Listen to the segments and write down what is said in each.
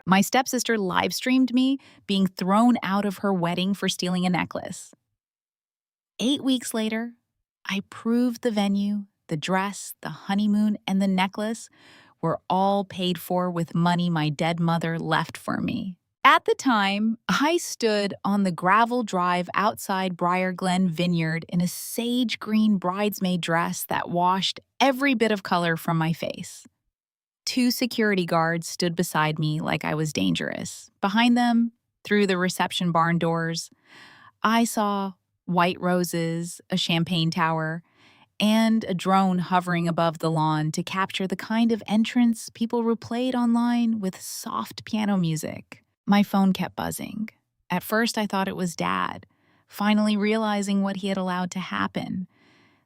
My stepsister live streamed me being thrown out of her wedding for stealing a necklace. 8 weeks later, I proved the venue, the dress, the honeymoon, and the necklace were all paid for with money my dead mother left for me. At the time, I stood on the gravel drive outside Briar Glen Vineyard in a sage green bridesmaid dress that washed every bit of color from my face. 2 security guards stood beside me like I was dangerous. Behind them, through the reception barn doors, I saw white roses, a champagne tower, and a drone hovering above the lawn to capture the kind of entrance people replayed online with soft piano music. My phone kept buzzing. At first, I thought it was Dad, finally realizing what he had allowed to happen.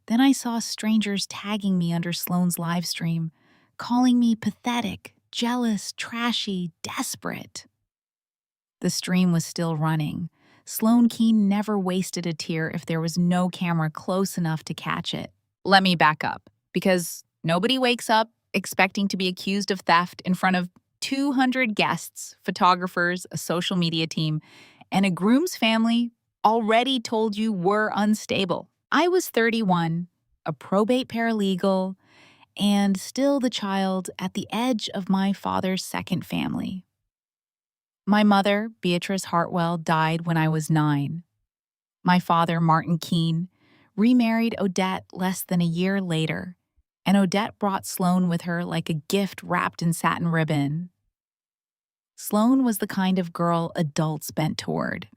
Then I saw strangers tagging me under Sloane's live stream, calling me pathetic, jealous, trashy, desperate. The stream was still running. Sloane Keene never wasted a tear if there was no camera close enough to catch it. Let me back up, because nobody wakes up expecting to be accused of theft in front of 200 guests, photographers, a social media team, and a groom's family already told you were unstable. I was 31, a probate paralegal, and still the child at the edge of my father's second family. My mother, Beatrice Hartwell, died when I was 9. My father, Martin Keene, remarried Odette less than a year later, and Odette brought Sloane with her like a gift wrapped in satin ribbon. Sloane was the kind of girl adults bent toward.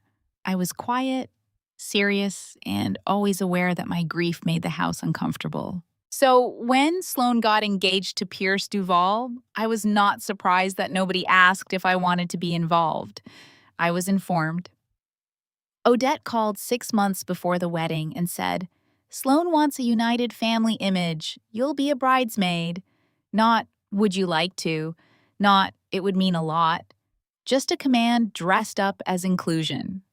I was quiet, serious, and always aware that my grief made the house uncomfortable. So when Sloane got engaged to Pierce Duval, I was not surprised that nobody asked if I wanted to be involved. I was informed. Odette called 6 months before the wedding and said, "Sloane wants a united family image. You'll be a bridesmaid." Not, "Would you like to?" Not, "It would mean a lot." Just a command dressed up as inclusion.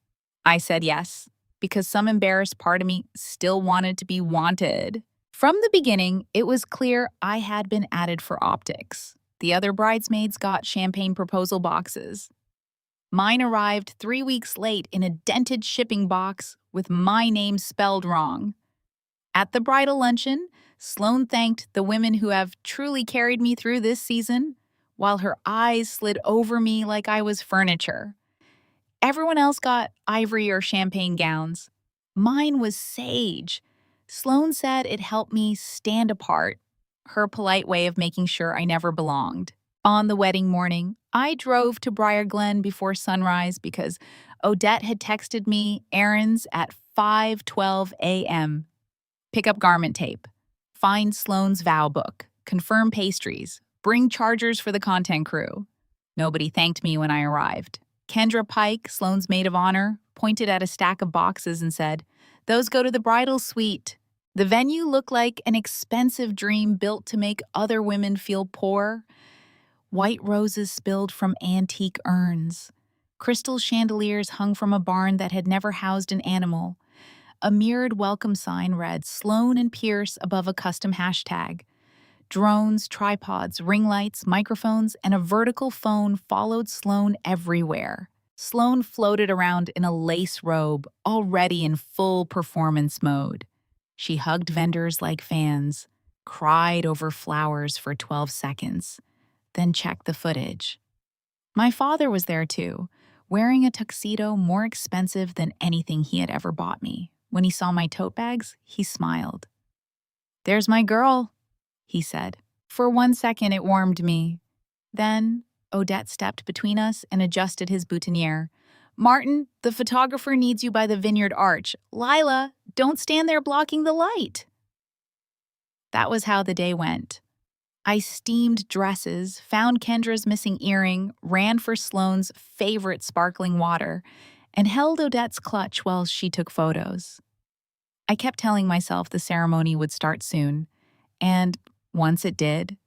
I said yes, because some embarrassed part of me still wanted to be wanted. From the beginning, it was clear I had been added for optics. The other bridesmaids got champagne proposal boxes. Mine arrived 3 weeks late in a dented shipping box with my name spelled wrong. At the bridal luncheon, Sloane thanked the women who have truly carried me through this season, while her eyes slid over me like I was furniture. Everyone else got ivory or champagne gowns. Mine was sage. Sloane said it helped me stand apart, her polite way of making sure I never belonged. On the wedding morning, I drove to Briar Glen before sunrise because Odette had texted me errands at 5:12 a.m. Pick up garment tape, find Sloane's vow book, confirm pastries, bring chargers for the content crew. Nobody thanked me when I arrived. Kendra Pike, Sloane's maid of honor, pointed at a stack of boxes and said, "Those go to the bridal suite." The venue looked like an expensive dream built to make other women feel poor. White roses spilled from antique urns. Crystal chandeliers hung from a barn that had never housed an animal. A mirrored welcome sign read "Sloane and Pierce" above a custom hashtag. Drones, tripods, ring lights, microphones, and a vertical phone followed Sloane everywhere. Sloane floated around in a lace robe, already in full performance mode. She hugged vendors like fans, cried over flowers for 12 seconds, then checked the footage. My father was there too, wearing a tuxedo more expensive than anything he had ever bought me. When he saw my tote bags, he smiled. "There's my girl," he said. For 1 second, it warmed me. Then, Odette stepped between us and adjusted his boutonniere. "Martin, the photographer needs you by the vineyard arch. Lila, don't stand there blocking the light." That was how the day went. I steamed dresses, found Kendra's missing earring, ran for Sloane's favorite sparkling water, and held Odette's clutch while she took photos. I kept telling myself the ceremony would start soon, and once it did,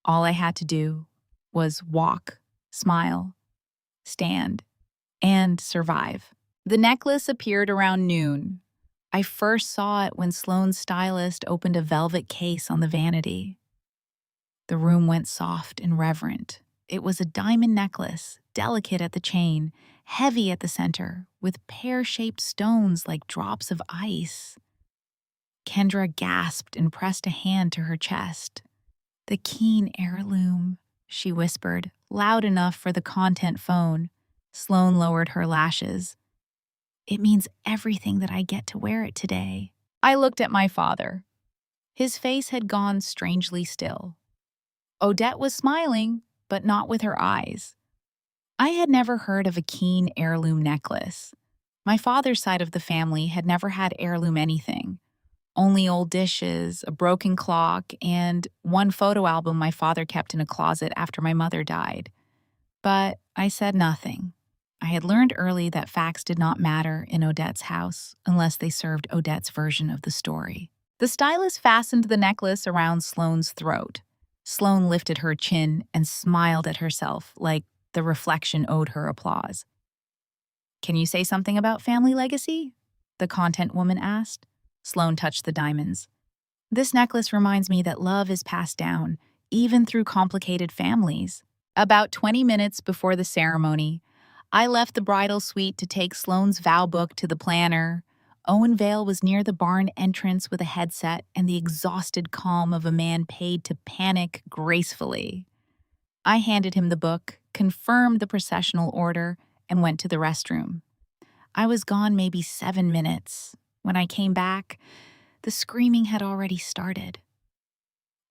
all I had to do was walk, smile, stand, and survive. The necklace appeared around noon. I first saw it when Sloane's stylist opened a velvet case on the vanity. The room went soft and reverent. It was a diamond necklace, delicate at the chain, heavy at the center, with pear-shaped stones like drops of ice. Kendra gasped and pressed a hand to her chest. "The Keen heirloom," she whispered, loud enough for the content phone. Sloane lowered her lashes. "It means everything that I get to wear it today." I looked at my father. His face had gone strangely still. Odette was smiling, but not with her eyes. I had never heard of a Keen heirloom necklace. My father's side of the family had never had heirloom anything. Only old dishes, a broken clock, and one photo album my father kept in a closet after my mother died. But I said nothing. I had learned early that facts did not matter in Odette's house unless they served Odette's version of the story. The stylist fastened the necklace around Sloane's throat. Sloane lifted her chin and smiled at herself like the reflection owed her applause. "Can you say something about family legacy?" the content woman asked. Sloane touched the diamonds. "This necklace reminds me that love is passed down, even through complicated families." About 20 minutes before the ceremony, I left the bridal suite to take Sloane's vow book to the planner. Owen Vale was near the barn entrance with a headset and the exhausted calm of a man paid to panic gracefully. I handed him the book, confirmed the processional order, and went to the restroom. I was gone maybe 7 minutes. When I came back, the screaming had already started.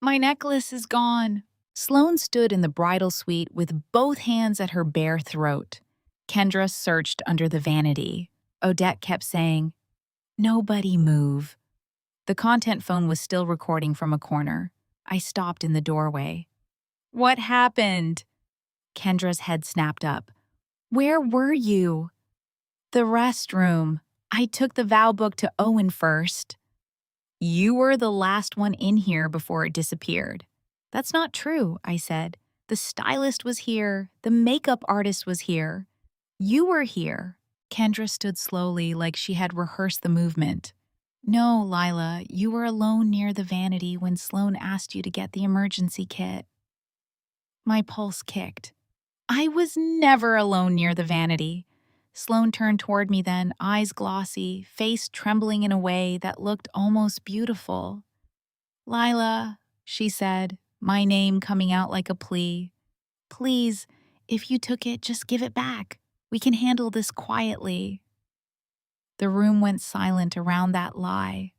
"My necklace is gone." Sloane stood in the bridal suite with both hands at her bare throat. Kendra searched under the vanity. Odette kept saying, "Nobody move." The content phone was still recording from a corner. I stopped in the doorway. "What happened?" Kendra's head snapped up. "Where were you?" "The restroom. I took the vow book to Owen first." "You were the last one in here before it disappeared." "That's not true," I said. "The stylist was here. The makeup artist was here. You were here." Kendra stood slowly like she had rehearsed the movement. "No, Lila, you were alone near the vanity when Sloane asked you to get the emergency kit." My pulse kicked. I was never alone near the vanity. Sloane turned toward me then, eyes glossy, face trembling in a way that looked almost beautiful. "Lila," she said, my name coming out like a plea. "Please, if you took it, just give it back. We can handle this quietly." The room went silent around that lie.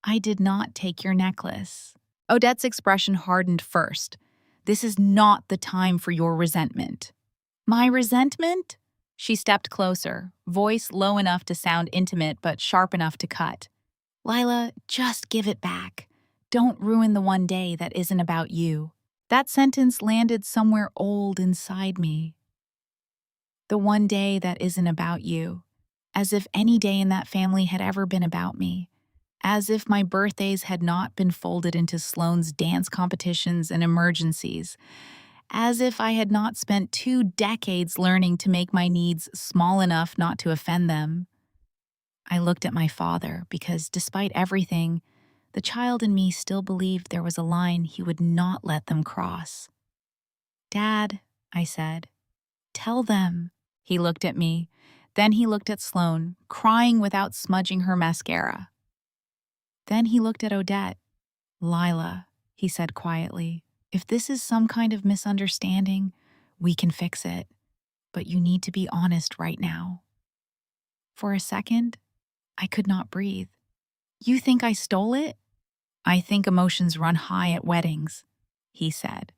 "I did not take your necklace." Odette's expression hardened first. "This is not the time for your resentment." "My resentment?" She stepped closer, voice low enough to sound intimate but sharp enough to cut. "Lila, just give it back. Don't ruin the one day that isn't about you." That sentence landed somewhere old inside me. The one day that isn't about you. As if any day in that family had ever been about me. As if my birthdays had not been folded into Sloane's dance competitions and emergencies. As if I had not spent 2 decades learning to make my needs small enough not to offend them. I looked at my father because, despite everything, the child in me still believed there was a line he would not let them cross. "Dad," I said, "tell them." He looked at me. Then he looked at Sloane, crying without smudging her mascara. Then he looked at Odette. "Lila," he said quietly, "if this is some kind of misunderstanding, we can fix it. But you need to be honest right now." For a second, I could not breathe. "You think I stole it?" "I think emotions run high at weddings," he said.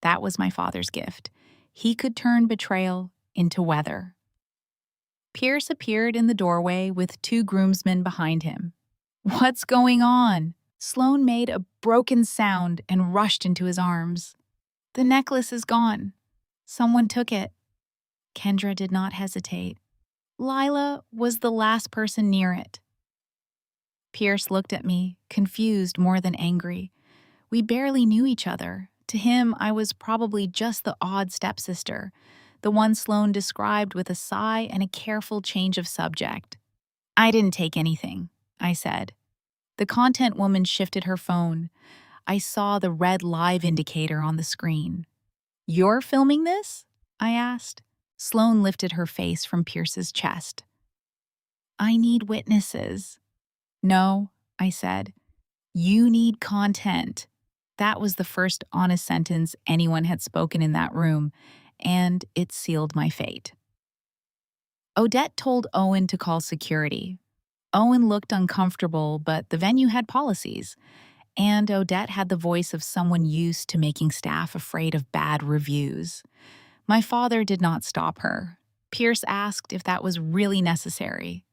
That was my father's gift. He could turn betrayal into weather. Pierce appeared in the doorway with 2 groomsmen behind him. "What's going on?" Sloane made a broken sound and rushed into his arms. "The necklace is gone. Someone took it." Kendra did not hesitate. "Lila was the last person near it." Pierce looked at me, confused more than angry. We barely knew each other. To him, I was probably just the odd stepsister, the one Sloane described with a sigh and a careful change of subject. "I didn't take anything," I said. The content woman shifted her phone. I saw the red live indicator on the screen. You're filming this? I asked. Sloane lifted her face from Pierce's chest. I need witnesses. No, I said. You need content. That was the first honest sentence anyone had spoken in that room, and it sealed my fate. Odette told Owen to call security. Owen looked uncomfortable, but the venue had policies, and Odette had the voice of someone used to making staff afraid of bad reviews. My father did not stop her. Pierce asked if that was really necessary.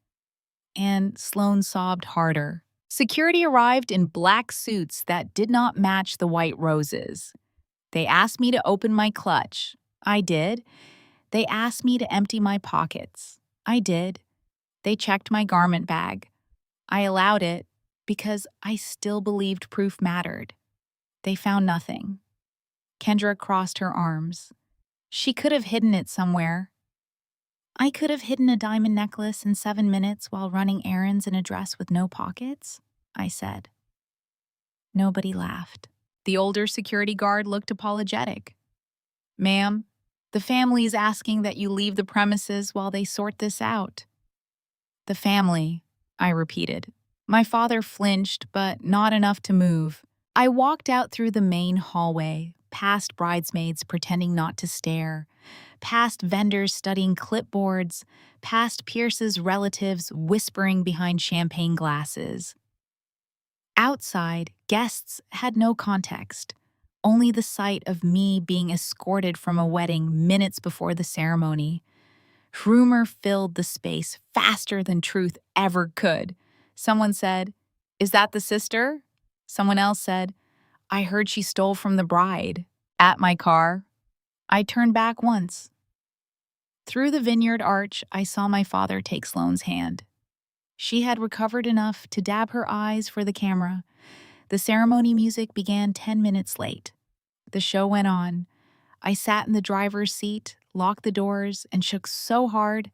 And Sloane sobbed harder. Security arrived in black suits that did not match the white roses. They asked me to open my clutch. I did. They asked me to empty my pockets. I did. They checked my garment bag. I allowed it because I still believed proof mattered. They found nothing. Kendra crossed her arms. She could have hidden it somewhere. I could have hidden a diamond necklace in 7 minutes while running errands in a dress with no pockets, I said. Nobody laughed. The older security guard looked apologetic. Ma'am, the family is asking that you leave the premises while they sort this out. The family, I repeated. My father flinched, but not enough to move. I walked out through the main hallway, past bridesmaids pretending not to stare, past vendors studying clipboards, past Pierce's relatives whispering behind champagne glasses. Outside, guests had no context, only the sight of me being escorted from a wedding minutes before the ceremony. Rumor filled the space faster than truth ever could. Someone said, "Is that the sister?" Someone else said, "I heard she stole from the bride." At my car, I turned back once. Through the vineyard arch, I saw my father take Sloane's hand. She had recovered enough to dab her eyes for the camera. The ceremony music began 10 minutes late. The show went on. I sat in the driver's seat, locked the doors, and shook so hard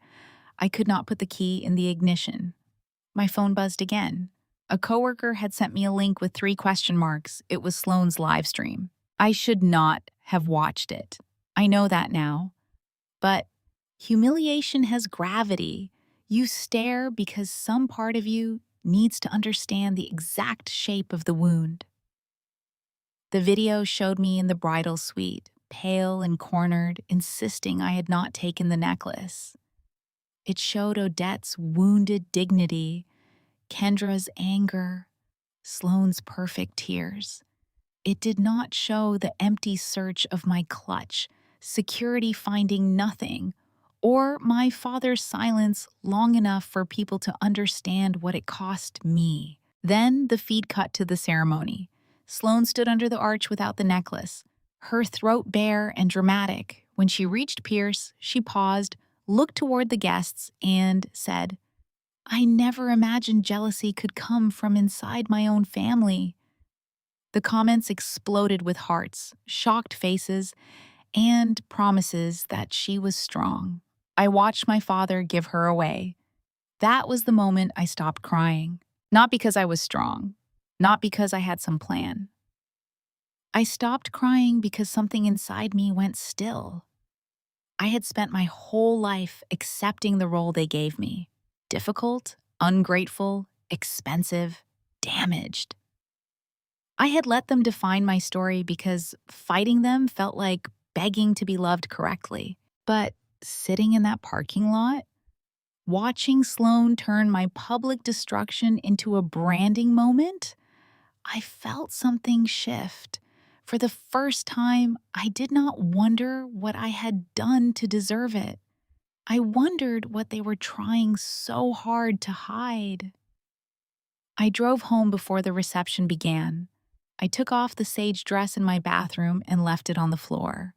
I could not put the key in the ignition. My phone buzzed again. A coworker had sent me a link with 3 question marks. It was Sloane's live stream. I should not have watched it. I know that now. But humiliation has gravity. You stare because some part of you needs to understand the exact shape of the wound. The video showed me in the bridal suite, pale and cornered, insisting I had not taken the necklace. It showed Odette's wounded dignity, Kendra's anger, Sloane's perfect tears. It did not show the empty search of my clutch, security finding nothing, or my father's silence long enough for people to understand what it cost me. Then the feed cut to the ceremony. Sloane stood under the arch without the necklace, her throat bare and dramatic. When she reached Pierce, she paused, looked toward the guests, and said, "I never imagined jealousy could come from inside my own family." The comments exploded with hearts, shocked faces, and promises that she was strong. I watched my father give her away. That was the moment I stopped crying. Not because I was strong, not because I had some plan. I stopped crying because something inside me went still. I had spent my whole life accepting the role they gave me. Difficult, ungrateful, expensive, damaged. I had let them define my story because fighting them felt like begging to be loved correctly. But sitting in that parking lot, watching Sloane turn my public destruction into a branding moment, I felt something shift. For the first time, I did not wonder what I had done to deserve it. I wondered what they were trying so hard to hide. I drove home before the reception began. I took off the sage dress in my bathroom and left it on the floor.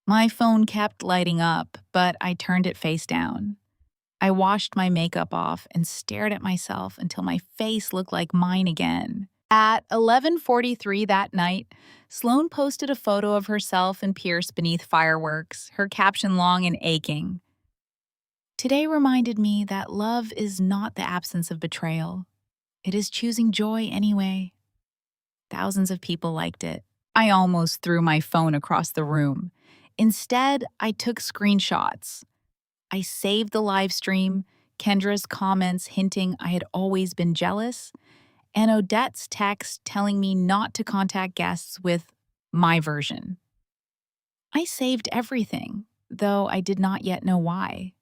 My phone kept lighting up, but I turned it face down. I washed my makeup off and stared at myself until my face looked like mine again. At 11:43 that night, Sloane posted a photo of herself and Pierce beneath fireworks, her caption long and aching. Today reminded me that love is not the absence of betrayal. It is choosing joy anyway. Thousands of people liked it. I almost threw my phone across the room. Instead, I took screenshots. I saved the live stream, Kendra's comments hinting I had always been jealous, and Odette's text telling me not to contact guests with my version. I saved everything, though I did not yet know why.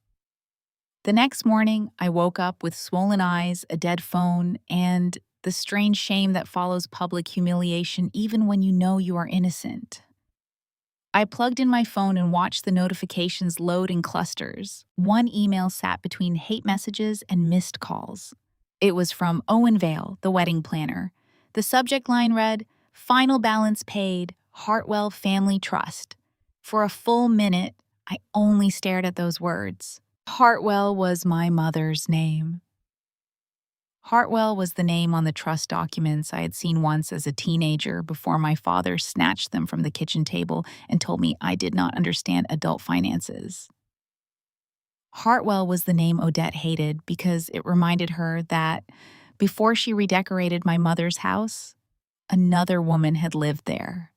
The next morning, I woke up with swollen eyes, a dead phone, and the strange shame that follows public humiliation even when you know you are innocent. I plugged in my phone and watched the notifications load in clusters. One email sat between hate messages and missed calls. It was from Owen Vale, the wedding planner. The subject line read, "Final balance paid, Hartwell Family Trust." For a full minute, I only stared at those words. Hartwell was my mother's name. Hartwell was the name on the trust documents I had seen once as a teenager before my father snatched them from the kitchen table and told me I did not understand adult finances. Hartwell was the name Odette hated because it reminded her that before she redecorated my mother's house, another woman had lived there.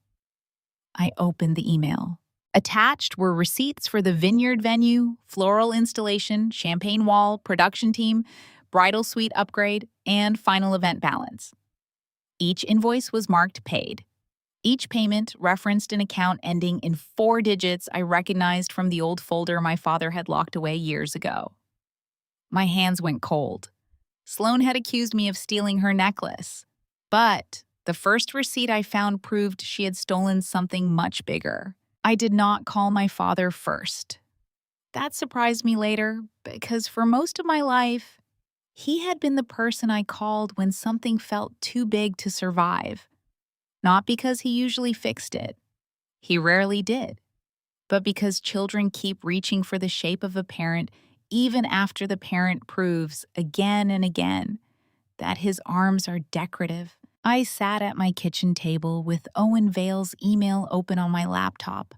I opened the email. Attached were receipts for the vineyard venue, floral installation, champagne wall, production team, bridal suite upgrade, and final event balance. Each invoice was marked paid. Each payment referenced an account ending in 4 digits I recognized from the old folder my father had locked away years ago. My hands went cold. Sloan had accused me of stealing her necklace. But the first receipt I found proved she had stolen something much bigger. I did not call my father first. That surprised me later because for most of my life, he had been the person I called when something felt too big to survive. Not because he usually fixed it. He rarely did. But because children keep reaching for the shape of a parent even after the parent proves again and again that his arms are decorative. I sat at my kitchen table with Owen Vale's email open on my laptop,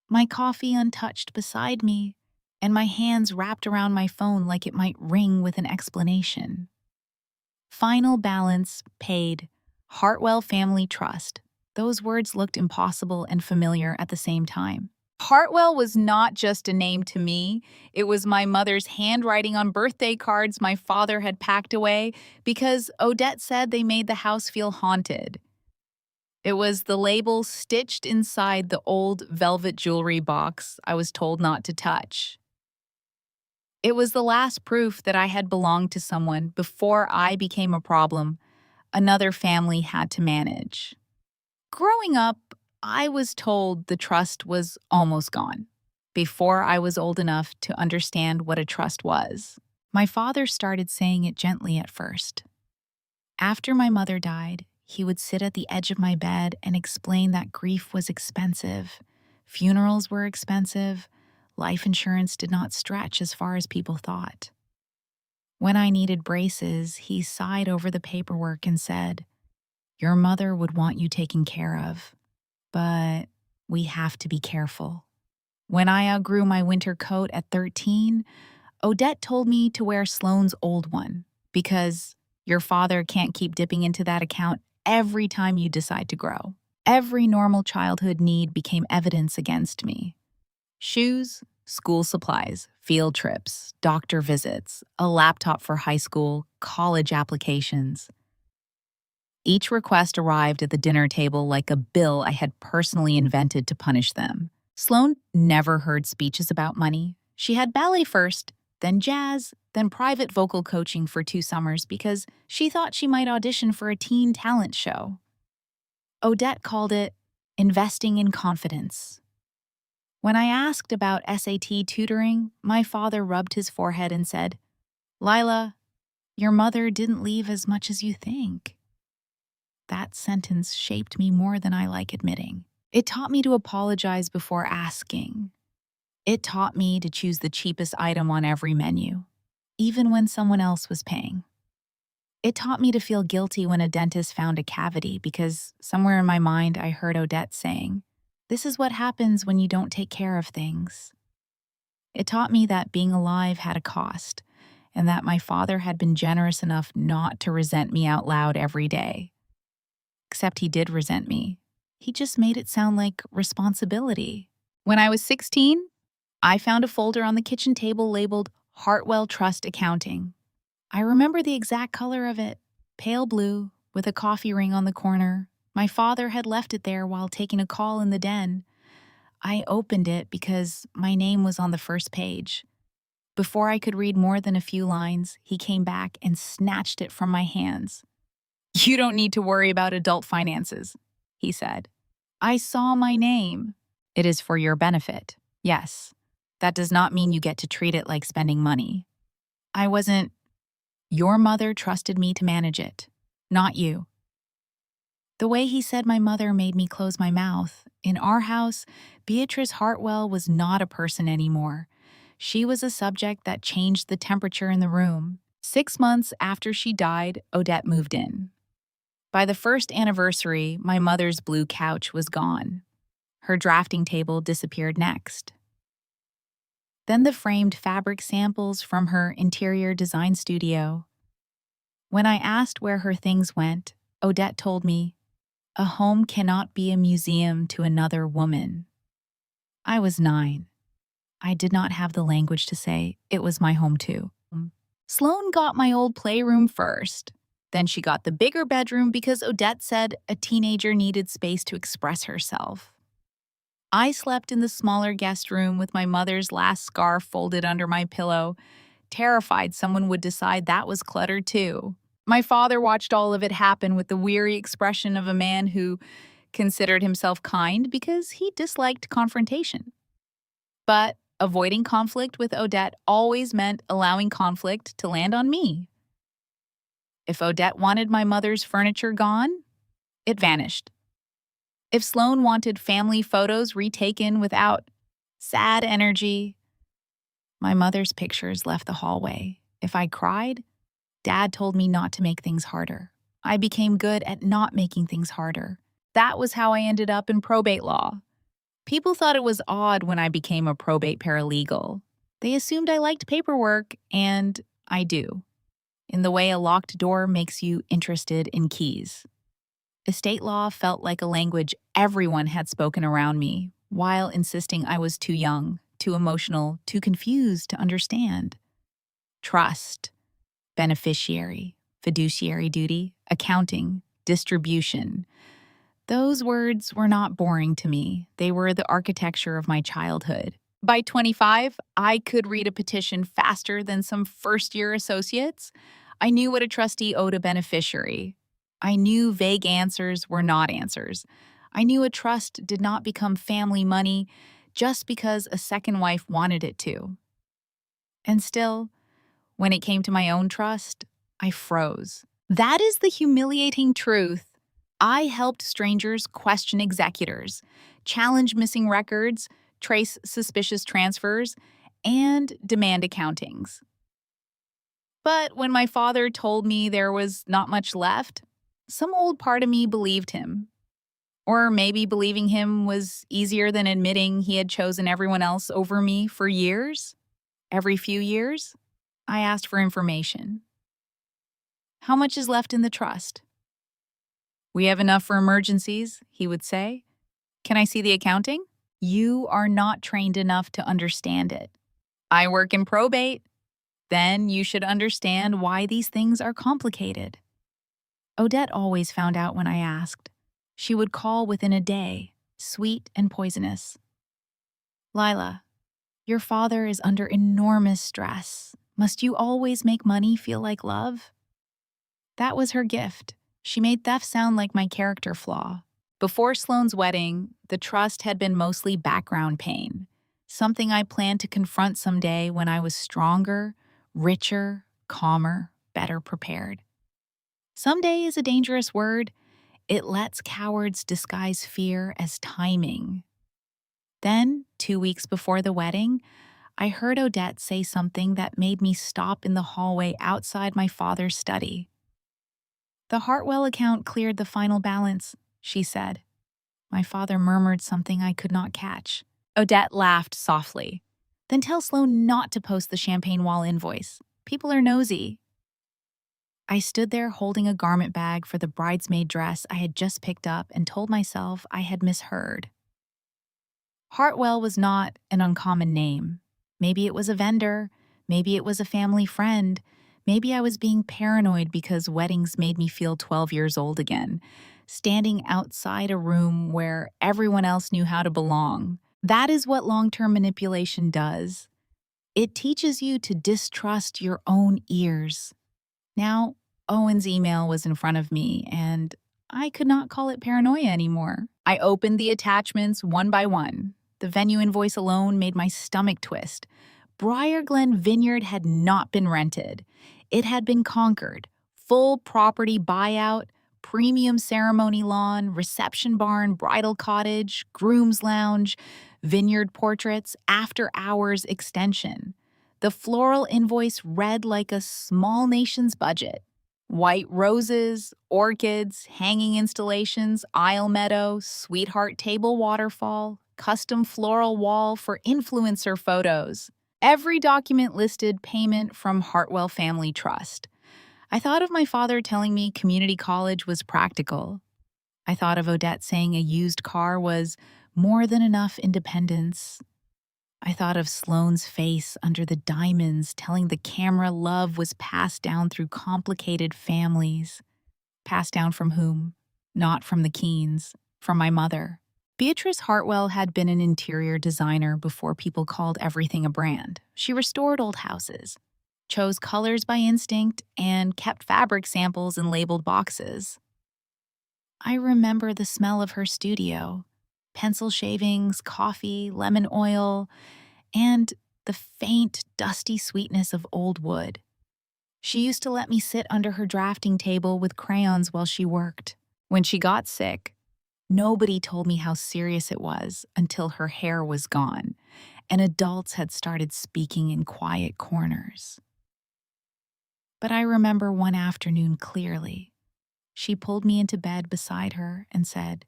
my coffee untouched beside me, and my hands wrapped around my phone like it might ring with an explanation. Final balance paid. Hartwell Family Trust. Those words looked impossible and familiar at the same time. Hartwell was not just a name to me. It was my mother's handwriting on birthday cards my father had packed away because Odette said they made the house feel haunted. It was the label stitched inside the old velvet jewelry box I was told not to touch. It was the last proof that I had belonged to someone before I became a problem another family had to manage. Growing up, I was told the trust was almost gone, before I was old enough to understand what a trust was. My father started saying it gently at first. After my mother died, he would sit at the edge of my bed and explain that grief was expensive, funerals were expensive, life insurance did not stretch as far as people thought. When I needed braces, he sighed over the paperwork and said, "Your mother would want you taken care of, but we have to be careful." When I outgrew my winter coat at 13, Odette told me to wear Sloane's old one because your father can't keep dipping into that account every time you decide to grow. Every normal childhood need became evidence against me. Shoes, school supplies, field trips, doctor visits, a laptop for high school, college applications. Each request arrived at the dinner table like a bill I had personally invented to punish them. Sloane never heard speeches about money. She had ballet first, then jazz, then private vocal coaching for 2 summers because she thought she might audition for a teen talent show. Odette called it investing in confidence. When I asked about SAT tutoring, my father rubbed his forehead and said, "Lila, your mother didn't leave as much as you think." That sentence shaped me more than I like admitting. It taught me to apologize before asking. It taught me to choose the cheapest item on every menu, even when someone else was paying. It taught me to feel guilty when a dentist found a cavity because somewhere in my mind I heard Odette saying, "This is what happens when you don't take care of things." It taught me that being alive had a cost, and that my father had been generous enough not to resent me out loud every day. Except he did resent me. He just made it sound like responsibility. When I was 16, I found a folder on the kitchen table labeled Hartwell Trust Accounting. I remember the exact color of it, pale blue, with a coffee ring on the corner. My father had left it there while taking a call in the den. I opened it because my name was on the first page. Before I could read more than a few lines, he came back and snatched it from my hands. "You don't need to worry about adult finances," he said. I saw my name. "It is for your benefit. Yes. That does not mean you get to treat it like spending money." I wasn't. Your mother trusted me to manage it, not you. The way he said my mother made me close my mouth. In our house, Beatrice Hartwell was not a person anymore. She was a subject that changed the temperature in the room. 6 months after she died, Odette moved in. By the first anniversary, my mother's blue couch was gone. Her drafting table disappeared next. Then the framed fabric samples from her interior design studio. When I asked where her things went, Odette told me, "A home cannot be a museum to another woman." I was 9. I did not have the language to say it was my home too. Sloane got my old playroom first. Then she got the bigger bedroom because Odette said a teenager needed space to express herself. I slept in the smaller guest room with my mother's last scarf folded under my pillow, terrified someone would decide that was clutter too. My father watched all of it happen with the weary expression of a man who considered himself kind because he disliked confrontation. But avoiding conflict with Odette always meant allowing conflict to land on me. If Odette wanted my mother's furniture gone, it vanished. If Sloane wanted family photos retaken without sad energy, my mother's pictures left the hallway. If I cried, Dad told me not to make things harder. I became good at not making things harder. That was how I ended up in probate law. People thought it was odd when I became a probate paralegal. They assumed I liked paperwork, and I do, in the way a locked door makes you interested in keys. Estate law felt like a language everyone had spoken around me, while insisting I was too young, too emotional, too confused to understand. Trust, beneficiary, fiduciary duty, accounting, distribution. Those words were not boring to me. They were the architecture of my childhood. By 25, I could read a petition faster than some first-year associates. I knew what a trustee owed a beneficiary. I knew vague answers were not answers. I knew a trust did not become family money just because a second wife wanted it to. And still, when it came to my own trust, I froze. That is the humiliating truth. I helped strangers question executors, challenge missing records, trace suspicious transfers, and demand accountings. But when my father told me there was not much left, some old part of me believed him. Or maybe believing him was easier than admitting he had chosen everyone else over me for years. Every few years, I asked for information. "How much is left in the trust?" "We have enough for emergencies," he would say. "Can I see the accounting?" "You are not trained enough to understand it." "I work in probate." "Then you should understand why these things are complicated." Odette always found out when I asked. She would call within a day, sweet and poisonous. "Lila, your father is under enormous stress. Must you always make money feel like love?" That was her gift. She made theft sound like my character flaw. Before Sloane's wedding, the trust had been mostly background pain, something I planned to confront someday when I was stronger, richer, calmer, better prepared. Someday is a dangerous word. It lets cowards disguise fear as timing. Then, 2 weeks before the wedding, I heard Odette say something that made me stop in the hallway outside my father's study. "The Hartwell account cleared the final balance," she said. My father murmured something I could not catch. Odette laughed softly. "Then tell Sloane not to post the champagne wall invoice. People are nosy." I stood there holding a garment bag for the bridesmaid dress I had just picked up and told myself I had misheard. Hartwell was not an uncommon name. Maybe it was a vendor, maybe it was a family friend, maybe I was being paranoid because weddings made me feel 12 years old again, standing outside a room where everyone else knew how to belong. That is what long-term manipulation does. It teaches you to distrust your own ears. Now, Owen's email was in front of me, and I could not call it paranoia anymore. I opened the attachments one by one. The venue invoice alone made my stomach twist. Briar Glen Vineyard had not been rented. It had been conquered. Full property buyout, premium ceremony lawn, reception barn, bridal cottage, groom's lounge, vineyard portraits, after-hours extension. The floral invoice read like a small nation's budget. White roses, orchids, hanging installations, aisle meadow, sweetheart table waterfall, custom floral wall for influencer photos. Every document listed payment from Hartwell Family Trust. I thought of my father telling me community college was practical. I thought of Odette saying a used car was more than enough independence. I thought of Sloane's face under the diamonds telling the camera love was passed down through complicated families. Passed down from whom? Not from the Keens, from my mother. Beatrice Hartwell had been an interior designer before people called everything a brand. She restored old houses, chose colors by instinct, and kept fabric samples in labeled boxes. I remember the smell of her studio. Pencil shavings, coffee, lemon oil, and the faint, dusty sweetness of old wood. She used to let me sit under her drafting table with crayons while she worked. When she got sick, nobody told me how serious it was until her hair was gone, and adults had started speaking in quiet corners. But I remember one afternoon clearly. She pulled me into bed beside her and said,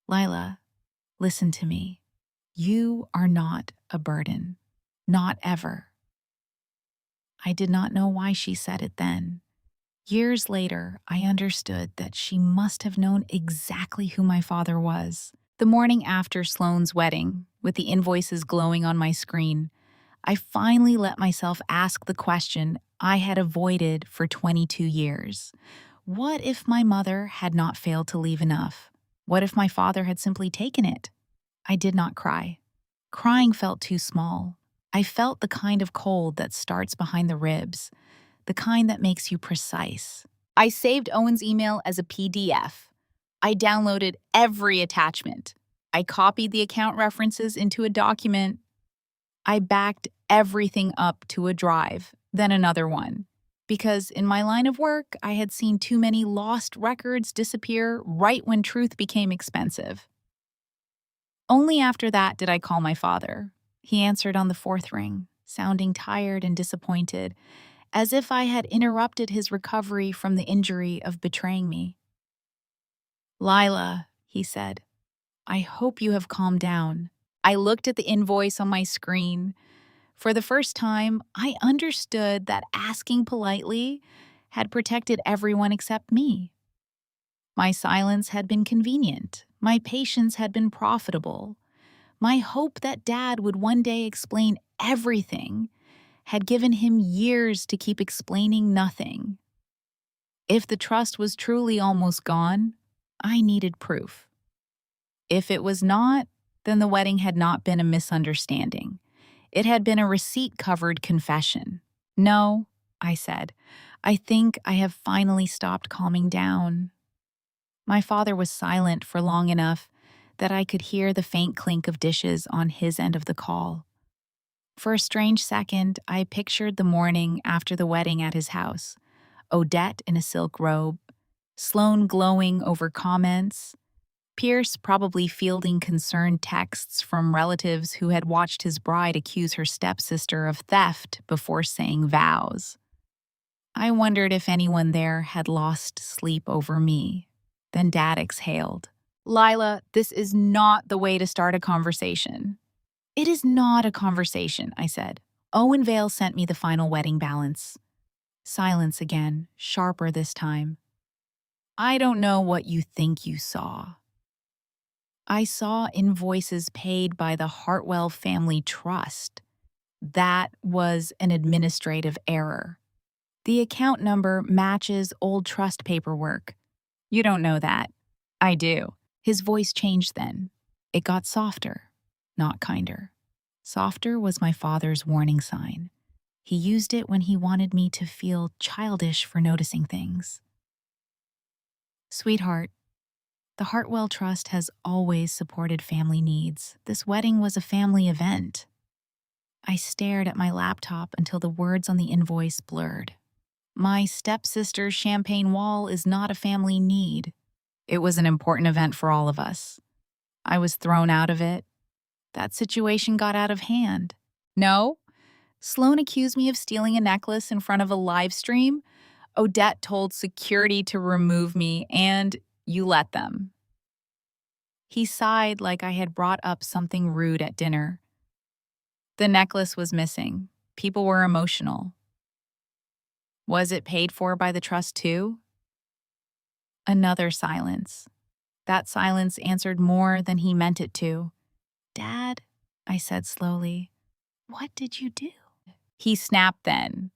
"Lila, listen to me. You are not a burden. Not ever." I did not know why she said it then. Years later, I understood that she must have known exactly who my father was. The morning after Sloane's wedding, with the invoices glowing on my screen, I finally let myself ask the question I had avoided for 22 years. What if my mother had not failed to leave enough? What if my father had simply taken it? I did not cry. Crying felt too small. I felt the kind of cold that starts behind the ribs, the kind that makes you precise. I saved Owen's email as a PDF. I downloaded every attachment. I copied the account references into a document. I backed everything up to a drive, then another one. Because in my line of work, I had seen too many lost records disappear right when truth became expensive. Only after that did I call my father. He answered on the fourth ring, sounding tired and disappointed, as if I had interrupted his recovery from the injury of betraying me. "Lila," he said, "I hope you have calmed down." I looked at the invoice on my screen. For the first time, I understood that asking politely had protected everyone except me. My silence had been convenient. My patience had been profitable. My hope that Dad would one day explain everything had given him years to keep explaining nothing. If the trust was truly almost gone, I needed proof. If it was not, then the wedding had not been a misunderstanding. It had been a receipt-covered confession. "No," I said. "I think I have finally stopped calming down." My father was silent for long enough that I could hear the faint clink of dishes on his end of the call. For a strange second, I pictured the morning after the wedding at his house. Odette in a silk robe, Sloane glowing over comments, Pierce probably fielding concerned texts from relatives who had watched his bride accuse her stepsister of theft before saying vows. I wondered if anyone there had lost sleep over me. Then Dad exhaled. "Lila, this is not the way to start a conversation." "It is not a conversation," I said. "Owen Vale sent me the final wedding balance." Silence again, sharper this time. I don't know what you think you saw. I saw invoices paid by the Hartwell Family Trust. That was an administrative error. The account number matches old trust paperwork. You don't know that. I do. His voice changed then. It got softer, not kinder. Softer was my father's warning sign. He used it when he wanted me to feel childish for noticing things. Sweetheart, the Hartwell Trust has always supported family needs. This wedding was a family event. I stared at my laptop until the words on the invoice blurred. My stepsister's champagne wall is not a family need. It was an important event for all of us. I was thrown out of it. That situation got out of hand. No? Sloan accused me of stealing a necklace in front of a live stream. Odette told security to remove me, and you let them. He sighed like I had brought up something rude at dinner. The necklace was missing. People were emotional. Was it paid for by the trust too? Another silence. That silence answered more than he meant it to. Dad, I said slowly, what did you do? He snapped then.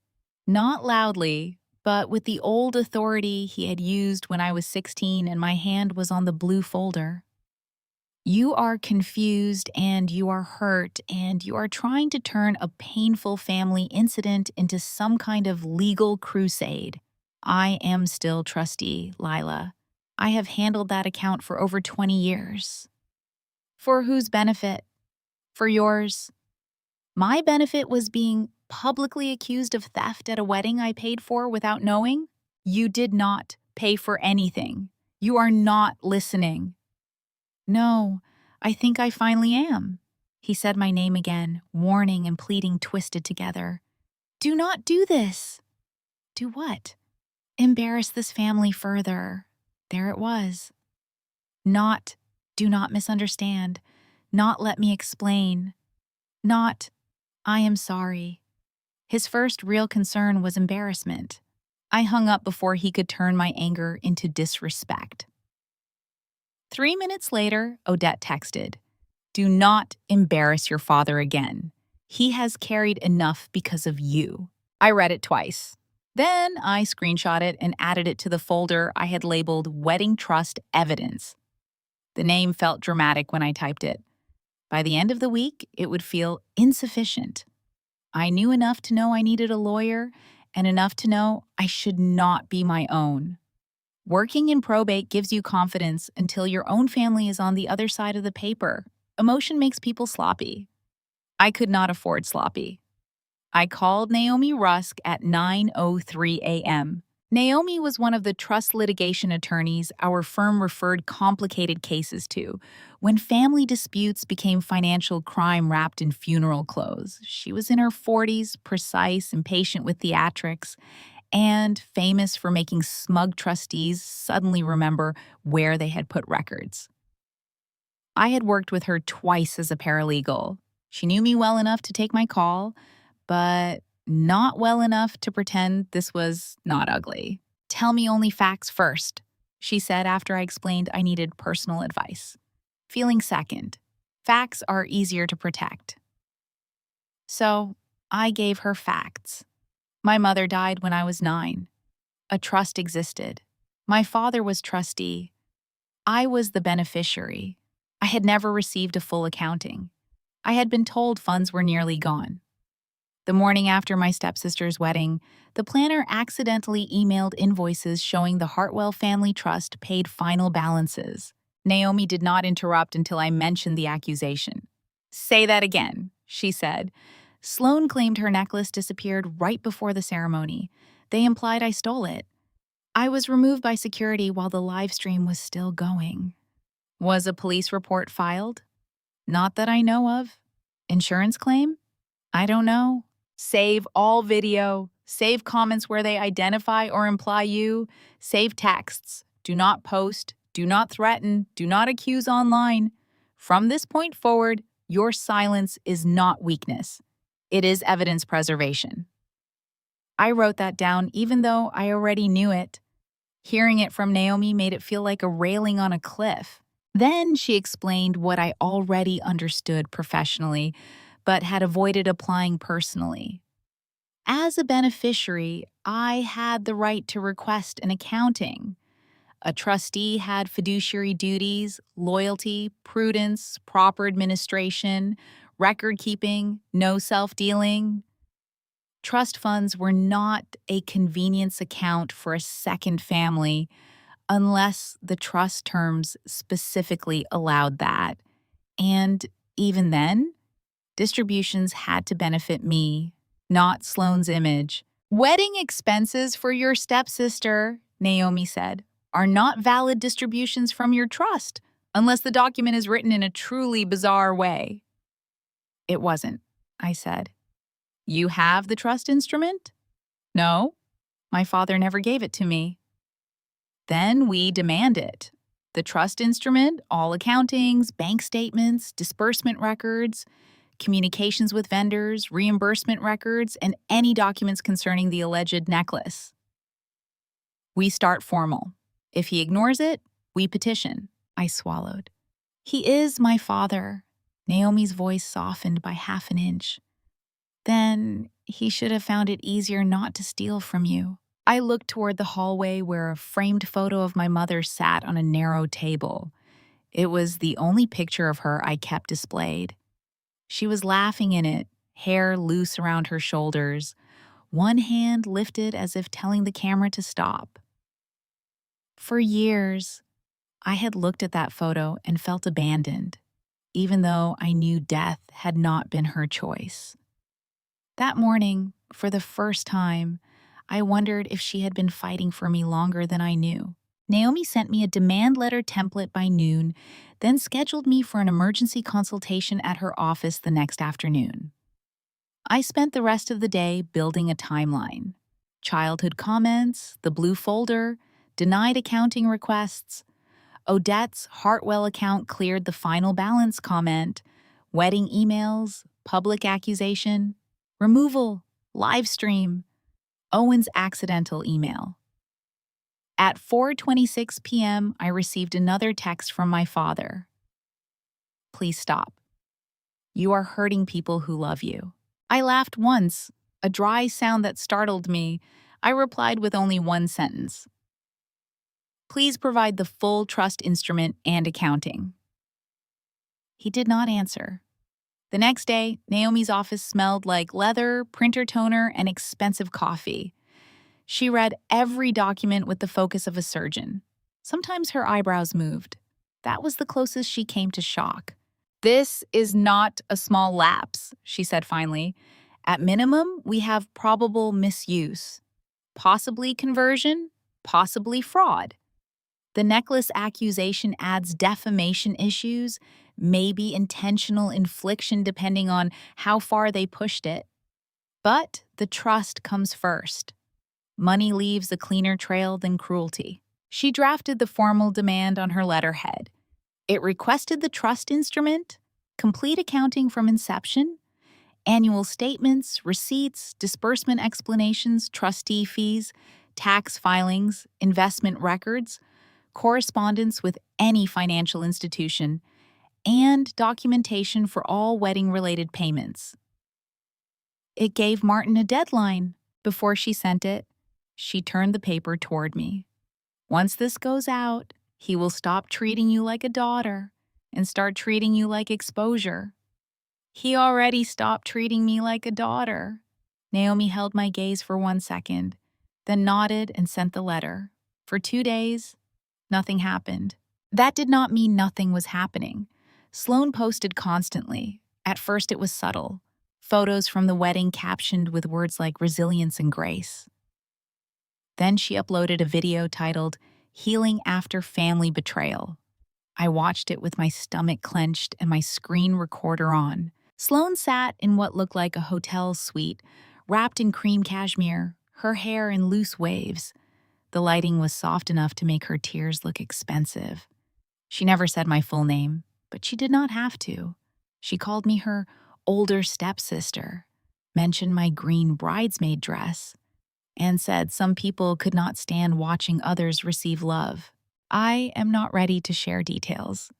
Not loudly, but with the old authority he had used when I was 16 and my hand was on the blue folder. You are confused and you are hurt and you are trying to turn a painful family incident into some kind of legal crusade. I am still trustee, Lila. I have handled that account for over 20 years. For whose benefit? For yours. My benefit was being publicly accused of theft at a wedding I paid for without knowing? You did not pay for anything. You are not listening. No, I think I finally am. He said my name again, warning and pleading twisted together. Do not do this. Do what? Embarrass this family further. There it was. Not, do not misunderstand. Not let me explain. Not, I am sorry. His first real concern was embarrassment. I hung up before he could turn my anger into disrespect. 3 minutes later, Odette texted, do not embarrass your father again. He has carried enough because of you. I read it twice. Then I screenshot it and added it to the folder I had labeled Wedding Trust Evidence. The name felt dramatic when I typed it. By the end of the week, it would feel insufficient. I knew enough to know I needed a lawyer and enough to know I should not be my own. Working in probate gives you confidence until your own family is on the other side of the paper. Emotion makes people sloppy. I could not afford sloppy. I called Naomi Rusk at 9:03 a.m. Naomi was one of the trust litigation attorneys our firm referred complicated cases to when family disputes became financial crime wrapped in funeral clothes. She was in her 40s, precise and patient with theatrics, and famous for making smug trustees suddenly remember where they had put records. I had worked with her twice as a paralegal. She knew me well enough to take my call, but not well enough to pretend this was not ugly. Tell me only facts first, she said after I explained I needed personal advice. Feeling second. Facts are easier to protect. So I gave her facts. My mother died when I was 9. A trust existed. My father was trustee. I was the beneficiary. I had never received a full accounting. I had been told funds were nearly gone. The morning after my stepsister's wedding, the planner accidentally emailed invoices showing the Hartwell Family Trust paid final balances. Naomi did not interrupt until I mentioned the accusation. Say that again, she said. Sloan claimed her necklace disappeared right before the ceremony. They implied I stole it. I was removed by security while the live stream was still going. Was a police report filed? Not that I know of. Insurance claim? I don't know. Save all video. Save comments where they identify or imply you. Save texts. Do not post. Do not threaten. Do not accuse online. From this point forward, your silence is not weakness. It is evidence preservation. I wrote that down even though I already knew it. Hearing it from Naomi made it feel like a railing on a cliff. Then she explained what I already understood professionally, but had avoided applying personally. As a beneficiary, I had the right to request an accounting. A trustee had fiduciary duties, loyalty, prudence, proper administration, record keeping, no self dealing. Trust funds were not a convenience account for a second family unless the trust terms specifically allowed that. And even then, distributions had to benefit me, not Sloane's image. Wedding expenses for your stepsister, Naomi said, are not valid distributions from your trust unless the document is written in a truly bizarre way. It wasn't, I said. You have the trust instrument? No, my father never gave it to me. Then we demand it. The trust instrument, all accountings, bank statements, disbursement records, communications with vendors, reimbursement records, and any documents concerning the alleged necklace. We start formal. If he ignores it, we petition. I swallowed. He is my father. Naomi's voice softened by half an inch. Then he should have found it easier not to steal from you. I looked toward the hallway where a framed photo of my mother sat on a narrow table. It was the only picture of her I kept displayed. She was laughing in it, hair loose around her shoulders, one hand lifted as if telling the camera to stop. For years, I had looked at that photo and felt abandoned, even though I knew death had not been her choice. That morning, for the first time, I wondered if she had been fighting for me longer than I knew. Naomi sent me a demand letter template by noon, then scheduled me for an emergency consultation at her office the next afternoon. I spent the rest of the day building a timeline. Childhood comments, the blue folder, denied accounting requests. Odette's Hartwell account cleared the final balance comment, wedding emails, public accusation, removal, live stream, Owen's accidental email. At 4:26 p.m., I received another text from my father. Please stop. You are hurting people who love you. I laughed once, a dry sound that startled me. I replied with only one sentence. Please provide the full trust instrument and accounting. He did not answer. The next day, Naomi's office smelled like leather, printer toner, and expensive coffee. She read every document with the focus of a surgeon. Sometimes her eyebrows moved. That was the closest she came to shock. This is not a small lapse, she said finally. At minimum, we have probable misuse. Possibly conversion, possibly fraud. The necklace accusation adds defamation issues, maybe intentional infliction depending on how far they pushed it. But the trust comes first. Money leaves a cleaner trail than cruelty. She drafted the formal demand on her letterhead. It requested the trust instrument, complete accounting from inception, annual statements, receipts, disbursement explanations, trustee fees, tax filings, investment records, correspondence with any financial institution, and documentation for all wedding-related payments. It gave Martin a deadline. Before she sent it, she turned the paper toward me. Once this goes out, he will stop treating you like a daughter and start treating you like exposure. He already stopped treating me like a daughter. Naomi held my gaze for 1 second, then nodded and sent the letter. For 2 days, nothing happened. That did not mean nothing was happening. Sloane posted constantly. At first it was subtle. Photos from the wedding captioned with words like resilience and grace. Then she uploaded a video titled, Healing After Family Betrayal. I watched it with my stomach clenched and my screen recorder on. Sloane sat in what looked like a hotel suite, wrapped in cream cashmere, her hair in loose waves. The lighting was soft enough to make her tears look expensive. She never said my full name, but she did not have to. She called me her older stepsister, mentioned my green bridesmaid dress, and said some people could not stand watching others receive love. I am not ready to share details,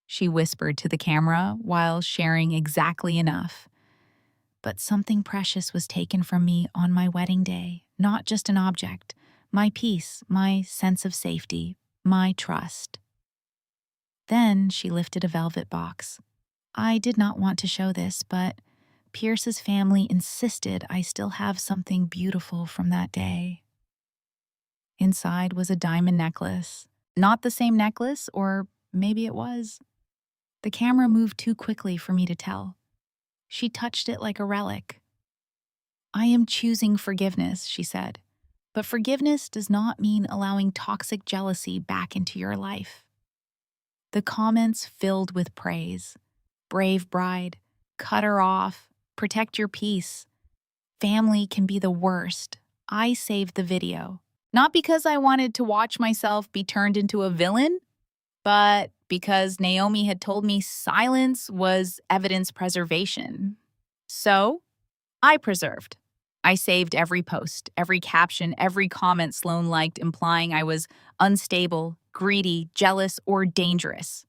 she whispered to the camera while sharing exactly enough. But something precious was taken from me on my wedding day, not just an object, my peace, my sense of safety, my trust. Then she lifted a velvet box. I did not want to show this, but Pierce's family insisted I still have something beautiful from that day. Inside was a diamond necklace. Not the same necklace, or maybe it was. The camera moved too quickly for me to tell. She touched it like a relic. I am choosing forgiveness, she said. But forgiveness does not mean allowing toxic jealousy back into your life. The comments filled with praise. Brave bride, cut her off, protect your peace. Family can be the worst. I saved the video. Not because I wanted to watch myself be turned into a villain, but because Naomi had told me silence was evidence preservation. So, I preserved. I saved every post, every caption, every comment Sloan liked implying I was unstable, greedy, jealous, or dangerous.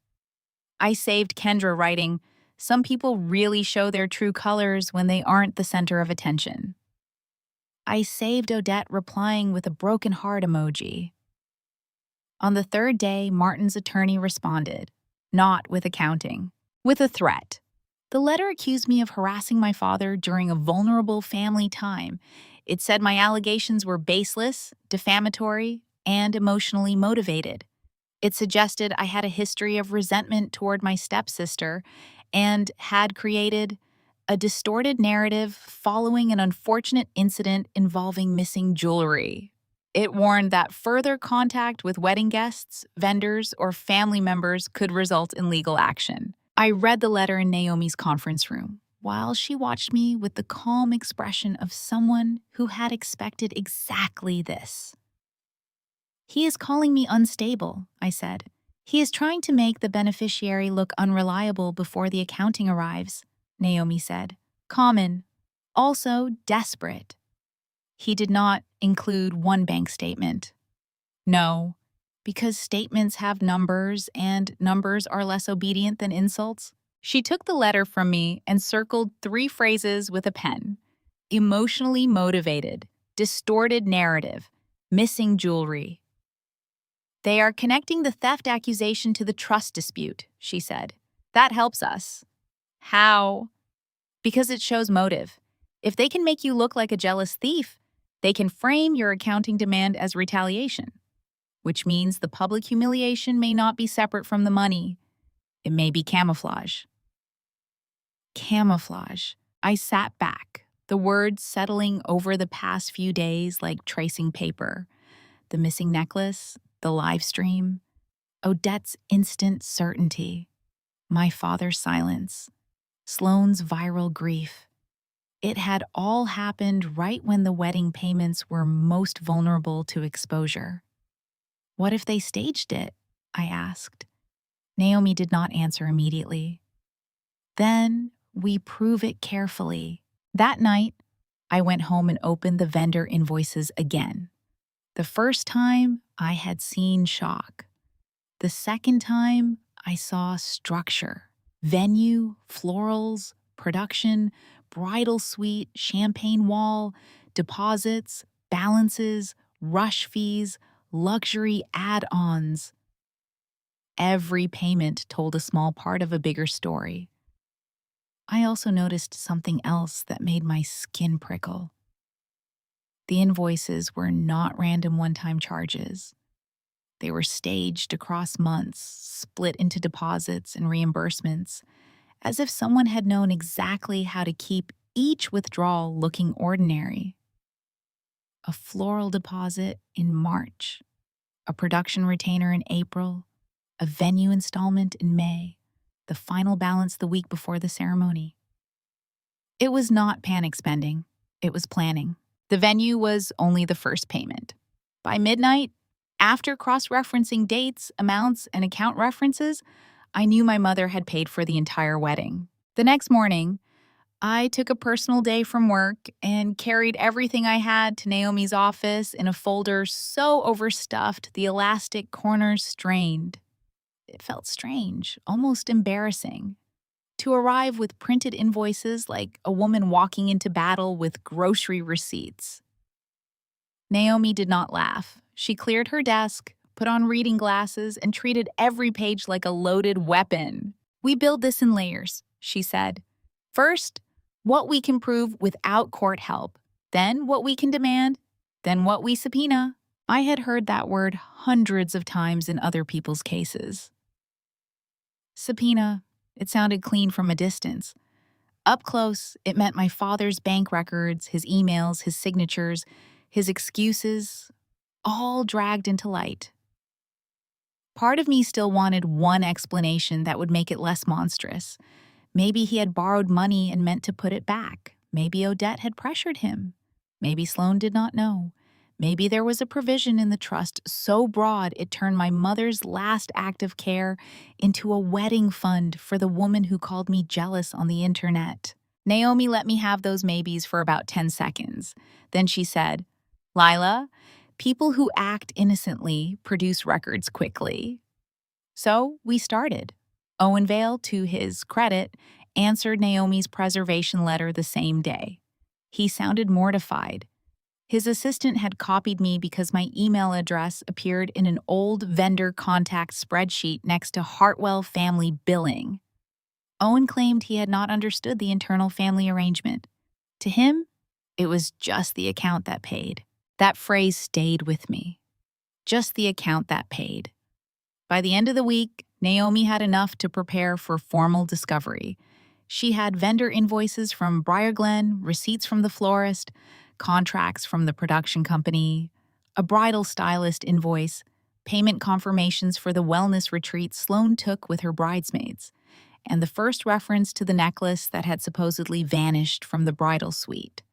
I saved Kendra writing, "Some people really show their true colors when they aren't the center of attention." I saved Odette replying with a broken heart emoji. On the third day, Martin's attorney responded, not with accounting, with a threat. The letter accused me of harassing my father during a vulnerable family time. It said my allegations were baseless, defamatory, and emotionally motivated. It suggested I had a history of resentment toward my stepsister and had created a distorted narrative following an unfortunate incident involving missing jewelry. It warned that further contact with wedding guests, vendors, or family members could result in legal action. I read the letter in Naomi's conference room, while she watched me with the calm expression of someone who had expected exactly this. "He is calling me unstable," I said. "He is trying to make the beneficiary look unreliable before the accounting arrives," Naomi said. "Common. Also desperate." He did not include one bank statement. No, because statements have numbers and numbers are less obedient than insults. She took the letter from me and circled 3 phrases with a pen. Emotionally motivated, distorted narrative, missing jewelry. "They are connecting the theft accusation to the trust dispute," she said. "That helps us." How? Because it shows motive. If they can make you look like a jealous thief, they can frame your accounting demand as retaliation, which means the public humiliation may not be separate from the money. It may be camouflage. Camouflage. I sat back, the words settling over the past few days like tracing paper. The missing necklace, the live stream, Odette's instant certainty, my father's silence, Sloane's viral grief. It had all happened right when the wedding payments were most vulnerable to exposure. What if they staged it? I asked. Naomi did not answer immediately. Then we prove it carefully. That night, I went home and opened the vendor invoices again. The first time, I had seen shock. The second time, I saw structure. Venue, florals, production, bridal suite, champagne wall, deposits, balances, rush fees, luxury add-ons. Every payment told a small part of a bigger story. I also noticed something else that made my skin prickle. The invoices were not random one-time charges. They were staged across months, split into deposits and reimbursements, as if someone had known exactly how to keep each withdrawal looking ordinary. A floral deposit in March, a production retainer in April, a venue installment in May, the final balance the week before the ceremony. It was not panic spending, it was planning. The venue was only the first payment. By midnight, after cross-referencing dates, amounts, and account references, I knew my mother had paid for the entire wedding. The next morning, I took a personal day from work and carried everything I had to Naomi's office in a folder so overstuffed the elastic corners strained. It felt strange, almost embarrassing. To arrive with printed invoices like a woman walking into battle with grocery receipts. Naomi did not laugh. She cleared her desk, put on reading glasses, and treated every page like a loaded weapon. "We build this in layers," she said. "First, what we can prove without court help. Then what we can demand. Then what we subpoena." I had heard that word hundreds of times in other people's cases. Subpoena. It sounded clean from a distance. Up close, it meant my father's bank records, his emails, his signatures, his excuses, all dragged into light. Part of me still wanted one explanation that would make it less monstrous. Maybe he had borrowed money and meant to put it back. Maybe Odette had pressured him. Maybe Sloan did not know. Maybe there was a provision in the trust so broad it turned my mother's last act of care into a wedding fund for the woman who called me jealous on the internet. Naomi let me have those maybes for about 10 seconds. Then she said, "Lila, people who act innocently produce records quickly." So we started. Owen Vale, to his credit, answered Naomi's preservation letter the same day. He sounded mortified. His assistant had copied me because my email address appeared in an old vendor contact spreadsheet next to Hartwell family billing. Owen claimed he had not understood the internal family arrangement. To him, it was just the account that paid. That phrase stayed with me. Just the account that paid. By the end of the week, Naomi had enough to prepare for formal discovery. She had vendor invoices from Briarglen, receipts from the florist, contracts from the production company, a bridal stylist invoice, payment confirmations for the wellness retreat Sloan took with her bridesmaids, and the first reference to the necklace that had supposedly vanished from the bridal suite.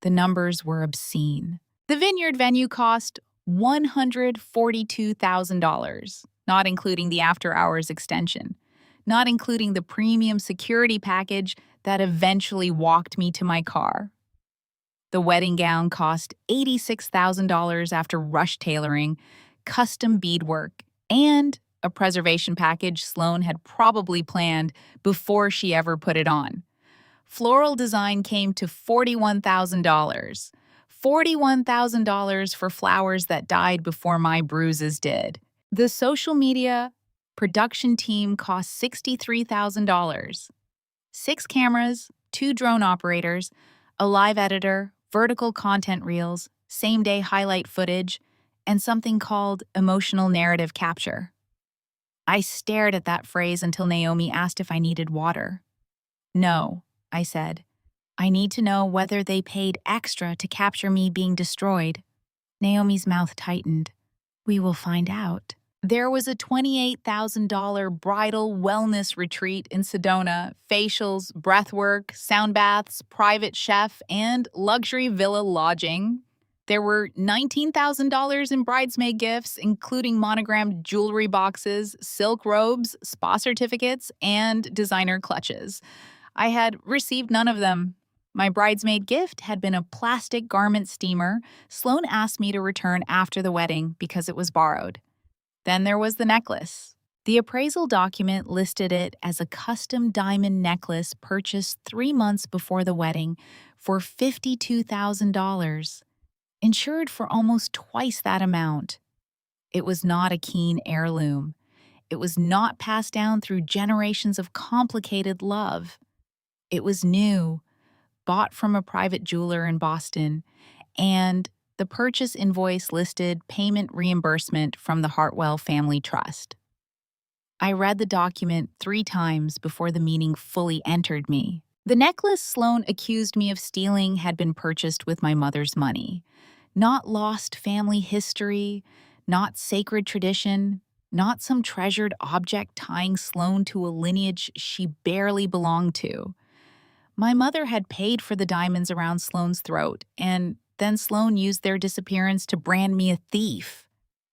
The numbers were obscene. The vineyard venue cost $142,000, not including the after-hours extension, not including the premium security package that eventually walked me to my car. The wedding gown cost $86,000 after rush tailoring, custom beadwork, and a preservation package Sloan had probably planned before she ever put it on. Floral design came to $41,000. $41,000 for flowers that died before my bruises did. The social media production team cost $63,000. 6 cameras, 2 drone operators, a live editor, vertical content reels, same-day highlight footage, and something called emotional narrative capture. I stared at that phrase until Naomi asked if I needed water. "No," I said. "I need to know whether they paid extra to capture me being destroyed." Naomi's mouth tightened. "We will find out." There was a $28,000 bridal wellness retreat in Sedona, facials, breathwork, sound baths, private chef, and luxury villa lodging. There were $19,000 in bridesmaid gifts, including monogrammed jewelry boxes, silk robes, spa certificates, and designer clutches. I had received none of them. My bridesmaid gift had been a plastic garment steamer Sloan asked me to return after the wedding because it was borrowed. Then there was the necklace. The appraisal document listed it as a custom diamond necklace purchased 3 months before the wedding for $52,000, insured for almost twice that amount. It was not a Keen heirloom. It was not passed down through generations of complicated love. It was new, bought from a private jeweler in Boston, and the purchase invoice listed payment reimbursement from the Hartwell Family Trust. I read the document 3 times before the meaning fully entered me. The necklace Sloan accused me of stealing had been purchased with my mother's money. Not lost family history, not sacred tradition, not some treasured object tying Sloan to a lineage she barely belonged to. My mother had paid for the diamonds around Sloan's throat, and then Sloan used their disappearance to brand me a thief.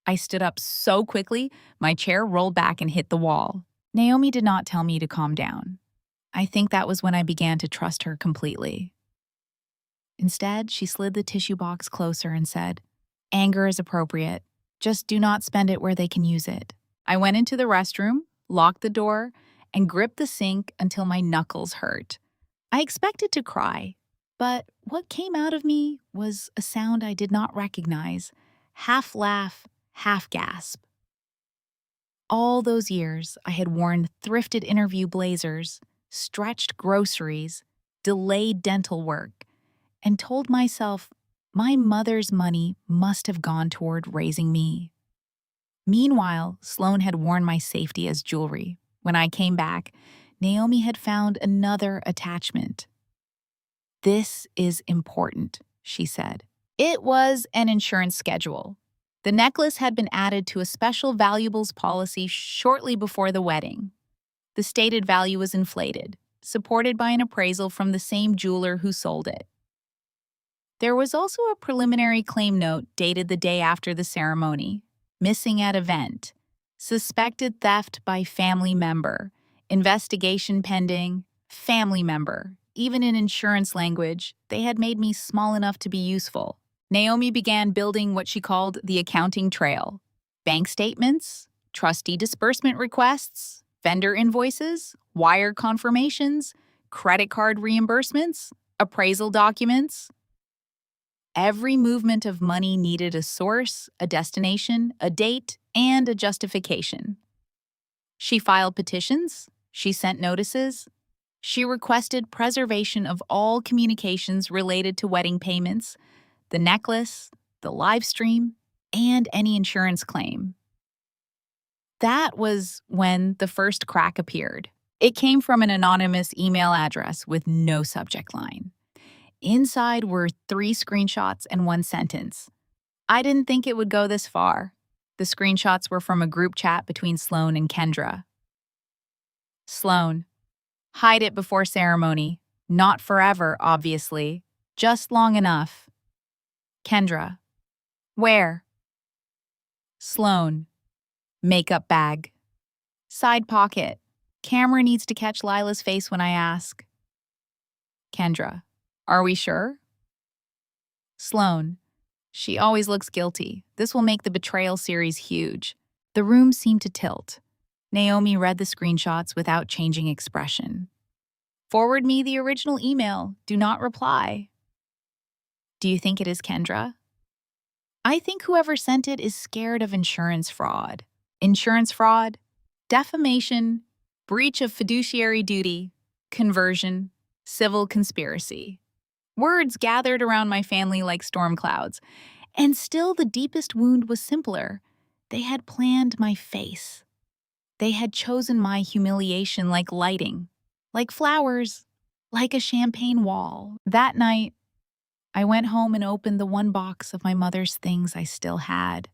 I stood up so quickly, my chair rolled back and hit the wall. Naomi did not tell me to calm down. I think that was when I began to trust her completely. Instead, she slid the tissue box closer and said, "Anger is appropriate. Just do not spend it where they can use it." I went into the restroom, locked the door, and gripped the sink until my knuckles hurt. I expected to cry, but what came out of me was a sound I did not recognize, half laugh, half gasp. All those years, I had worn thrifted interview blazers, stretched groceries, delayed dental work, and told myself my mother's money must have gone toward raising me. Meanwhile, Sloane had worn my safety as jewelry. When I came back, Naomi had found another attachment. "This is important," she said. It was an insurance schedule. The necklace had been added to a special valuables policy shortly before the wedding. The stated value was inflated, supported by an appraisal from the same jeweler who sold it. There was also a preliminary claim note dated the day after the ceremony. Missing at event. Suspected theft by family member. Investigation pending. Family member. Even in insurance language, they had made me small enough to be useful. Naomi began building what she called the accounting trail. Bank statements, trustee disbursement requests, vendor invoices, wire confirmations, credit card reimbursements, appraisal documents. Every movement of money needed a source, a destination, a date, and a justification. She filed petitions. She sent notices. She requested preservation of all communications related to wedding payments, the necklace, the live stream, and any insurance claim. That was when the first crack appeared. It came from an anonymous email address with no subject line. Inside were 3 screenshots and 1 sentence. I didn't think it would go this far. The screenshots were from a group chat between Sloane and Kendra. Sloane, hide it before ceremony. Not forever, obviously. Just long enough. Kendra, where? Sloane, makeup bag. Side pocket. Camera needs to catch Lila's face when I ask. Kendra, are we sure? Sloane, she always looks guilty. This will make the betrayal series huge. The room seemed to tilt. Naomi read the screenshots without changing expression. Forward me the original email. Do not reply. Do you think it is Kendra? I think whoever sent it is scared of insurance fraud. Insurance fraud, defamation, breach of fiduciary duty, conversion, civil conspiracy. Words gathered around my family like storm clouds. And still the deepest wound was simpler. They had planned my face. They had chosen my humiliation like lighting, like flowers, like a champagne wall. That night, I went home and opened the one box of my mother's things I still had.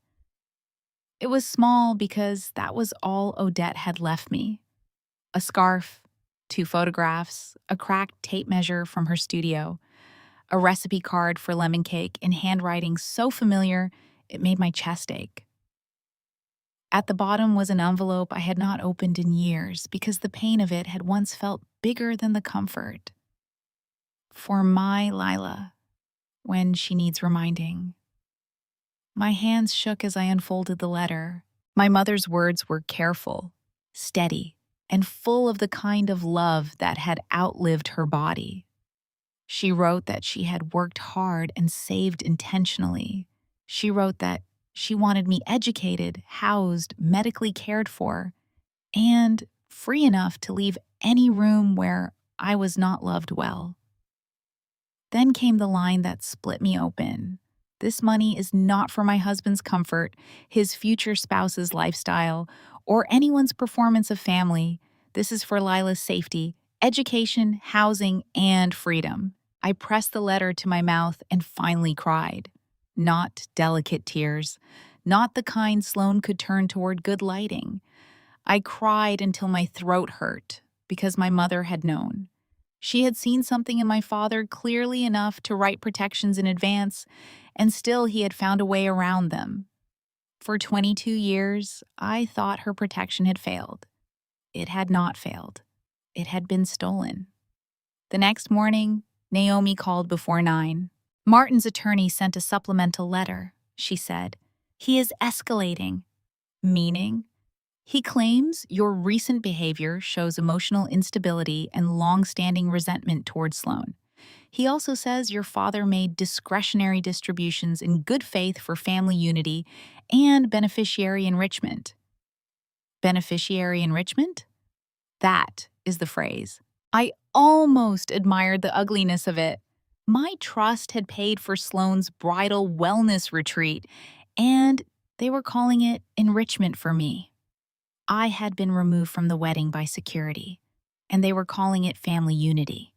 It was small because that was all Odette had left me. A scarf, 2 photographs, a cracked tape measure from her studio, a recipe card for lemon cake in handwriting so familiar it made my chest ache. At the bottom was an envelope I had not opened in years because the pain of it had once felt bigger than the comfort. For my Lila, when she needs reminding. My hands shook as I unfolded the letter. My mother's words were careful, steady, and full of the kind of love that had outlived her body. She wrote that she had worked hard and saved intentionally. She wrote that she wanted me educated, housed, medically cared for, and free enough to leave any room where I was not loved well. Then came the line that split me open. This money is not for my husband's comfort, his future spouse's lifestyle, or anyone's performance of family. This is for Lila's safety, education, housing, and freedom. I pressed the letter to my mouth and finally cried. Not delicate tears, not the kind Sloane could turn toward good lighting. I cried until my throat hurt because my mother had known. She had seen something in my father clearly enough to write protections in advance, and still he had found a way around them. For 22 years, I thought her protection had failed. It had not failed. it had been stolen. The next morning, Naomi called before 9. Martin's attorney sent a supplemental letter, she said. He is escalating. Meaning? He claims your recent behavior shows emotional instability and long-standing resentment toward Sloan. He also says your father made discretionary distributions in good faith for family unity and beneficiary enrichment. Beneficiary enrichment? That is the phrase. I almost admired the ugliness of it. My trust had paid for Sloane's bridal wellness retreat, and they were calling it enrichment for me. I had been removed from the wedding by security, and they were calling it family unity.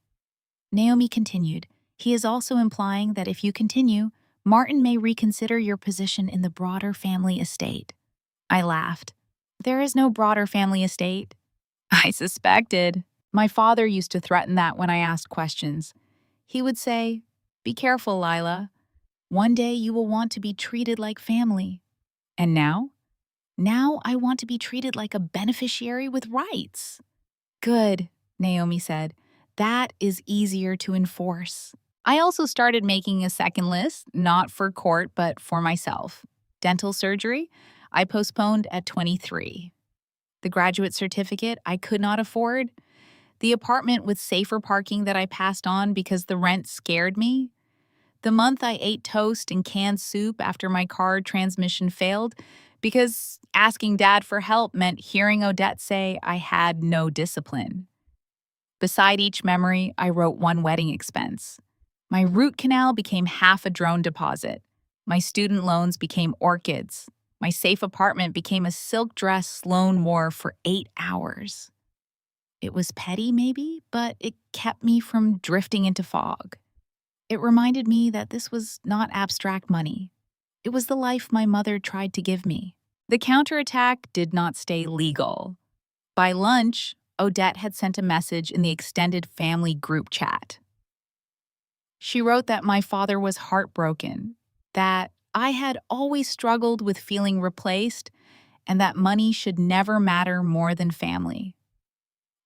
Naomi continued, he is also implying that if you continue, Martin may reconsider your position in the broader family estate. I laughed. There is no broader family estate. I suspected. My father used to threaten that when I asked questions. He would say, be careful, Lila. One day you will want to be treated like family. And now? Now I want to be treated like a beneficiary with rights. Good, Naomi said. That is easier to enforce. I also started making a second list, not for court, but for myself. Dental surgery, I postponed at 23. The graduate certificate I could not afford. The apartment with safer parking that I passed on because the rent scared me. The month I ate toast and canned soup after my car transmission failed because asking Dad for help meant hearing Odette say I had no discipline. Beside each memory, I wrote one wedding expense. My root canal became half a drone deposit. My student loans became orchids. My safe apartment became a silk dress Sloan wore for 8 hours. It was petty, maybe, but it kept me from drifting into fog. It reminded me that this was not abstract money. It was the life my mother tried to give me. The counterattack did not stay legal. By lunch, Odette had sent a message in the extended family group chat. She wrote that my father was heartbroken, that I had always struggled with feeling replaced, and that money should never matter more than family.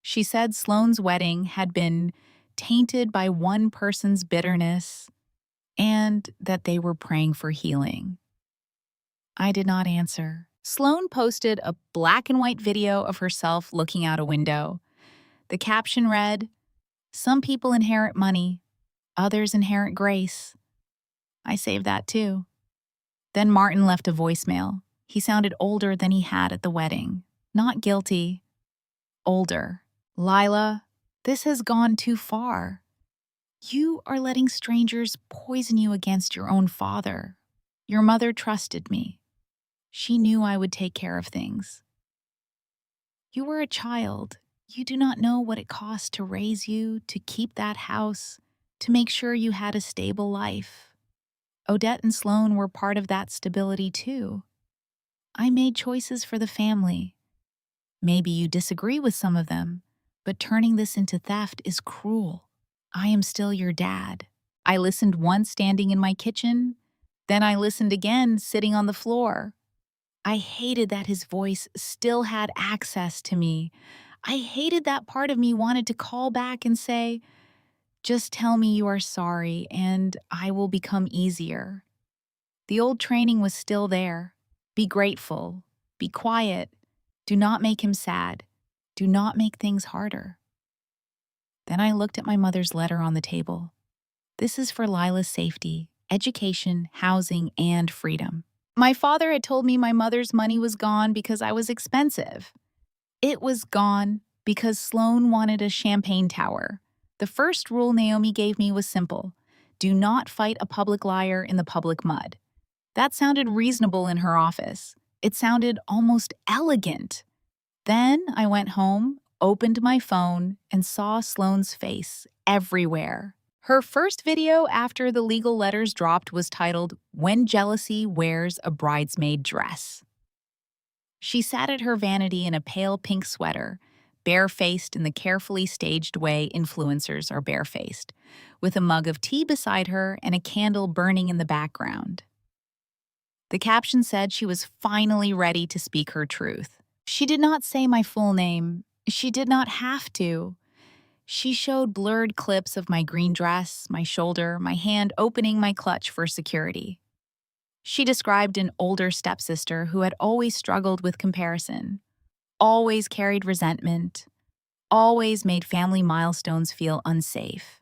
She said Sloane's wedding had been tainted by one person's bitterness and that they were praying for healing. I did not answer. Sloane posted a black and white video of herself looking out a window. The caption read, "Some people inherit money, others inherit grace." I saved that too. Then Martin left a voicemail. He sounded older than he had at the wedding. Not guilty. Older. Lila, this has gone too far. You are letting strangers poison you against your own father. Your mother trusted me. She knew I would take care of things. You were a child. You do not know what it cost to raise you, to keep that house, to make sure you had a stable life. Odette and Sloane were part of that stability too. I made choices for the family. Maybe you disagree with some of them, but turning this into theft is cruel. I am still your dad. I listened once standing in my kitchen, then I listened again sitting on the floor. I hated that his voice still had access to me. I hated that part of me wanted to call back and say, just tell me you are sorry and I will become easier. The old training was still there. Be grateful. Be quiet. Do not make him sad. Do not make things harder. Then I looked at my mother's letter on the table. This is for Lila's safety, education, housing, and freedom. My father had told me my mother's money was gone because I was expensive. It was gone because Sloane wanted a champagne tower. The first rule Naomi gave me was simple. Do not fight a public liar in the public mud. That sounded reasonable in her office. It sounded almost elegant. Then I went home, opened my phone, and saw Sloane's face everywhere. Her first video after the legal letters dropped was titled, "When Jealousy Wears a Bridesmaid Dress." She sat at her vanity in a pale pink sweater, barefaced in the carefully staged way influencers are barefaced, with a mug of tea beside her and a candle burning in the background. The caption said she was finally ready to speak her truth. She did not say my full name. She did not have to. She showed blurred clips of my green dress, my shoulder, my hand opening my clutch for security. She described an older stepsister who had always struggled with comparison, always carried resentment, always made family milestones feel unsafe.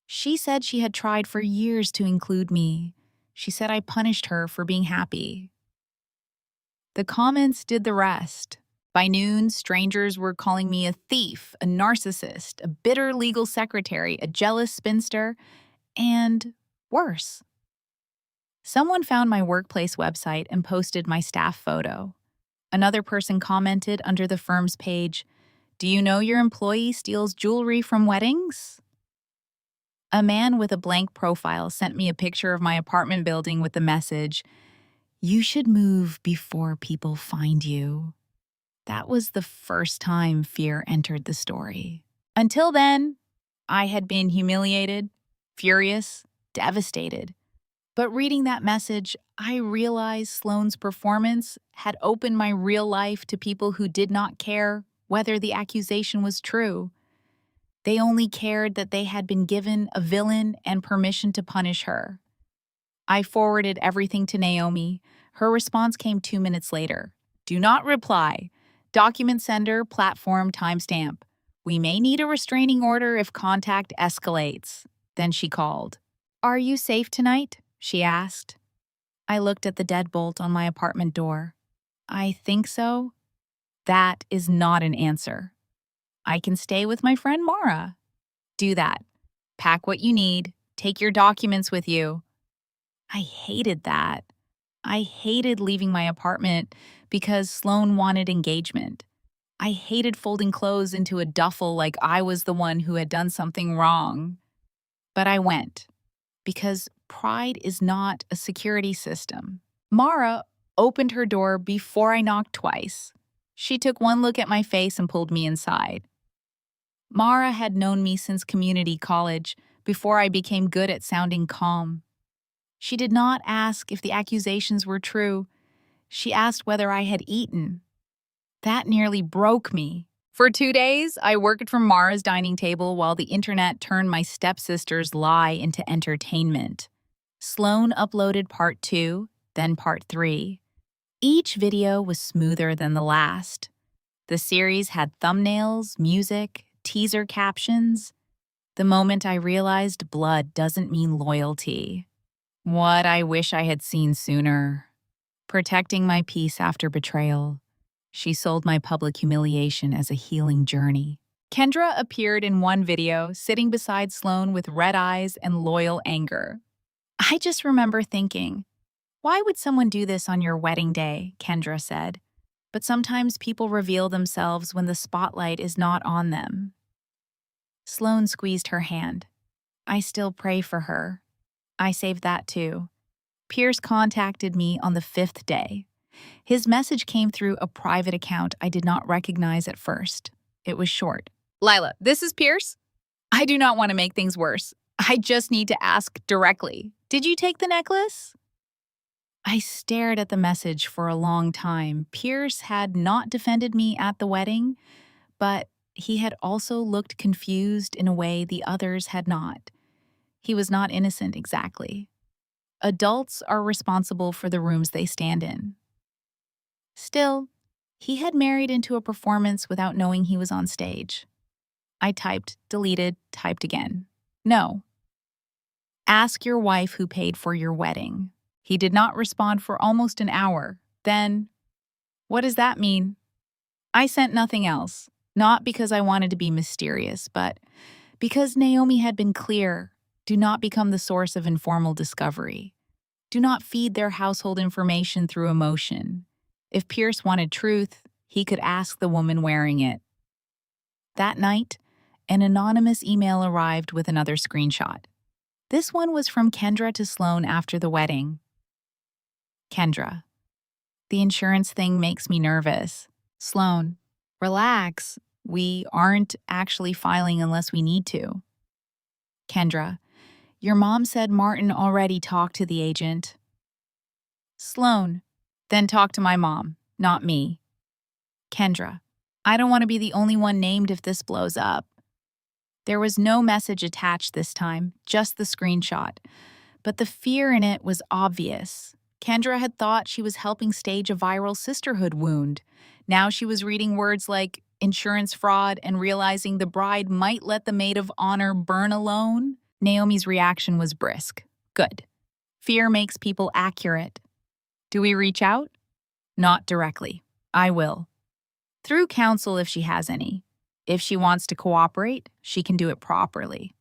She said she had tried for years to include me. She said I punished her for being happy. The comments did the rest. By noon, strangers were calling me a thief, a narcissist, a bitter legal secretary, a jealous spinster, and worse. Someone found my workplace website and posted my staff photo. Another person commented under the firm's page, "Do you know your employee steals jewelry from weddings?" A man with a blank profile sent me a picture of my apartment building with the message, "You should move before people find you." That was the first time fear entered the story. Until then, I had been humiliated, furious, devastated. But reading that message, I realized Sloane's performance had opened my real life to people who did not care whether the accusation was true. They only cared that they had been given a villain and permission to punish her. I forwarded everything to Naomi. Her response came 2 minutes later. "Do not reply. Document sender, platform, timestamp. We may need a restraining order if contact escalates." Then she called. "Are you safe tonight?" she asked. I looked at the deadbolt on my apartment door. "I think so." That is not an answer. "I can stay with my friend Mara." "Do that. Pack what you need. Take your documents with you." I hated that. I hated leaving my apartment because Sloane wanted engagement. I hated folding clothes into a duffel like I was the one who had done something wrong. But I went, because pride is not a security system. Mara opened her door before I knocked twice. She took one look at my face and pulled me inside. Mara had known me since community college, before I became good at sounding calm. She did not ask if the accusations were true. She asked whether I had eaten. That nearly broke me. For 2 days, I worked from Mara's dining table while the internet turned my stepsister's lie into entertainment. Sloane uploaded part 2, then part 3. Each video was smoother than the last. The series had thumbnails, music, teaser captions. The moment I realized blood doesn't mean loyalty. What I wish I had seen sooner. Protecting my peace after betrayal. She sold my public humiliation as a healing journey. Kendra appeared in one video, sitting beside Sloane with red eyes and loyal anger. I just remember thinking, why would someone do this on your wedding day? Kendra said. But sometimes people reveal themselves when the spotlight is not on them. Sloane squeezed her hand. I still pray for her. I saved that too. Pierce contacted me on the 5th day. His message came through a private account I did not recognize at first. It was short. "Lila, this is Pierce. I do not want to make things worse. I just need to ask directly. Did you take the necklace?" I stared at the message for a long time. Pierce had not defended me at the wedding, but he had also looked confused in a way the others had not. He was not innocent exactly. Adults are responsible for the rooms they stand in. Still, he had married into a performance without knowing he was on stage. I typed, deleted, typed again. No. Ask your wife who paid for your wedding. He did not respond for almost an hour. Then, what does that mean? I sent nothing else, not because I wanted to be mysterious, but because Naomi had been clear. Do not become the source of informal discovery. Do not feed their household information through emotion. If Pierce wanted truth, he could ask the woman wearing it. That night, an anonymous email arrived with another screenshot. This one was from Kendra to Sloane after the wedding. Kendra, the insurance thing makes me nervous. Sloane, relax. We aren't actually filing unless we need to. Kendra, your mom said Martin already talked to the agent. Sloane, then talk to my mom, not me. Kendra, I don't want to be the only one named if this blows up. There was no message attached this time, just the screenshot. But the fear in it was obvious. Kendra had thought she was helping stage a viral sisterhood wound. Now she was reading words like insurance fraud and realizing the bride might let the maid of honor burn alone. Naomi's reaction was brisk. Good. Fear makes people accurate. Do we reach out? Not directly. I will. Through counsel if she has any. If she wants to cooperate, she can do it properly.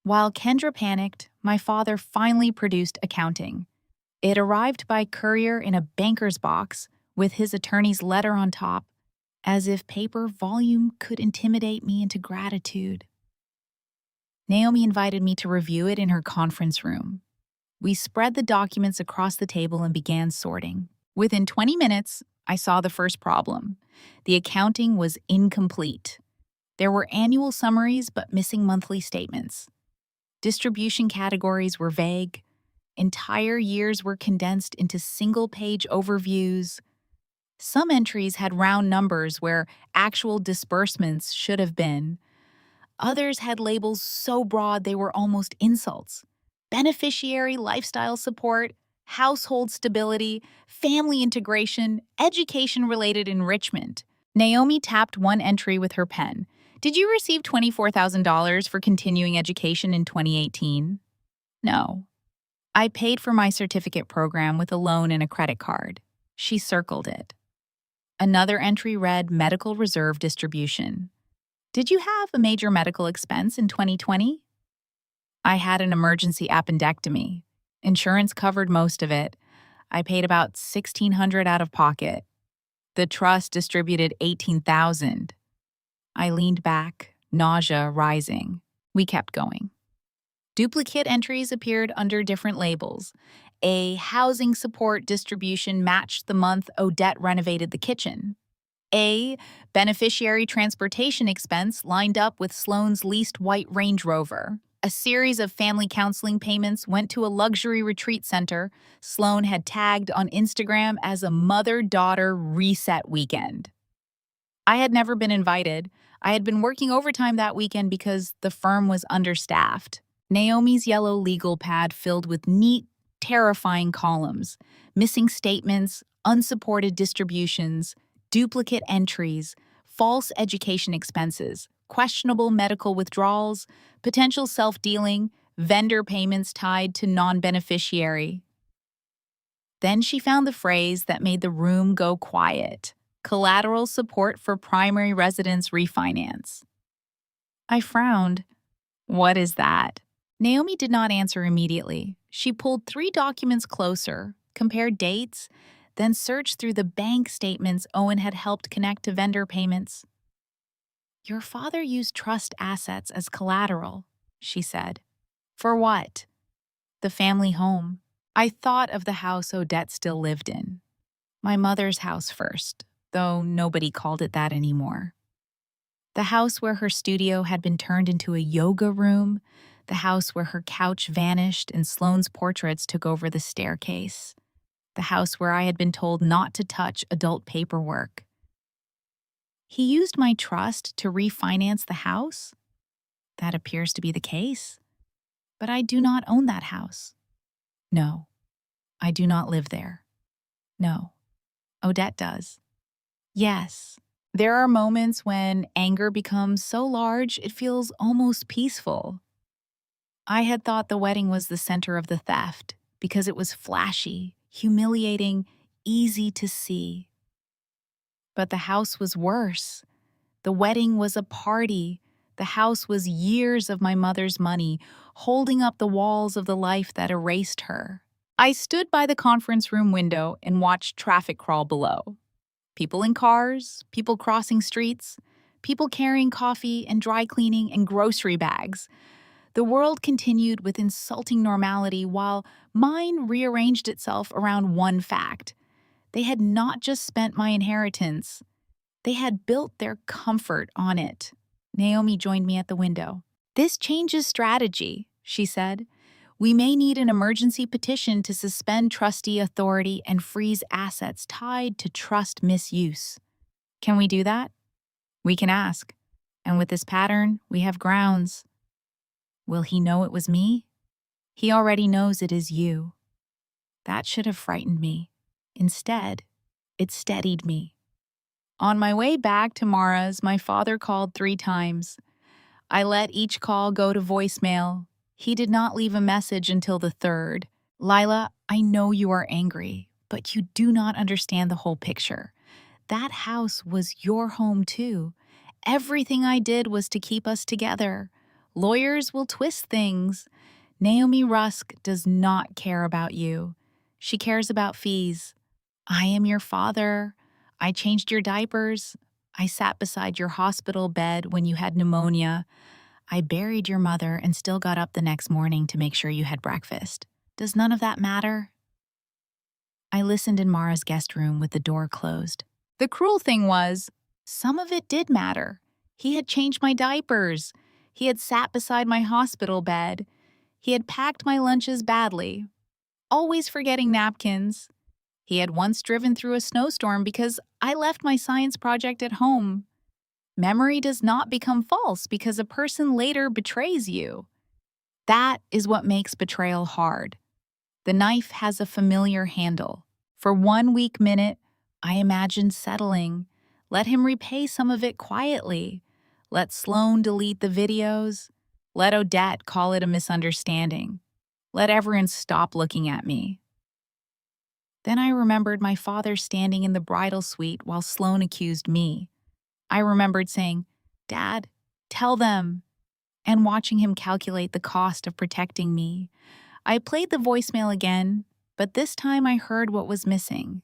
While Kendra panicked, my father finally produced accounting. It arrived by courier in a banker's box with his attorney's letter on top, as if paper volume could intimidate me into gratitude. Naomi invited me to review it in her conference room. We spread the documents across the table and began sorting. Within 20 minutes, I saw the first problem. The accounting was incomplete. There were annual summaries but missing monthly statements. Distribution categories were vague. Entire years were condensed into single-page overviews. Some entries had round numbers where actual disbursements should have been. Others had labels so broad they were almost insults. Beneficiary lifestyle support, household stability, family integration, education-related enrichment. Naomi tapped one entry with her pen. Did you receive $24,000 for continuing education in 2018? No. I paid for my certificate program with a loan and a credit card. She circled it. Another entry read medical reserve distribution. Did you have a major medical expense in 2020? I had an emergency appendectomy. Insurance covered most of it. I paid about $1,600 out of pocket. The trust distributed $18,000. I leaned back, nausea rising. We kept going. Duplicate entries appeared under different labels. A housing support distribution matched the month Odette renovated the kitchen. A beneficiary transportation expense lined up with Sloane's leased white Range Rover. A series of family counseling payments went to a luxury retreat center Sloane had tagged on Instagram as a mother-daughter reset weekend. I had never been invited. I had been working overtime that weekend because the firm was understaffed. Naomi's yellow legal pad filled with neat, terrifying columns, missing statements, unsupported distributions, duplicate entries, false education expenses, questionable medical withdrawals, potential self-dealing, vendor payments tied to non-beneficiary. Then she found the phrase that made the room go quiet: collateral support for primary residence refinance. I frowned. What is that? Naomi did not answer immediately. She pulled 3 documents closer, compared dates, then searched through the bank statements Owen had helped connect to vendor payments. Your father used trust assets as collateral, she said. For what? The family home. I thought of the house Odette still lived in. My mother's house first, though nobody called it that anymore. The house where her studio had been turned into a yoga room, the house where her couch vanished and Sloane's portraits took over the staircase, the house where I had been told not to touch adult paperwork. He used my trust to refinance the house? That appears to be the case. But I do not own that house. No, I do not live there. No, Odette does. Yes, there are moments when anger becomes so large it feels almost peaceful. I had thought the wedding was the center of the theft because it was flashy, humiliating, easy to see. But the house was worse. The wedding was a party. The house was years of my mother's money, holding up the walls of the life that erased her. I stood by the conference room window and watched traffic crawl below. People in cars, people crossing streets, people carrying coffee and dry cleaning and grocery bags. The world continued with insulting normality while mine rearranged itself around one fact. They had not just spent my inheritance. They had built their comfort on it. Naomi joined me at the window. This changes strategy, she said. We may need an emergency petition to suspend trustee authority and freeze assets tied to trust misuse. Can we do that? We can ask. And with this pattern, we have grounds. Will he know it was me? He already knows it is you. That should have frightened me. Instead, it steadied me. On my way back to Mara's, my father called 3 times. I let each call go to voicemail. He did not leave a message until the 3rd. Lila, I know you are angry, but you do not understand the whole picture. That house was your home too. Everything I did was to keep us together. Lawyers will twist things. Naomi Rusk does not care about you. She cares about fees. I am your father. I changed your diapers. I sat beside your hospital bed when you had pneumonia. I buried your mother and still got up the next morning to make sure you had breakfast. Does none of that matter? I listened in Mara's guest room with the door closed. The cruel thing was, some of it did matter. He had changed my diapers. He had sat beside my hospital bed. He had packed my lunches badly, always forgetting napkins. He had once driven through a snowstorm because I left my science project at home. Memory does not become false because a person later betrays you. That is what makes betrayal hard. The knife has a familiar handle. For 1 weak minute, I imagined settling. Let him repay some of it quietly. Let Sloan delete the videos. Let Odette call it a misunderstanding. Let everyone stop looking at me. Then I remembered my father standing in the bridal suite while Sloan accused me. I remembered saying, "Dad, tell them," and watching him calculate the cost of protecting me. I played the voicemail again, but this time I heard what was missing.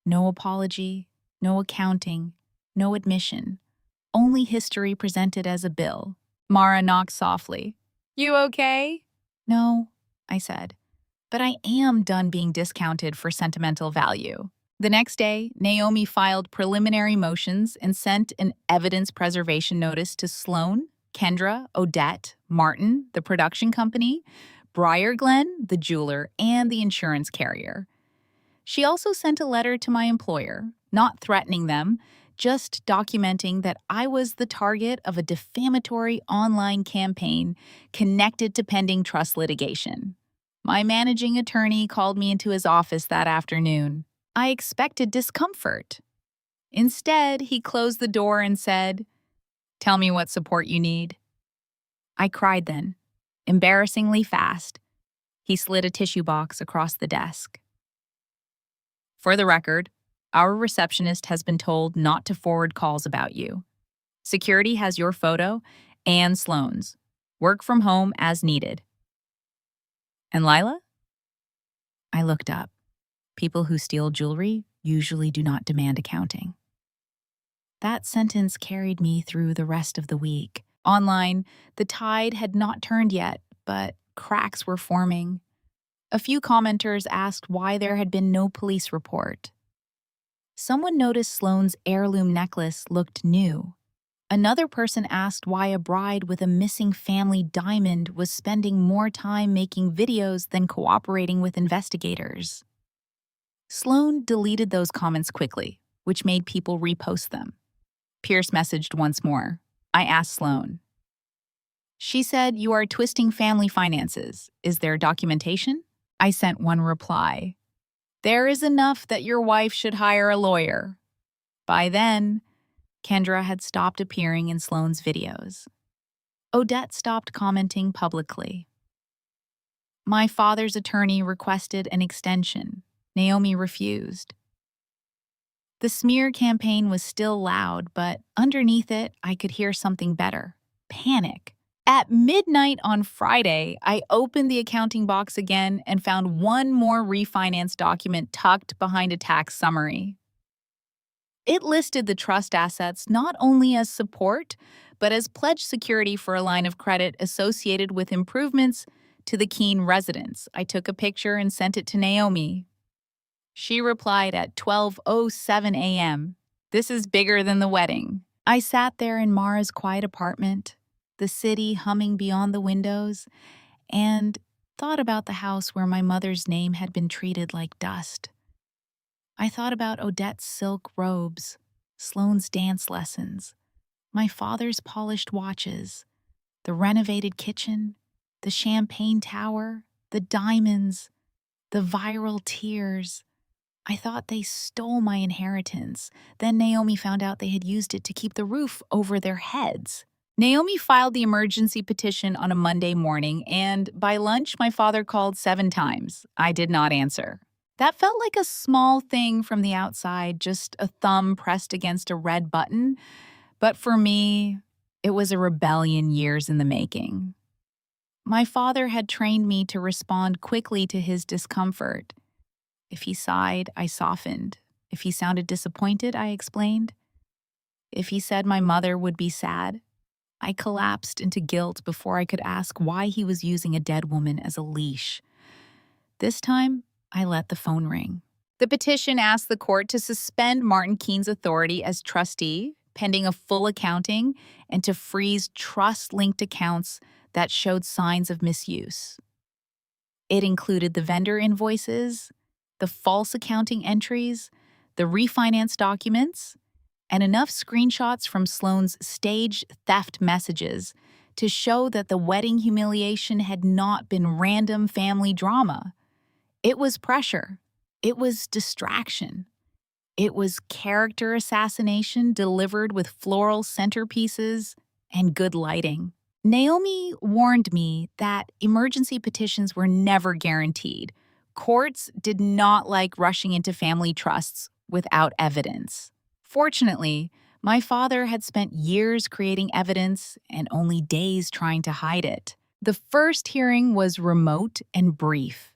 No apology, no accounting, no admission. Only history presented as a bill. Mara knocked softly. "You okay?" "No," I said, "but I am done being discounted for sentimental value." The next day, Naomi filed preliminary motions and sent an evidence preservation notice to Sloan, Kendra, Odette, Martin, the production company, Briar Glen, the jeweler, and the insurance carrier. She also sent a letter to my employer, not threatening them, just documenting that I was the target of a defamatory online campaign connected to pending trust litigation. My managing attorney called me into his office that afternoon. I expected discomfort. Instead, he closed the door and said, "Tell me what support you need." I cried then, embarrassingly fast. He slid a tissue box across the desk. "For the record, our receptionist has been told not to forward calls about you. Security has your photo and Sloan's. Work from home as needed." "And Lila?" I looked up. People who steal jewelry usually do not demand accounting. That sentence carried me through the rest of the week. Online, the tide had not turned yet, but cracks were forming. A few commenters asked why there had been no police report. Someone noticed Sloane's heirloom necklace looked new. Another person asked why a bride with a missing family diamond was spending more time making videos than cooperating with investigators. Sloane deleted those comments quickly, which made people repost them. Pierce messaged once more. I asked Sloane. She said, "You are twisting family finances. Is there documentation?" I sent one reply. "There is enough that your wife should hire a lawyer." By then, Kendra had stopped appearing in Sloane's videos. Odette stopped commenting publicly. My father's attorney requested an extension. Naomi refused. The smear campaign was still loud, but underneath it, I could hear something better: panic. At midnight on Friday, I opened the accounting box again and found one more refinance document tucked behind a tax summary. It listed the trust assets not only as support, but as pledged security for a line of credit associated with improvements to the Keene residence. I took a picture and sent it to Naomi. She replied at 12:07 a.m. "This is bigger than the wedding." I sat there in Mara's quiet apartment, the city humming beyond the windows, and thought about the house where my mother's name had been treated like dust. I thought about Odette's silk robes, Sloane's dance lessons, My father's polished watches, the renovated kitchen, the champagne tower, the diamonds, the viral tears. I thought they stole my inheritance. Then Naomi found out they had used it to keep the roof over their heads. Naomi filed the emergency petition on a Monday morning, and by lunch, my father called 7 times. I did not answer. That felt like a small thing from the outside, just a thumb pressed against a red button. But for me, it was a rebellion years in the making. My father had trained me to respond quickly to his discomfort. If he sighed, I softened. If he sounded disappointed, I explained. If he said my mother would be sad, I collapsed into guilt before I could ask why he was using a dead woman as a leash. This time, I let the phone ring. The petition asked the court to suspend Martin Keene's authority as trustee, pending a full accounting, and to freeze trust-linked accounts that showed signs of misuse. It included the vendor invoices, the false accounting entries, the refinance documents, and enough screenshots from Sloane's staged theft messages to show that the wedding humiliation had not been random family drama. It was pressure. It was distraction. It was character assassination delivered with floral centerpieces and good lighting. Naomi warned me that emergency petitions were never guaranteed. Courts did not like rushing into family trusts without evidence. Fortunately, my father had spent years creating evidence and only days trying to hide it. The first hearing was remote and brief.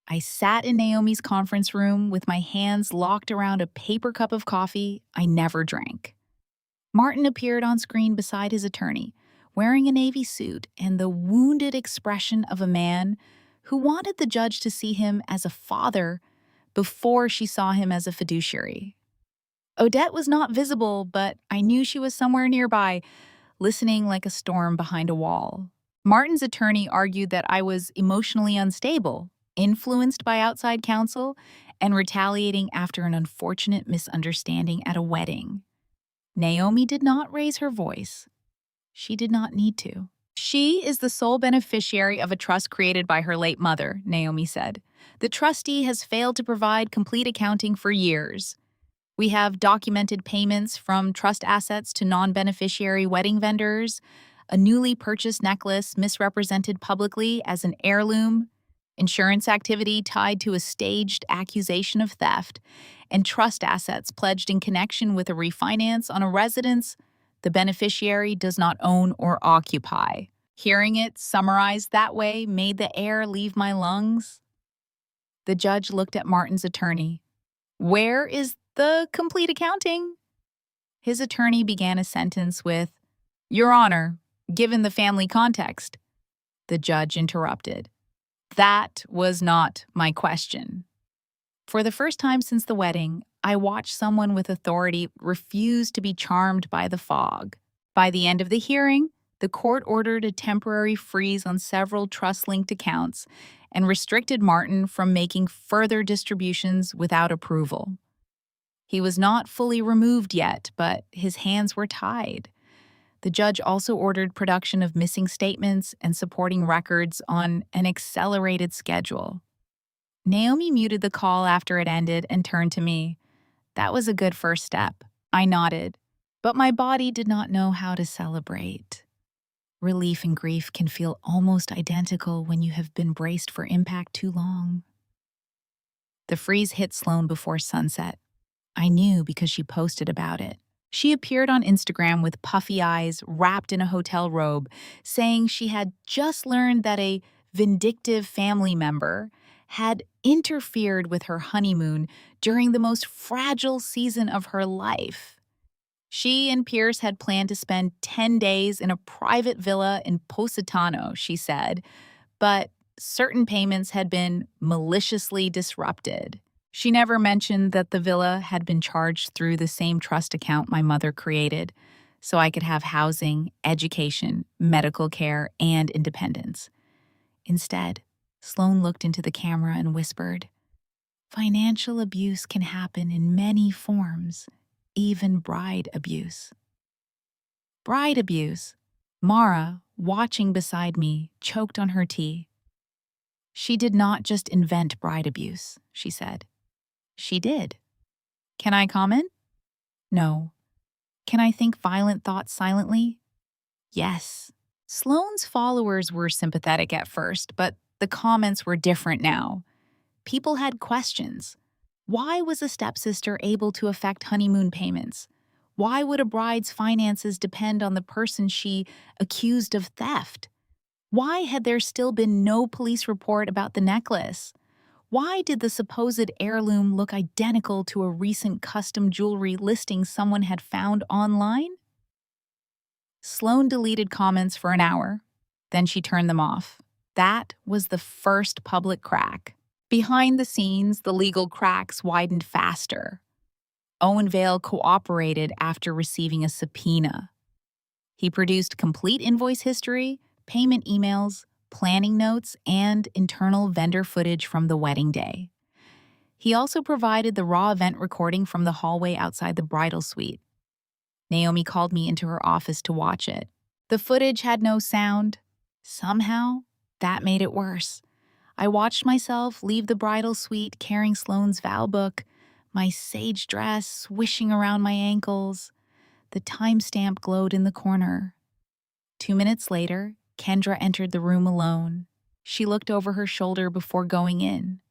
I sat in Naomi's conference room with my hands locked around a paper cup of coffee I never drank. Martin appeared on screen beside his attorney, wearing a navy suit and the wounded expression of a man who wanted the judge to see him as a father before she saw him as a fiduciary. Odette was not visible, but I knew she was somewhere nearby, listening like a storm behind a wall. Martin's attorney argued that I was emotionally unstable, influenced by outside counsel, and retaliating after an unfortunate misunderstanding at a wedding. Naomi did not raise her voice. She did not need to. She is the sole beneficiary of a trust created by her late mother, Naomi said. The trustee has failed to provide complete accounting for years. We have documented payments from trust assets to non-beneficiary wedding vendors, a newly purchased necklace misrepresented publicly as an heirloom, insurance activity tied to a staged accusation of theft, and trust assets pledged in connection with a refinance on a residence the beneficiary does not own or occupy. Hearing it summarized that way made the air leave my lungs. The judge looked at Martin's attorney. Where is the complete accounting? His attorney began a sentence with, Your Honor, given the family context. The judge interrupted. That was not my question. For the first time since the wedding, I watched someone with authority refuse to be charmed by the fog. By the end of the hearing, the court ordered a temporary freeze on several trust-linked accounts and restricted Martin from making further distributions without approval. He was not fully removed yet, but his hands were tied. The judge also ordered production of missing statements and supporting records on an accelerated schedule. Naomi muted the call after it ended and turned to me. That was a good first step. I nodded, but my body did not know how to celebrate. Relief and grief can feel almost identical when you have been braced for impact too long. The freeze hit Sloane before sunset. I knew because she posted about it. She appeared on Instagram with puffy eyes, wrapped in a hotel robe, saying she had just learned that a vindictive family member had interfered with her honeymoon during the most fragile season of her life. She and Pierce had planned to spend 10 days in a private villa in Positano, she said, but certain payments had been maliciously disrupted. She never mentioned that the villa had been charged through the same trust account my mother created, so I could have housing, education, medical care, and independence. Instead, Sloane looked into the camera and whispered, Financial abuse can happen in many forms, even bride abuse. Bride abuse. Mara, watching beside me, choked on her tea. She did not just invent bride abuse, she said. She did. Can I comment? No. Can I think violent thoughts silently? Yes. Sloane's followers were sympathetic at first, but the comments were different now. People had questions. Why was a stepsister able to affect honeymoon payments? Why would a bride's finances depend on the person she accused of theft? Why had there still been no police report about the necklace? Why did the supposed heirloom look identical to a recent custom jewelry listing someone had found online? Sloane deleted comments for an hour. Then she turned them off. That was the first public crack. Behind the scenes, the legal cracks widened faster. Owen Vale cooperated after receiving a subpoena. He produced complete invoice history, payment emails, planning notes, and internal vendor footage from the wedding day. He also provided the raw event recording from the hallway outside the bridal suite. Naomi called me into her office to watch it. The footage had no sound. Somehow, that made it worse. I watched myself leave the bridal suite carrying Sloane's vow book, my sage dress swishing around my ankles. The timestamp glowed in the corner. 2 minutes later, Kendra entered the room alone. She looked over her shoulder before going in.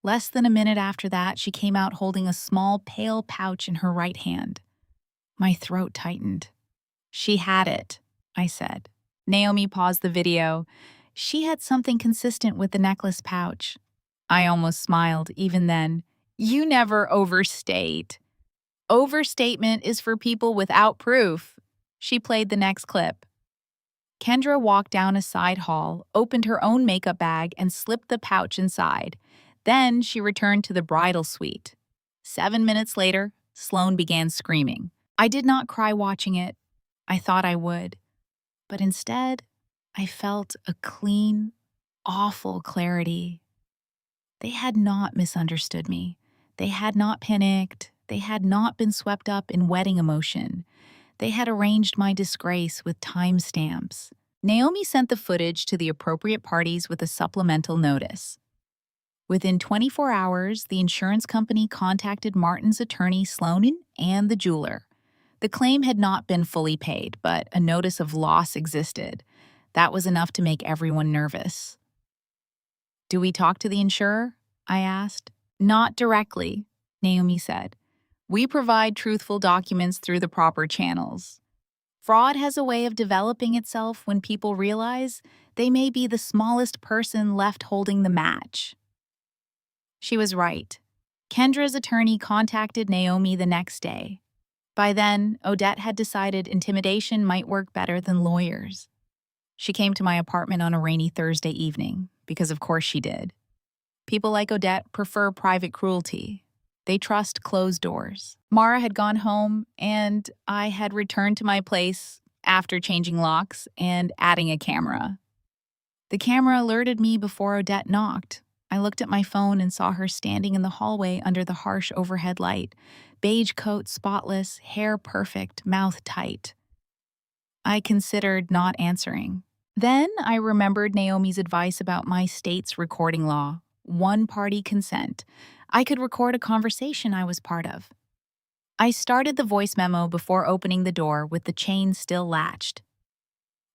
Less than a minute after that, she came out holding a small, pale pouch in her right hand. My throat tightened. She had it, I said. Naomi paused the video. She had something consistent with the necklace pouch. I almost smiled, even then. You never overstate. Overstatement is for people without proof. She played the next clip. Kendra walked down a side hall, opened her own makeup bag, and slipped the pouch inside. Then she returned to the bridal suite. 7 minutes later, Sloane began screaming. I did not cry watching it. I thought I would. But instead, I felt a clean, awful clarity. They had not misunderstood me. They had not panicked. They had not been swept up in wedding emotion. They had arranged my disgrace with timestamps. Naomi sent the footage to the appropriate parties with a supplemental notice. Within 24 hours, the insurance company contacted Martin's attorney, Sloan, and the jeweler. The claim had not been fully paid, but a notice of loss existed. That was enough to make everyone nervous. Do we talk to the insurer? I asked. Not directly, Naomi said. We provide truthful documents through the proper channels. Fraud has a way of developing itself when people realize they may be the smallest person left holding the match. She was right. Kendra's attorney contacted Naomi the next day. By then, Odette had decided intimidation might work better than lawyers. She came to my apartment on a rainy Thursday evening, because of course she did. People like Odette prefer private cruelty. They trust closed doors. Mara had gone home, and I had returned to my place after changing locks and adding a camera. The camera alerted me before Odette knocked. I looked at my phone and saw her standing in the hallway under the harsh overhead light, beige coat spotless, hair perfect, mouth tight. I considered not answering. Then I remembered Naomi's advice about my state's recording law, one-party consent. I could record a conversation I was part of. I started the voice memo before opening the door with the chain still latched.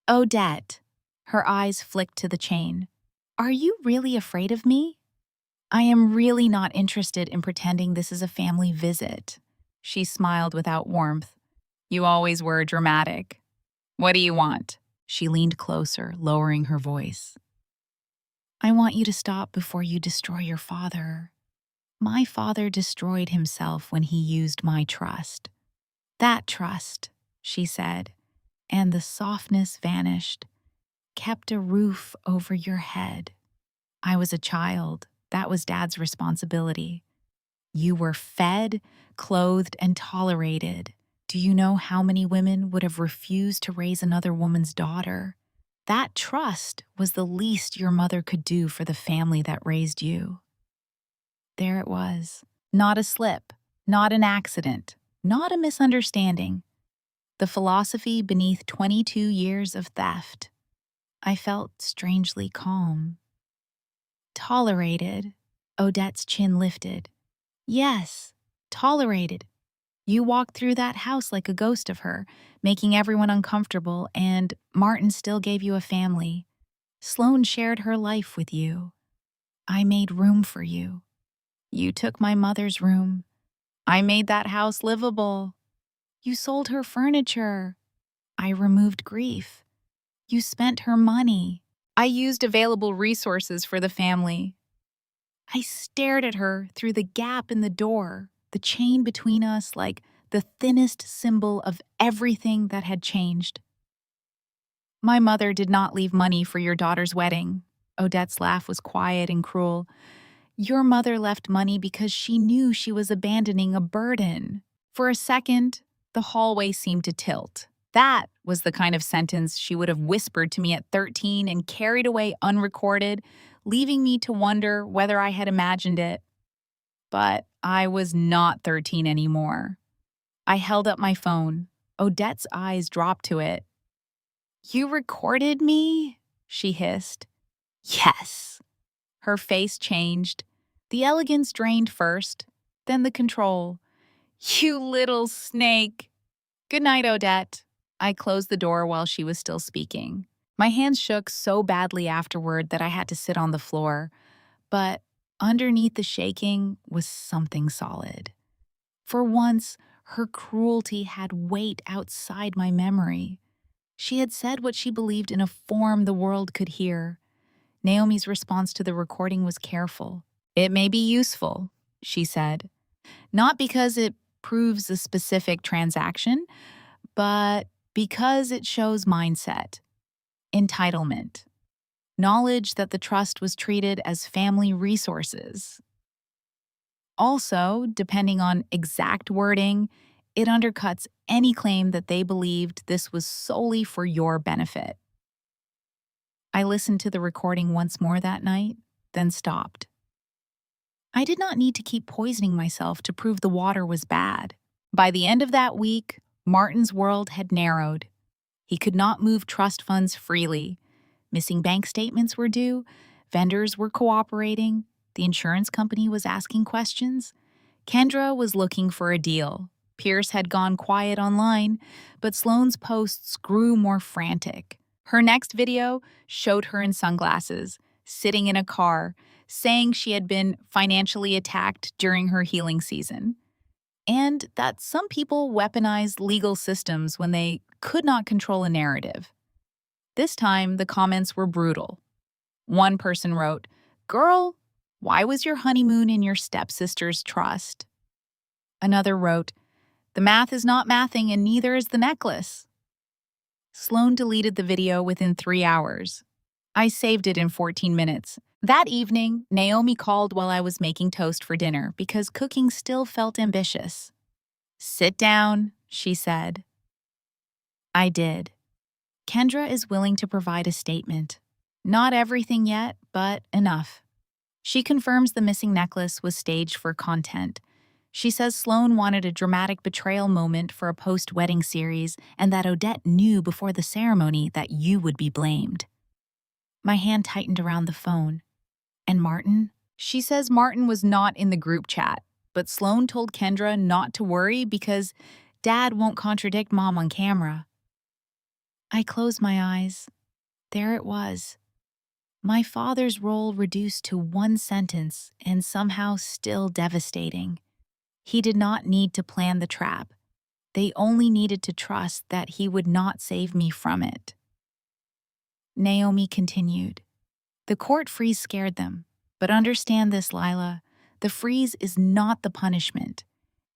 Odette. Her eyes flicked to the chain. Are you really afraid of me? I am really not interested in pretending this is a family visit. She smiled without warmth. You always were dramatic. What do you want? She leaned closer, lowering her voice. I want you to stop before you destroy your father. My father destroyed himself when he used my trust. That trust, she said, and the softness vanished, kept a roof over your head. I was a child. That was Dad's responsibility. You were fed, clothed, and tolerated. Do you know how many women would have refused to raise another woman's daughter? That trust was the least your mother could do for the family that raised you. There it was. Not a slip, not an accident, not a misunderstanding. the philosophy beneath 22 years of theft. I felt strangely calm. Tolerated. Odette's chin lifted. Yes, tolerated. You walked through that house like a ghost of her, making everyone uncomfortable, and Martin still gave you a family. Sloane shared her life with you. I made room for you. You took my mother's room. I made that house livable. You sold her furniture. I removed grief. You spent her money. I used available resources for the family. I stared at her through the gap in the door, the chain between us like the thinnest symbol of everything that had changed. My mother did not leave money for your daughter's wedding. Odette's laugh was quiet and cruel. Your mother left money because she knew she was abandoning a burden. For a second, the hallway seemed to tilt. That was the kind of sentence she would have whispered to me at 13 and carried away unrecorded, leaving me to wonder whether I had imagined it. But I was not 13 anymore. I held up my phone. Odette's eyes dropped to it. You recorded me? She hissed. Yes. Her face changed. The elegance drained first, then the control. You little snake. Good night, Odette. I closed the door while she was still speaking. My hands shook so badly afterward that I had to sit on the floor. But underneath the shaking was something solid. For once, her cruelty had weight outside my memory. She had said what she believed in a form the world could hear. Naomi's response to the recording was careful. It may be useful, she said, not because it proves a specific transaction, but because it shows mindset, entitlement, knowledge that the trust was treated as family resources. Also, depending on exact wording, it undercuts any claim that they believed this was solely for your benefit. I listened to the recording once more that night, then stopped. I did not need to keep poisoning myself to prove the water was bad. By the end of that week, Martin's world had narrowed. He could not move trust funds freely. Missing bank statements were due, vendors were cooperating, the insurance company was asking questions. Kendra was looking for a deal. Pierce had gone quiet online, but Sloane's posts grew more frantic. Her next video showed her in sunglasses, sitting in a car, saying she had been financially attacked during her healing season, and that some people weaponized legal systems when they could not control a narrative. This time, the comments were brutal. One person wrote, "Girl, why was your honeymoon in your stepsister's trust?" Another wrote, "The math is not mathing and neither is the necklace." Sloane deleted the video within 3 hours. I saved it in 14 minutes. That evening, Naomi called while I was making toast for dinner because cooking still felt ambitious. "Sit down," she said. I did. Kendra is willing to provide a statement. Not everything yet, but enough. She confirms the missing necklace was staged for content. She says Sloane wanted a dramatic betrayal moment for a post-wedding series and that Odette knew before the ceremony that you would be blamed. My hand tightened around the phone. And Martin? She says Martin was not in the group chat, but Sloane told Kendra not to worry because Dad won't contradict Mom on camera. I closed my eyes. There it was. My father's role reduced to one sentence and somehow still devastating. He did not need to plan the trap. They only needed to trust that he would not save me from it. Naomi continued. The court freeze scared them. But understand this, Lila. The freeze is not the punishment.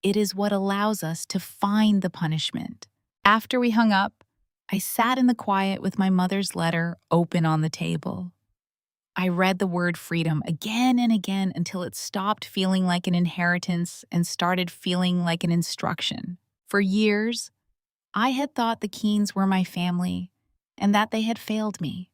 It is what allows us to find the punishment. After we hung up, I sat in the quiet with my mother's letter open on the table. I read the word freedom again and again until it stopped feeling like an inheritance and started feeling like an instruction. For years, I had thought the Keens were my family and that they had failed me.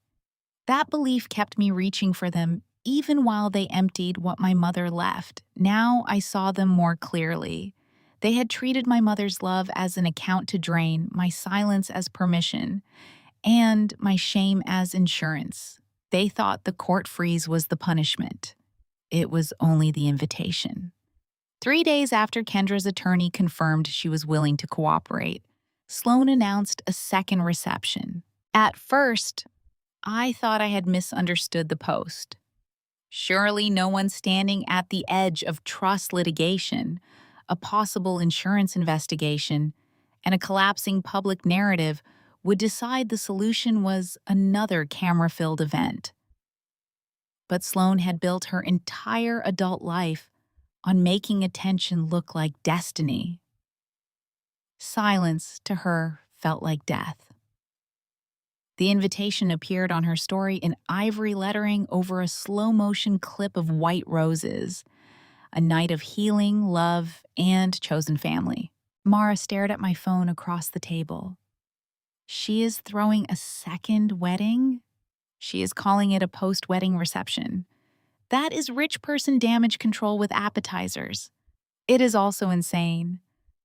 That belief kept me reaching for them even while they emptied what my mother left. Now I saw them more clearly. They had treated my mother's love as an account to drain, my silence as permission, and my shame as insurance. They thought the court freeze was the punishment. It was only the invitation. 3 days after Kendra's attorney confirmed she was willing to cooperate, Sloan announced a second reception. At first, I thought I had misunderstood the post. Surely no one standing at the edge of trust litigation, a possible insurance investigation, and a collapsing public narrative would decide the solution was another camera-filled event. But Sloan had built her entire adult life on making attention look like destiny. Silence, to her, felt like death. The invitation appeared on her story in ivory lettering over a slow-motion clip of white roses, a night of healing, love, and chosen family. Mara stared at my phone across the table. She is throwing a second wedding? She is calling it a post-wedding reception. That is rich person damage control with appetizers. It is also insane.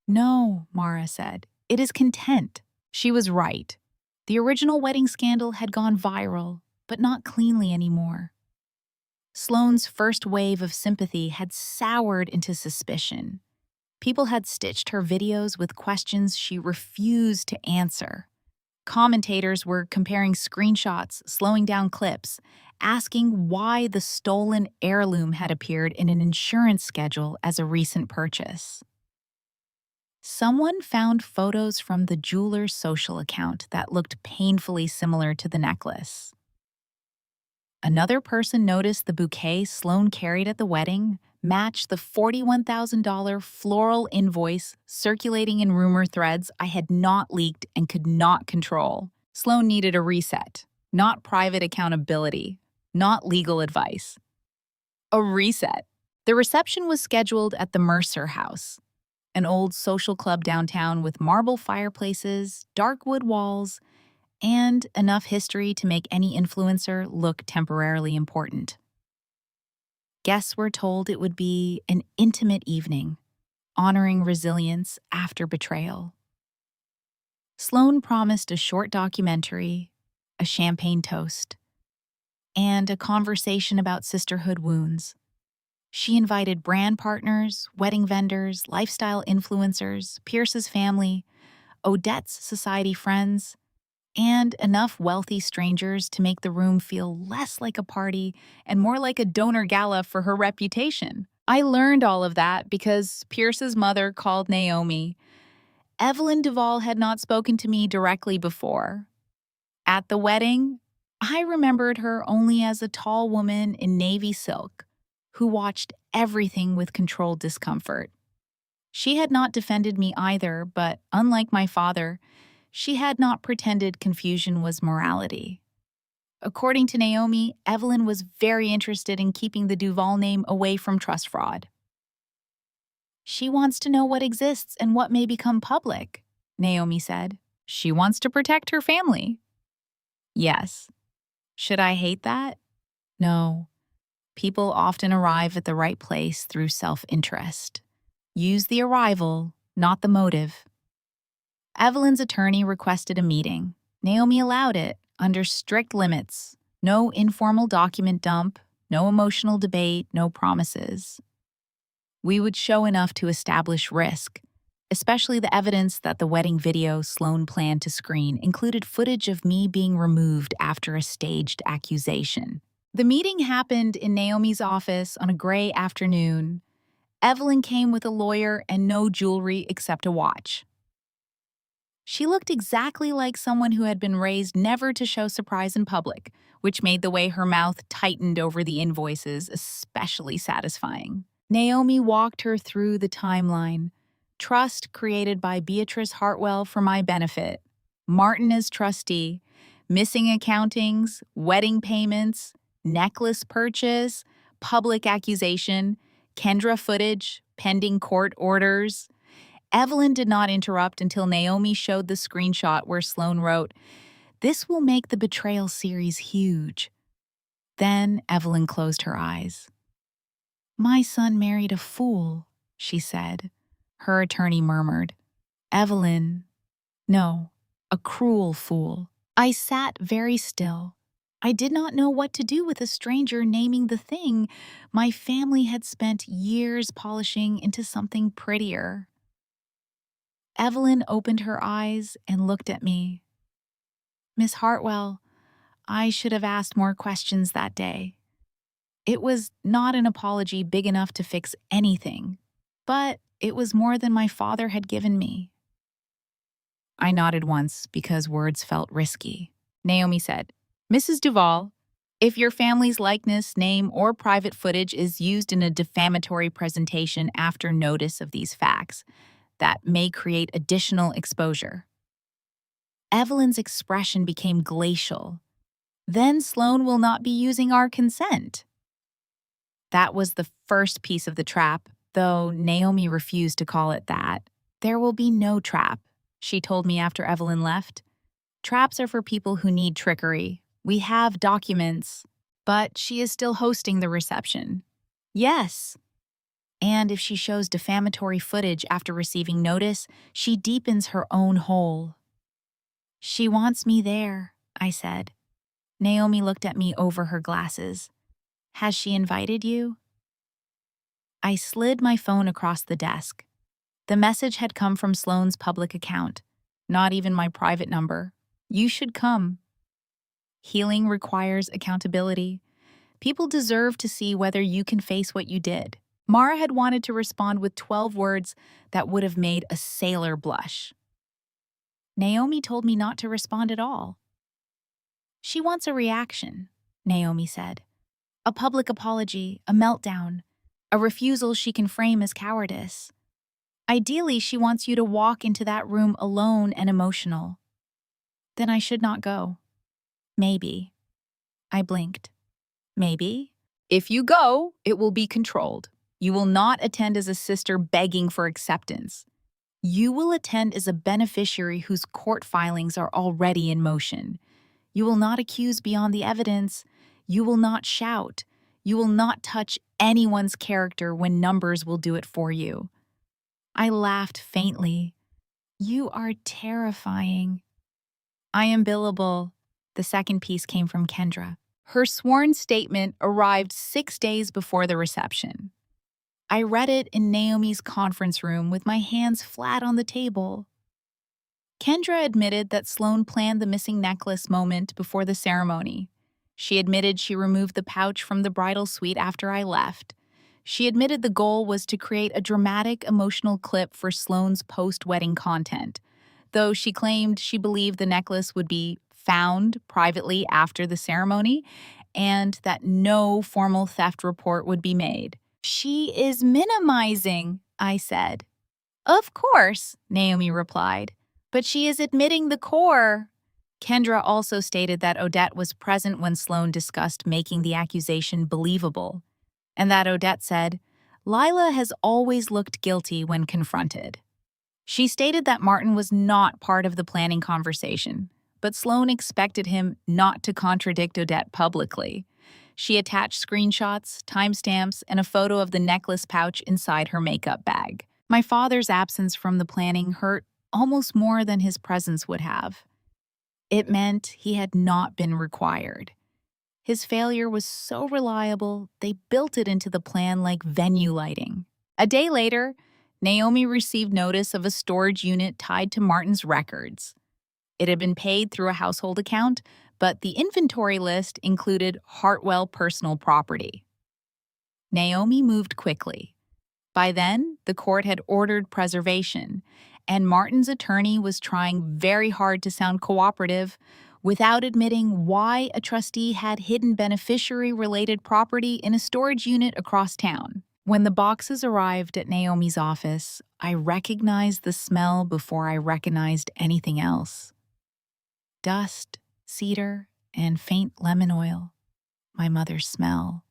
No, Mara said. It is content. She was right. The original wedding scandal had gone viral, but not cleanly anymore. Sloane's first wave of sympathy had soured into suspicion. People had stitched her videos with questions she refused to answer. Commentators were comparing screenshots, slowing down clips, asking why the stolen heirloom had appeared in an insurance schedule as a recent purchase. Someone found photos from the jeweler's social account that looked painfully similar to the necklace. Another person noticed the bouquet Sloan carried at the wedding matched the $41,000 floral invoice circulating in rumor threads I had not leaked and could not control. Sloan needed a reset, not private accountability, not legal advice. A reset. The reception was scheduled at the Mercer House, an old social club downtown with marble fireplaces, dark wood walls, and enough history to make any influencer look temporarily important. Guests were told it would be an intimate evening, honoring resilience after betrayal. Sloan promised a short documentary, a champagne toast, and a conversation about sisterhood wounds. She invited brand partners, wedding vendors, lifestyle influencers, Pierce's family, Odette's society friends, and enough wealthy strangers to make the room feel less like a party and more like a donor gala for her reputation. I learned all of that because Pierce's mother called Naomi. Evelyn Duvall had not spoken to me directly before. At the wedding, I remembered her only as a tall woman in navy silk who watched everything with controlled discomfort. She had not defended me either, but unlike my father, she had not pretended confusion was morality. According to Naomi, Evelyn was very interested in keeping the Duvall name away from trust fraud. She wants to know what exists and what may become public, Naomi said. She wants to protect her family. Yes. Should I hate that? No. People often arrive at the right place through self-interest. Use the arrival, not the motive. Evelyn's attorney requested a meeting. Naomi allowed it, under strict limits. No informal document dump, no emotional debate, no promises. We would show enough to establish risk, especially the evidence that the wedding video Sloan planned to screen included footage of me being removed after a staged accusation. The meeting happened in Naomi's office on a gray afternoon. Evelyn came with a lawyer and no jewelry except a watch. She looked exactly like someone who had been raised never to show surprise in public, which made the way her mouth tightened over the invoices especially satisfying. Naomi walked her through the timeline. Trust created by Beatrice Hartwell for my benefit. Martin as trustee. Missing accountings. Wedding payments. Necklace purchase. Public accusation. Kendra footage. Pending court orders. Evelyn did not interrupt until Naomi showed the screenshot where Sloan wrote, "This will make the betrayal series huge." Then Evelyn closed her eyes. "My son married a fool," she said. Her attorney murmured, "Evelyn, no, a cruel fool." I sat very still. I did not know what to do with a stranger naming the thing my family had spent years polishing into something prettier. Evelyn opened her eyes and looked at me. "Miss Hartwell, I should have asked more questions that day. It was not an apology big enough to fix anything, but it was more than my father had given me." I nodded once because words felt risky. Naomi said, "Mrs. Duval, if your family's likeness, name, or private footage is used in a defamatory presentation after notice of these facts, that may create additional exposure." Evelyn's expression became glacial. "Then Sloan will not be using our consent." That was the first piece of the trap, though Naomi refused to call it that. "There will be no trap," she told me after Evelyn left. "Traps are for people who need trickery. We have documents." But she is still hosting the reception. "Yes." And if she shows defamatory footage after receiving notice, she deepens her own hole. "She wants me there," I said. Naomi looked at me over her glasses. "Has she invited you?" I slid my phone across the desk. The message had come from Sloane's public account, not even my private number. "You should come." Healing requires accountability. People deserve to see whether you can face what you did. Mara had wanted to respond with 12 words that would have made a sailor blush. Naomi told me not to respond at all. "She wants a reaction," Naomi said. "A public apology, a meltdown, a refusal she can frame as cowardice. Ideally, she wants you to walk into that room alone and emotional." "Then I should not go." "Maybe." I blinked. "Maybe. If you go, it will be controlled. You will not attend as a sister begging for acceptance. You will attend as a beneficiary whose court filings are already in motion. You will not accuse beyond the evidence. You will not shout. You will not touch anyone's character when numbers will do it for you." I laughed faintly. "You are terrifying." "I am billable." The second piece came from Kendra. Her sworn statement arrived 6 days before the reception. I read it in Naomi's conference room with my hands flat on the table. Kendra admitted that Sloane planned the missing necklace moment before the ceremony. She admitted she removed the pouch from the bridal suite after I left. She admitted the goal was to create a dramatic, emotional clip for Sloane's post-wedding content, though she claimed she believed the necklace would be found privately after the ceremony and that no formal theft report would be made. "She is minimizing," I said. "Of course," Naomi replied, "but she is admitting the core." Kendra also stated that Odette was present when Sloane discussed making the accusation believable, and that Odette said, "Lila has always looked guilty when confronted." She stated that Martin was not part of the planning conversation, but Sloane expected him not to contradict Odette publicly. She attached screenshots, timestamps, and a photo of the necklace pouch inside her makeup bag. My father's absence from the planning hurt almost more than his presence would have. It meant he had not been required. His failure was so reliable, they built it into the plan like venue lighting. A day later, Naomi received notice of a storage unit tied to Martin's records. It had been paid through a household account, but the inventory list included Hartwell personal property. Naomi moved quickly. By then, the court had ordered preservation, and Martin's attorney was trying very hard to sound cooperative without admitting why a trustee had hidden beneficiary-related property in a storage unit across town. When the boxes arrived at Naomi's office, I recognized the smell before I recognized anything else. Dust, cedar, and faint lemon oil. My mother's smell.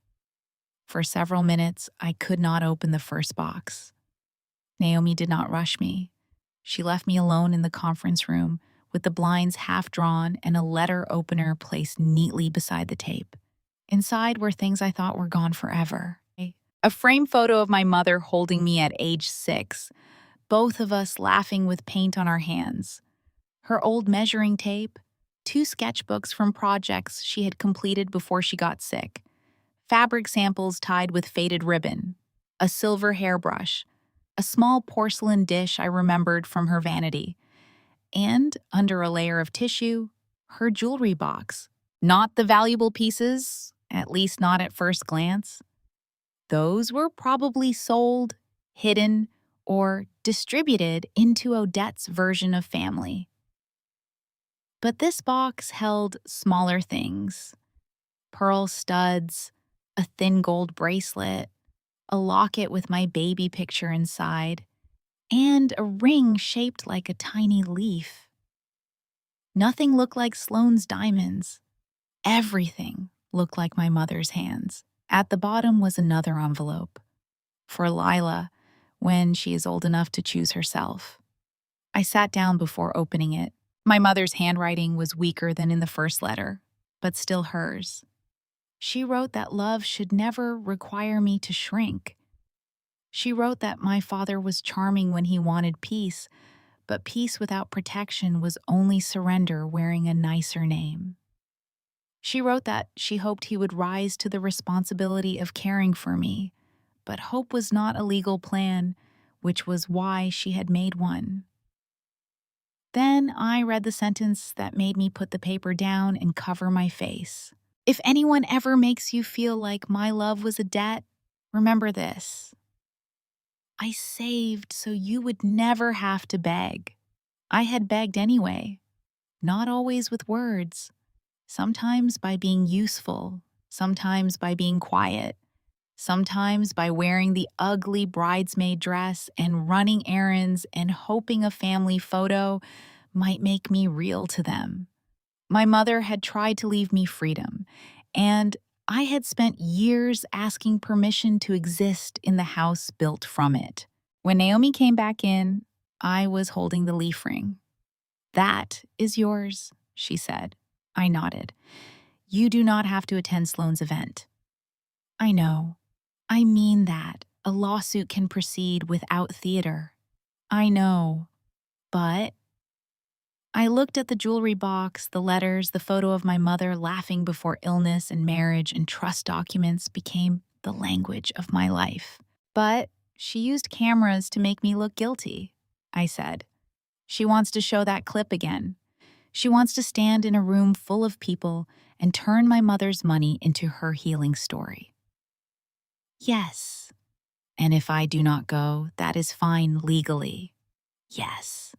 For several minutes, I could not open the first box. Naomi did not rush me. She left me alone in the conference room with the blinds half drawn and a letter opener placed neatly beside the tape. Inside were things I thought were gone forever. A framed photo of my mother holding me at age 6, both of us laughing with paint on our hands. Her old measuring tape, 2 sketchbooks from projects she had completed before she got sick, fabric samples tied with faded ribbon, a silver hairbrush, a small porcelain dish I remembered from her vanity, and, under a layer of tissue, her jewelry box. Not the valuable pieces, at least not at first glance. Those were probably sold, hidden, or distributed into Odette's version of family. But this box held smaller things: pearl studs, a thin gold bracelet, a locket with my baby picture inside, and a ring shaped like a tiny leaf. Nothing looked like Sloane's diamonds. Everything looked like my mother's hands. At the bottom was another envelope. For Lila, when she is old enough to choose herself. I sat down before opening it. My mother's handwriting was weaker than in the first letter, but still hers. She wrote that love should never require me to shrink. She wrote that my father was charming when he wanted peace, but peace without protection was only surrender wearing a nicer name. She wrote that she hoped he would rise to the responsibility of caring for me, but hope was not a legal plan, which was why she had made one. Then I read the sentence that made me put the paper down and cover my face. If anyone ever makes you feel like my love was a debt, remember this. I saved so you would never have to beg. I had begged anyway, not always with words, sometimes by being useful, sometimes by being quiet, sometimes by wearing the ugly bridesmaid dress and running errands and hoping a family photo might make me real to them. My mother had tried to leave me freedom, and I had spent years asking permission to exist in the house built from it. When Naomi came back in, I was holding the leaf ring. "That is yours," she said. I nodded. "You do not have to attend Sloane's event." "I know. I mean that. A lawsuit can proceed without theater." "I know. But..." I looked at the jewelry box, the letters, the photo of my mother laughing before illness and marriage and trust documents became the language of my life. "But she used cameras to make me look guilty," I said. "She wants to show that clip again. She wants to stand in a room full of people and turn my mother's money into her healing story." "Yes. And if I do not go, that is fine legally." "Yes.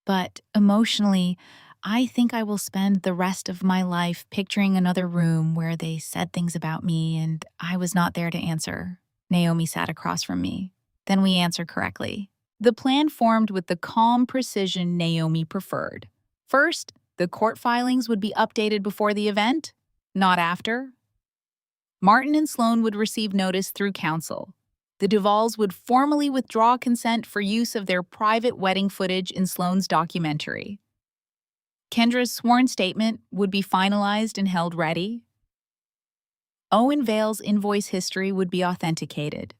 But emotionally, I think I will spend the rest of my life picturing another room where they said things about me and I was not there to answer." Naomi sat across from me. "Then we answer correctly." The plan formed with the calm precision Naomi preferred. First, the court filings would be updated before the event, not after. Martin and Sloane would receive notice through counsel. The Duvalls would formally withdraw consent for use of their private wedding footage in Sloane's documentary. Kendra's sworn statement would be finalized and held ready. Owen Vale's invoice history would be authenticated.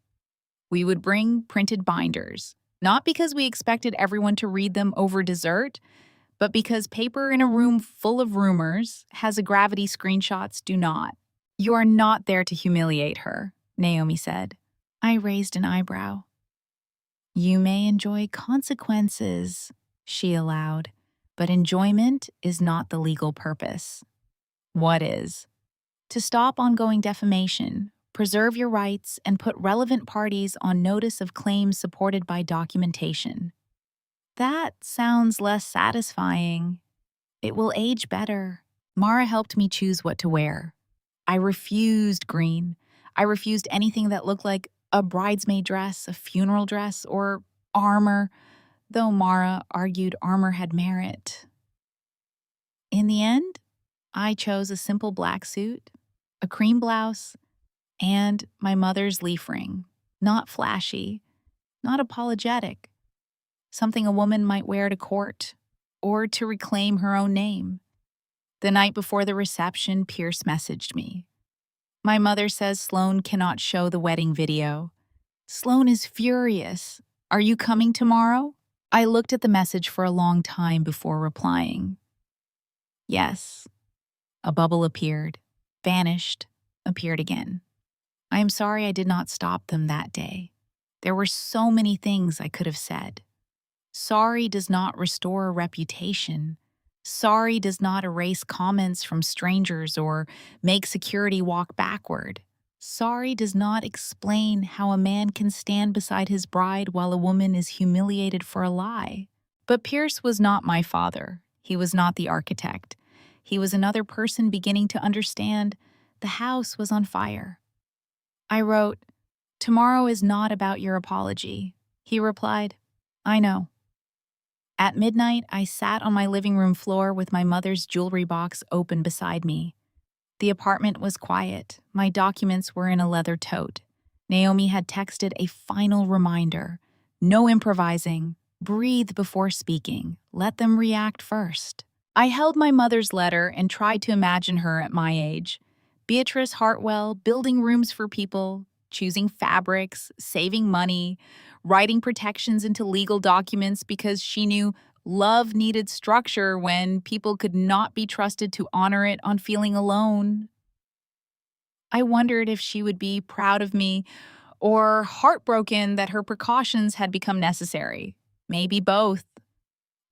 We would bring printed binders, not because we expected everyone to read them over dessert, but because paper in a room full of rumors, Has-a-Gravity screenshots do not. "You are not there to humiliate her," Naomi said. I raised an eyebrow. "You may enjoy consequences," she allowed, "but enjoyment is not the legal purpose." "What is?" "To stop ongoing defamation, preserve your rights, and put relevant parties on notice of claims supported by documentation." That sounds less satisfying. It will age better. Mara helped me choose what to wear. I refused green. I refused anything that looked like a bridesmaid dress, a funeral dress, or armor, though Mara argued armor had merit. In the end, I chose a simple black suit, a cream blouse, and my mother's leaf ring. Not flashy, not apologetic. Something a woman might wear to court, or to reclaim her own name. The night before the reception, Pierce messaged me. "My mother says Sloane cannot show the wedding video. Sloane is furious. Are you coming tomorrow? I looked at the message for a long time before replying. Yes. A bubble appeared, vanished, appeared again. I am sorry I did not stop them that day. There were so many things I could have said. Sorry does not restore a reputation. Sorry does not erase comments from strangers or make security walk backward. Sorry does not explain how a man can stand beside his bride while a woman is humiliated for a lie. But Pierce was not my father. He was not the architect. He was another person beginning to understand the house was on fire. I wrote, "Tomorrow is not about your apology." He replied, "I know." At midnight, I sat on my living room floor with my mother's jewelry box open beside me. The apartment was quiet. My documents were in a leather tote. Naomi had texted a final reminder. No improvising. Breathe before speaking. Let them react first. I held my mother's letter and tried to imagine her at my age. Beatrice Hartwell, building rooms for people, choosing fabrics, saving money, writing protections into legal documents because she knew love needed structure when people could not be trusted to honor it on feeling alone. I wondered if she would be proud of me or heartbroken that her precautions had become necessary. Maybe both.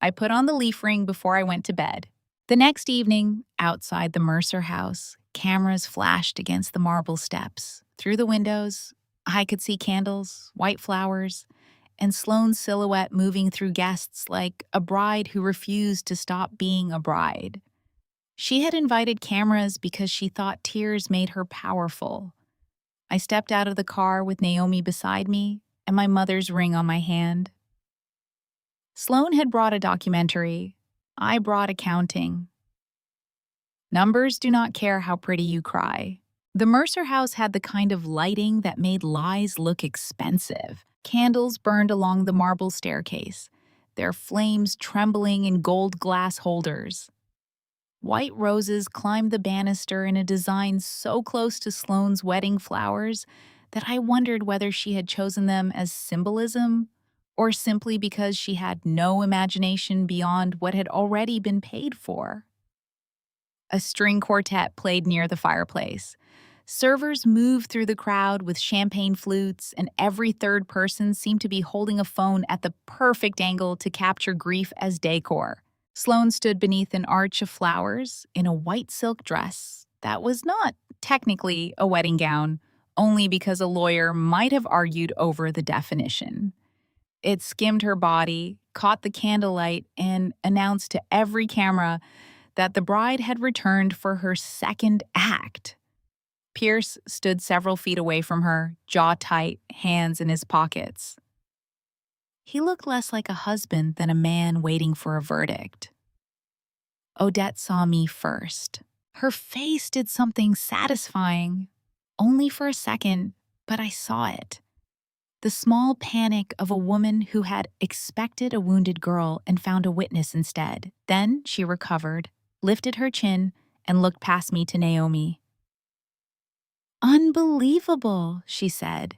I put on the leaf ring before I went to bed. The next evening, outside the Mercer house, cameras flashed against the marble steps. Through the windows, I could see candles, white flowers, and Sloane's silhouette moving through guests like a bride who refused to stop being a bride. She had invited cameras because she thought tears made her powerful. I stepped out of the car with Naomi beside me and my mother's ring on my hand. Sloane had brought a documentary. I brought accounting. Numbers do not care how pretty you cry. The Mercer house had the kind of lighting that made lies look expensive. Candles burned along the marble staircase, their flames trembling in gold glass holders. White roses climbed the banister in a design so close to Sloane's wedding flowers that I wondered whether she had chosen them as symbolism or simply because she had no imagination beyond what had already been paid for. A string quartet played near the fireplace. Servers moved through the crowd with champagne flutes, and every third person seemed to be holding a phone at the perfect angle to capture grief as decor. Sloane stood beneath an arch of flowers in a white silk dress that was not technically a wedding gown, only because a lawyer might have argued over the definition. It skimmed her body, caught the candlelight, and announced to every camera that the bride had returned for her second act. Pierce stood several feet away from her, jaw tight, hands in his pockets. He looked less like a husband than a man waiting for a verdict. Odette saw me first. Her face did something satisfying. Only for a second, but I saw it. The small panic of a woman who had expected a wounded girl and found a witness instead. Then she recovered, lifted her chin, and looked past me to Naomi. "Unbelievable," she said.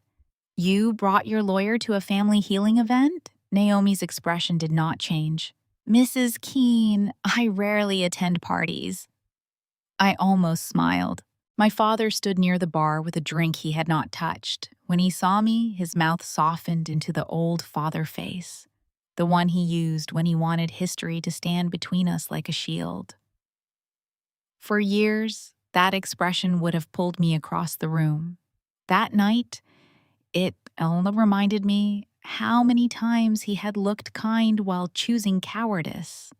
"You brought your lawyer to a family healing event?" Naomi's expression did not change. "Mrs. Keene, I rarely attend parties." I almost smiled. My father stood near the bar with a drink he had not touched. When he saw me, his mouth softened into the old father face, the one he used when he wanted history to stand between us like a shield. For years, that expression would have pulled me across the room. That night, it only reminded me how many times he had looked kind while choosing cowardice.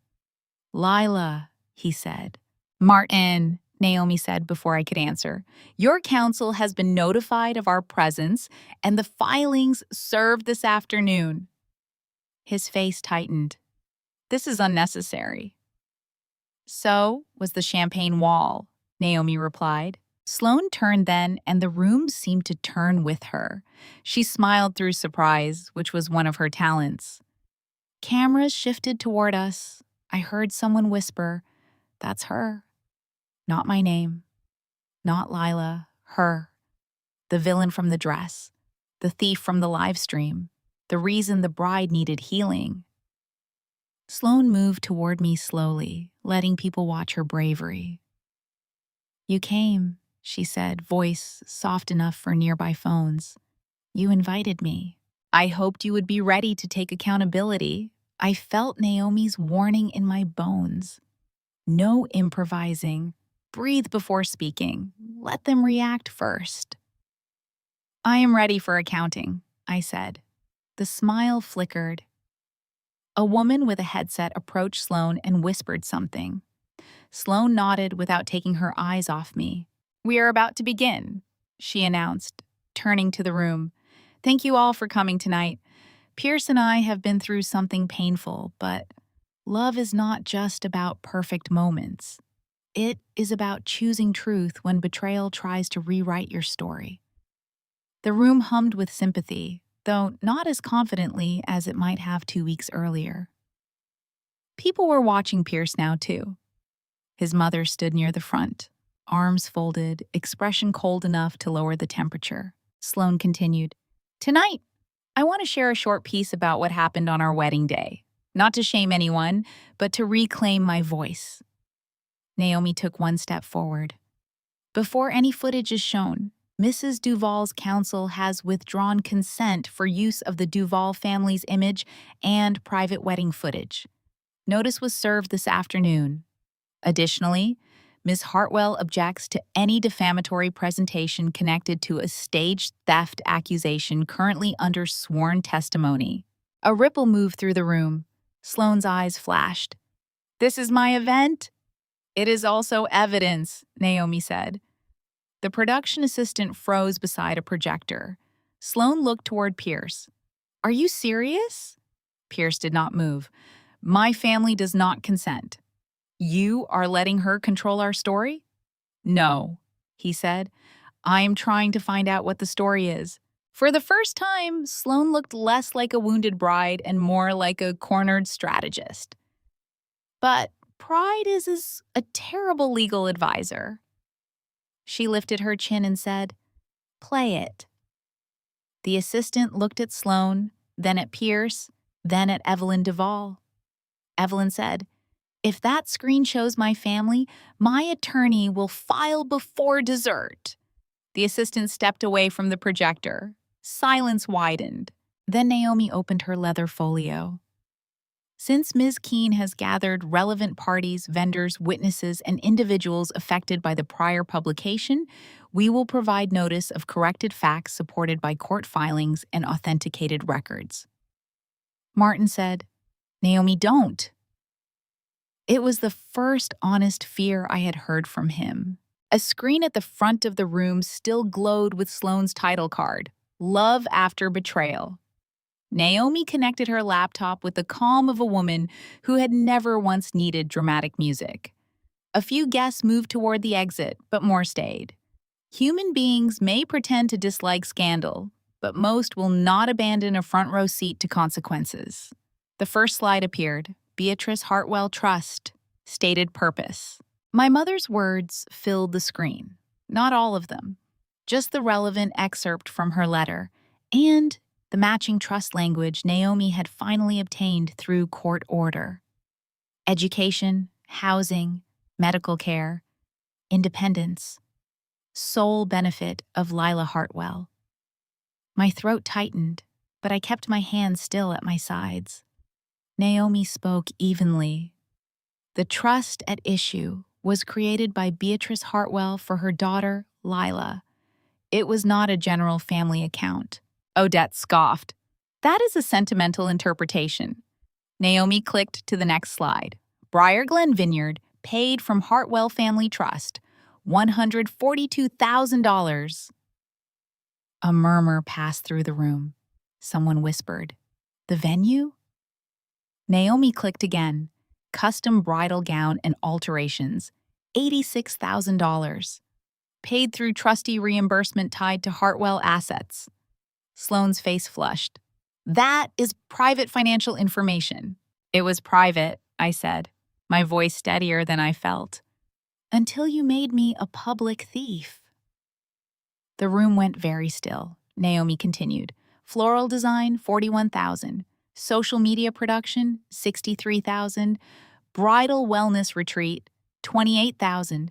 "Lila," he said. "Martin," Naomi said before I could answer, "your counsel has been notified of our presence and the filings served this afternoon." His face tightened. "This is unnecessary." "So was the champagne wall," Naomi replied. Sloane turned then, and the room seemed to turn with her. She smiled through surprise, which was one of her talents. Cameras shifted toward us. I heard someone whisper, "That's her." Not my name. Not Lila. Her. The villain from the dress. The thief from the live stream. the reason the bride needed healing. Sloane moved toward me slowly, letting people watch her bravery. "You came," she said, voice soft enough for nearby phones. "You invited me. I hoped you would be ready to take accountability." I felt Naomi's warning in my bones. No improvising. Breathe before speaking. Let them react first. "I am ready for accounting," I said. The smile flickered. A woman with a headset approached Sloane and whispered something. Sloane nodded without taking her eyes off me. "We are about to begin," she announced, turning to the room. "Thank you all for coming tonight. Pierce and I have been through something painful, but love is not just about perfect moments. It is about choosing truth when betrayal tries to rewrite your story." The room hummed with sympathy, though not as confidently as it might have 2 weeks earlier. People were watching Pierce now, too. His mother stood near the front, arms folded, expression cold enough to lower the temperature. Sloane continued, "Tonight, I want to share a short piece about what happened on our wedding day. Not to shame anyone, but to reclaim my voice." Naomi took one step forward. "Before any footage is shown, Mrs. Duval's counsel has withdrawn consent for use of the Duval family's image and private wedding footage. Notice was served this afternoon. Additionally, Ms. Hartwell objects to any defamatory presentation connected to a staged theft accusation currently under sworn testimony." A ripple moved through the room. Sloane's eyes flashed. "This is my event?" "It is also evidence," Naomi said. The production assistant froze beside a projector. Sloane looked toward Pierce. "Are you serious?" Pierce did not move. "My family does not consent." "You are letting her control our story?" "No," he said. "I am trying to find out what the story is." For the first time, Sloane looked less like a wounded bride and more like a cornered strategist. But pride is a terrible legal advisor. She lifted her chin and said, "Play it." The assistant looked at Sloane, then at Pierce, then at Evelyn Duval. Evelyn said, "If that screen shows my family, my attorney will file before dessert." The assistant stepped away from the projector. Silence widened. Then Naomi opened her leather folio. "Since Ms. Keene has gathered relevant parties, vendors, witnesses, and individuals affected by the prior publication, we will provide notice of corrected facts supported by court filings and authenticated records." Martin said, "Naomi, don't." It was the first honest fear I had heard from him. A screen at the front of the room still glowed with Sloane's title card, "Love After Betrayal." Naomi connected her laptop with the calm of a woman who had never once needed dramatic music. A few guests moved toward the exit, but more stayed. Human beings may pretend to dislike scandal, but most will not abandon a front row seat to consequences. The first slide appeared, "Beatrice Hartwell Trust, stated purpose." My mother's words filled the screen. Not all of them, just the relevant excerpt from her letter, and the matching trust language Naomi had finally obtained through court order. Education, housing, medical care, independence, sole benefit of Lila Hartwell. My throat tightened, but I kept my hands still at my sides. Naomi spoke evenly. The trust at issue was created by Beatrice Hartwell for her daughter, Lila. It was not a general family account. Odette scoffed. "That is a sentimental interpretation." Naomi clicked to the next slide. "Briar Glen Vineyard, paid from Hartwell Family Trust, $142,000. A murmur passed through the room. Someone whispered, "The venue?" Naomi clicked again. "Custom bridal gown and alterations, $86,000. Paid through trustee reimbursement tied to Hartwell assets." Sloane's face flushed. "That is private financial information." "It was private," I said, my voice steadier than I felt. "Until you made me a public thief." The room went very still. Naomi continued. Floral design, $41,000. Social media production, $63,000. Bridal wellness retreat, $28,000.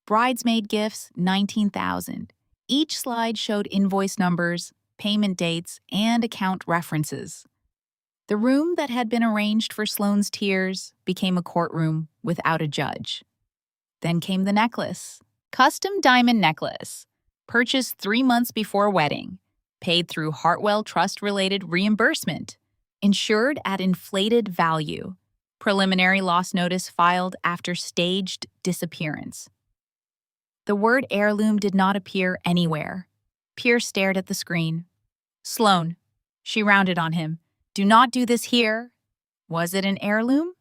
Bridesmaid gifts, $19,000. Each slide showed invoice numbers, payment dates, and account references. The room that had been arranged for Sloane's tears became a courtroom without a judge. Then came the necklace. Custom diamond necklace. Purchased 3 months before wedding. Paid through Hartwell Trust-related reimbursement. Insured at inflated value. Preliminary loss notice filed after staged disappearance. The word heirloom did not appear anywhere. Pierce stared at the screen. Sloane. She rounded on him. Do not do this here. Was it an heirloom?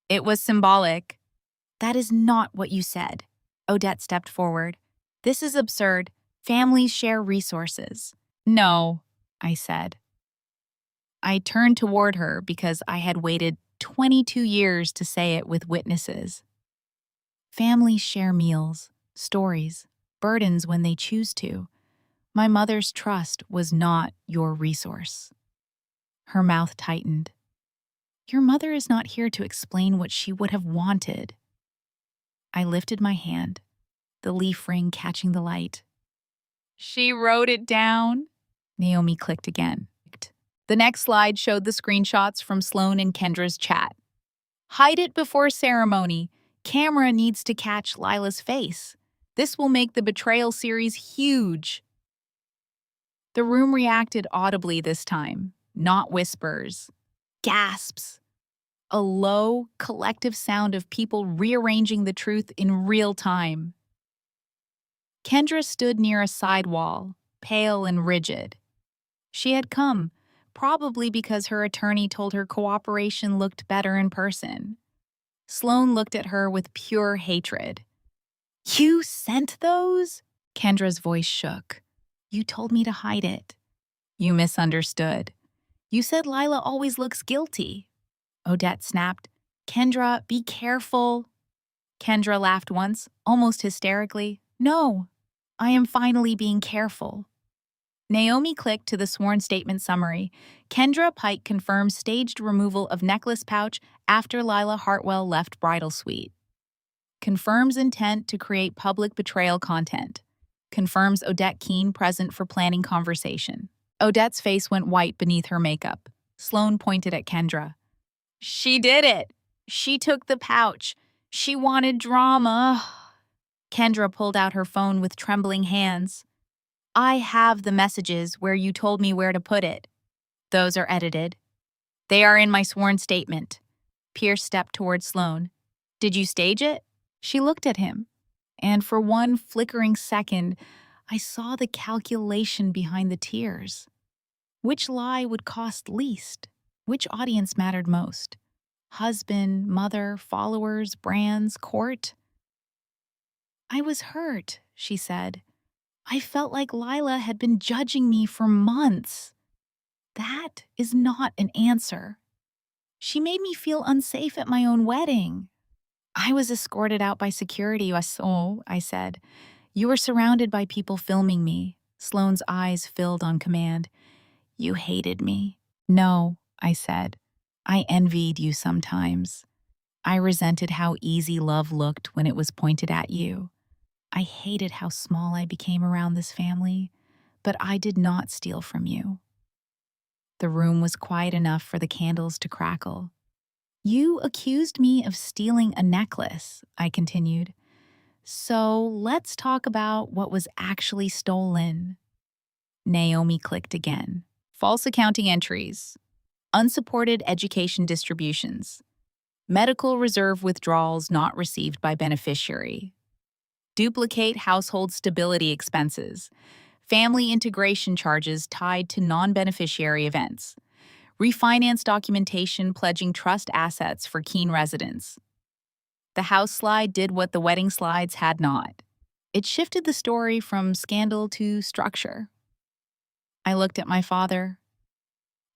It was symbolic. That is not what you said. Odette stepped forward. This is absurd. Families share resources. No, I said. I turned toward her because I had waited 22 years to say it with witnesses. Families share meals, stories, burdens when they choose to. My mother's trust was not your resource. Her mouth tightened. Your mother is not here to explain what she would have wanted. I lifted my hand, the leaf ring catching the light. She wrote it down. Naomi clicked again. The next slide showed the screenshots from Sloane and Kendra's chat. Hide it before ceremony. Camera needs to catch Lila's face. This will make the betrayal series huge. The room reacted audibly this time, not whispers. Gasps. A low, collective sound of people rearranging the truth in real time. Kendra stood near a side wall, pale and rigid. She had come, probably because her attorney told her cooperation looked better in person. Sloane looked at her with pure hatred. You sent those? Kendra's voice shook. You told me to hide it. You misunderstood. You said Lila always looks guilty. Odette snapped. Kendra, be careful. Kendra laughed once, almost hysterically. No, I am finally being careful. Naomi clicked to the sworn statement summary. Kendra Pike confirms staged removal of necklace pouch after Lila Hartwell left bridal suite. Confirms intent to create public betrayal content. Confirms Odette Keene present for planning conversation. Odette's face went white beneath her makeup. Sloane pointed at Kendra. She did it. She took the pouch. She wanted drama. Kendra pulled out her phone with trembling hands. I have the messages where you told me where to put it. Those are edited. They are in my sworn statement. Pierce stepped toward Sloane. Did you stage it? She looked at him, and for one flickering second, I saw the calculation behind the tears. Which lie would cost least? Which audience mattered most? Husband, mother, followers, brands, court? I was hurt, she said. I felt like Lila had been judging me for months. That is not an answer. She made me feel unsafe at my own wedding. I was escorted out by security, so I said. You were surrounded by people filming me. Sloane's eyes filled on command. You hated me. No, I said. I envied you sometimes. I resented how easy love looked when it was pointed at you. I hated how small I became around this family, but I did not steal from you. The room was quiet enough for the candles to crackle. You accused me of stealing a necklace, I continued. So let's talk about what was actually stolen. Naomi clicked again. False accounting entries. Unsupported education distributions. Medical reserve withdrawals not received by beneficiary. Duplicate household stability expenses. Family integration charges tied to non-beneficiary events. Refinance documentation pledging trust assets for Keene residents. The house slide did what the wedding slides had not. It shifted the story from scandal to structure. I looked at my father.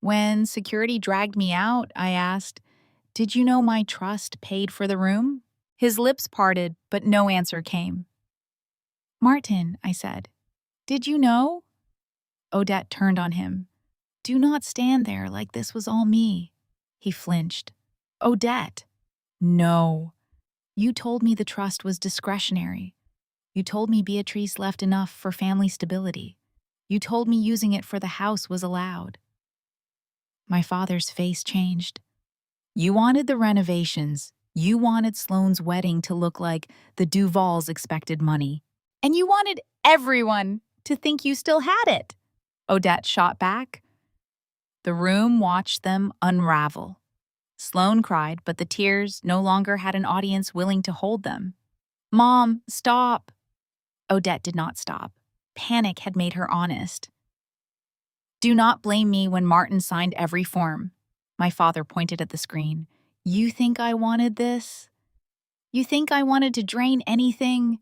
When security dragged me out, I asked, Did you know my trust paid for the room? His lips parted, but no answer came. Martin, I said, did you know? Odette turned on him. Do not stand there like this was all me. He flinched. Odette. No. You told me the trust was discretionary. You told me Beatrice left enough for family stability. You told me using it for the house was allowed. My father's face changed. You wanted the renovations. You wanted Sloane's wedding to look like the Duvals expected money. And you wanted everyone to think you still had it. Odette shot back. The room watched them unravel. Sloane cried, but the tears no longer had an audience willing to hold them. Mom, stop. Odette did not stop. Panic had made her honest. Do not blame me when Martin signed every form. My father pointed at the screen. You think I wanted this? You think I wanted to drain anything?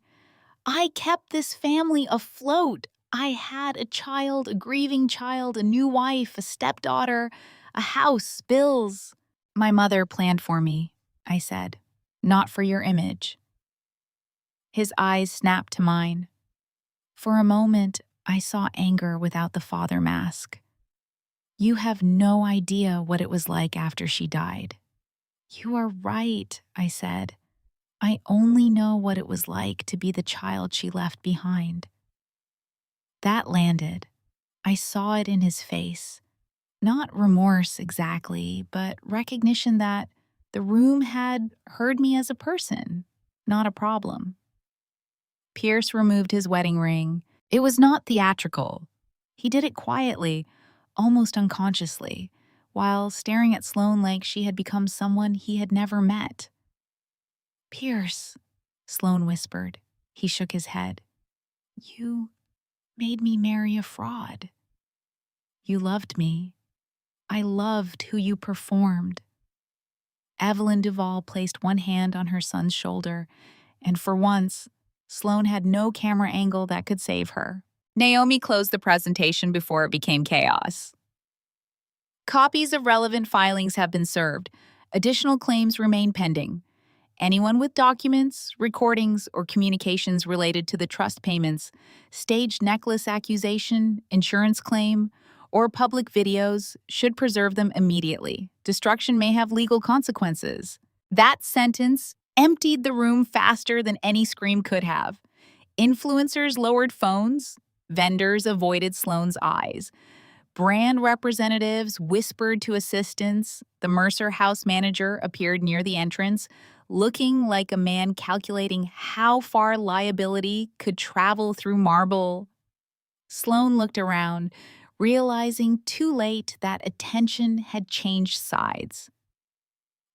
I kept this family afloat. I had a child, a grieving child, a new wife, a stepdaughter, a house, bills. My mother planned for me, I said, not for your image. His eyes snapped to mine. For a moment, I saw anger without the father mask. You have no idea what it was like after she died. You are right, I said. I only know what it was like to be the child she left behind. That landed. I saw it in his face. Not remorse exactly, but recognition that the room had heard me as a person, not a problem. Pierce removed his wedding ring. It was not theatrical. He did it quietly, almost unconsciously, while staring at Sloane like she had become someone he had never met. Pierce, Sloane whispered. He shook his head. You made me marry a fraud. You loved me. I loved who you performed. Evelyn Duval placed one hand on her son's shoulder, and for once, Sloane had no camera angle that could save her. Naomi closed the presentation before it became chaos. Copies of relevant filings have been served. Additional claims remain pending. Anyone with documents, recordings, or communications related to the trust payments, staged necklace accusation, insurance claim, or public videos should preserve them immediately. Destruction may have legal consequences. That sentence emptied the room faster than any scream could have. Influencers lowered phones. Vendors avoided Sloane's eyes. Brand representatives whispered to assistants. The Mercer house manager appeared near the entrance, looking like a man calculating how far liability could travel through marble. Sloane looked around, realizing too late that attention had changed sides.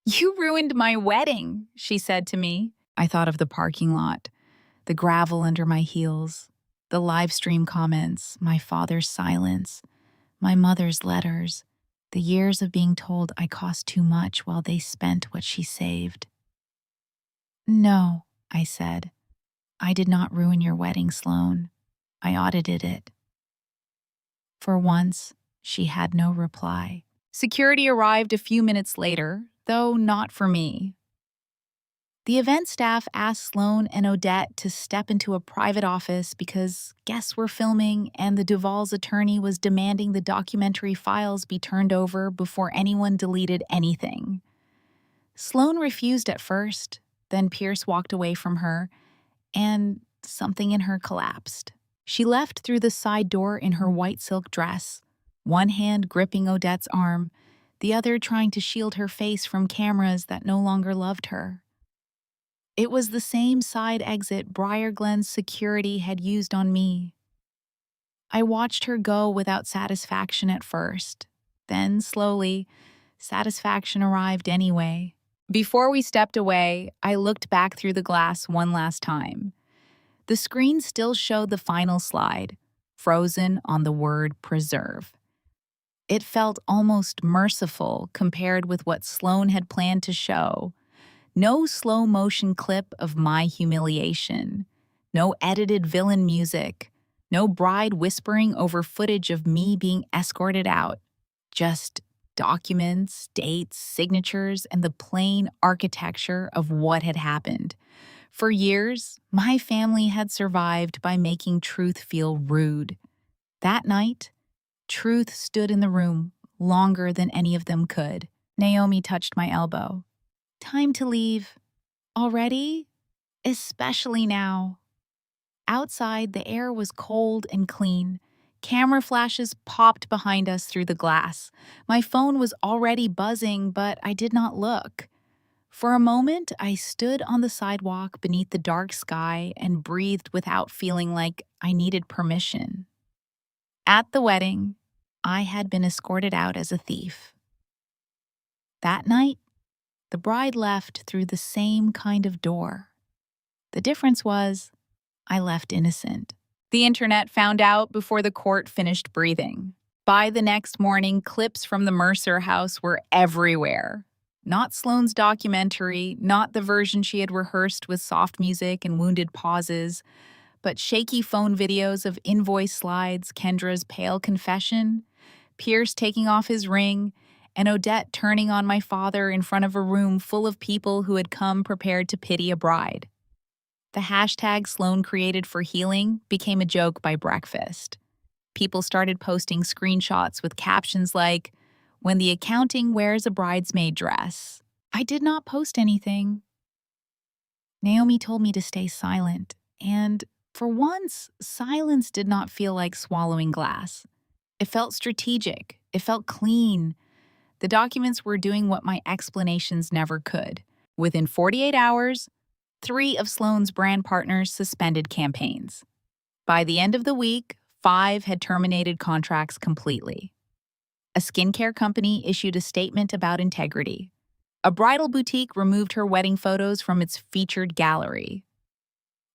You ruined my wedding, she said to me. I thought of the parking lot, the gravel under my heels, the live stream comments, my father's silence, my mother's letters, the years of being told I cost too much while they spent what she saved. No, I said. I did not ruin your wedding, Sloane. I audited it. For once, she had no reply. Security arrived a few minutes later, though not for me. The event staff asked Sloane and Odette to step into a private office because guests were filming and the Duval's attorney was demanding the documentary files be turned over before anyone deleted anything. Sloane refused at first, then Pierce walked away from her, and something in her collapsed. She left through the side door in her white silk dress, one hand gripping Odette's arm, the other trying to shield her face from cameras that no longer loved her. It was the same side exit Briar Glen's security had used on me. I watched her go without satisfaction at first. Then, slowly, satisfaction arrived anyway. Before we stepped away, I looked back through the glass one last time. The screen still showed the final slide, frozen on the word preserve. It felt almost merciful compared with what Sloane had planned to show. No slow-motion clip of my humiliation. No edited villain music. No bride whispering over footage of me being escorted out. Just documents, dates, signatures, and the plain architecture of what had happened. For years, my family had survived by making truth feel rude. That night, Truth stood in the room longer than any of them could. Naomi touched my elbow. Time to leave. Already? Especially now. Outside, the air was cold and clean. Camera flashes popped behind us through the glass. My phone was already buzzing, but I did not look. For a moment, I stood on the sidewalk beneath the dark sky and breathed without feeling like I needed permission. At the wedding, I had been escorted out as a thief. That night, the bride left through the same kind of door. The difference was, I left innocent. The internet found out before the court finished breathing. By the next morning, clips from the Mercer house were everywhere. Not Sloane's documentary, not the version she had rehearsed with soft music and wounded pauses, but shaky phone videos of invoice slides, Kendra's pale confession, Pierce taking off his ring, and Odette turning on my father in front of a room full of people who had come prepared to pity a bride. The hashtag Sloane created for healing became a joke by breakfast. People started posting screenshots with captions like, "When the accounting wears a bridesmaid dress." I did not post anything. Naomi told me to stay silent, and for once, silence did not feel like swallowing glass. It felt strategic. It felt clean. The documents were doing what my explanations never could. Within 48 hours, 3 of Sloane's brand partners suspended campaigns. By the end of the week, 5 had terminated contracts completely. A skincare company issued a statement about integrity. A bridal boutique removed her wedding photos from its featured gallery.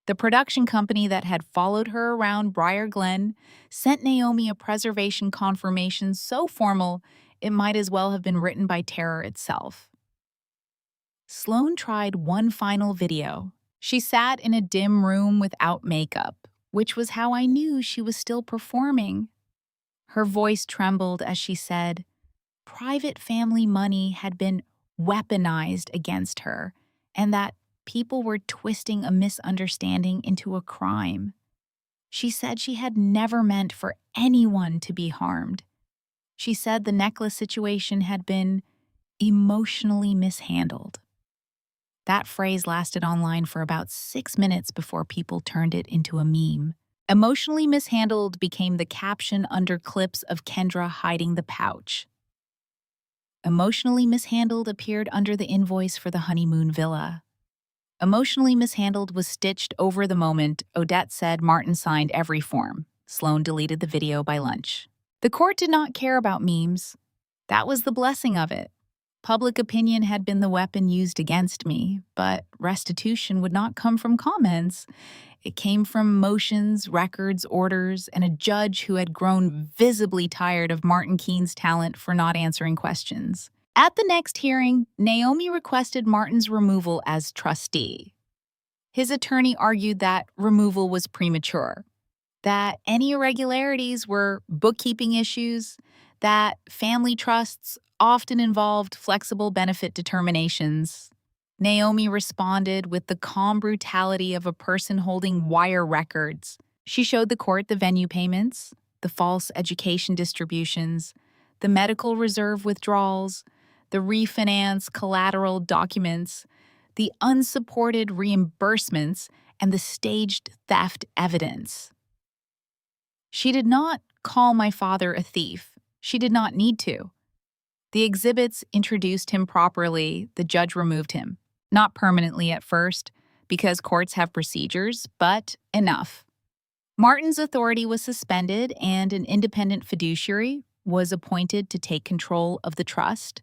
The production company that had followed her around Briar Glen sent Naomi a preservation confirmation so formal it might as well have been written by terror itself. Sloane tried one final video. She sat in a dim room without makeup, which was how I knew she was still performing. Her voice trembled as she said, private family money had been weaponized against her, and that people were twisting a misunderstanding into a crime. She said she had never meant for anyone to be harmed. She said the necklace situation had been emotionally mishandled. That phrase lasted online for about 6 minutes before people turned it into a meme. Emotionally mishandled became the caption under clips of Kendra hiding the pouch. Emotionally mishandled appeared under the invoice for the honeymoon villa. Emotionally mishandled was stitched over the moment Odette said Martin signed every form. Sloane deleted the video by lunch. The court did not care about memes. That was the blessing of it. Public opinion had been the weapon used against me, but restitution would not come from comments. It came from motions, records, orders, and a judge who had grown visibly tired of Martin Keene's talent for not answering questions. At the next hearing, Naomi requested Martin's removal as trustee. His attorney argued that removal was premature, that any irregularities were bookkeeping issues, that family trusts often involved flexible benefit determinations. Naomi responded with the calm brutality of a person holding wire records. She showed the court the venue payments, the false education distributions, the medical reserve withdrawals, the refinance collateral documents, the unsupported reimbursements, and the staged theft evidence. She did not call my father a thief. She did not need to. The exhibits introduced him properly. The judge removed him. Not permanently at first, because courts have procedures, but enough. Martin's authority was suspended, and an independent fiduciary was appointed to take control of the trust,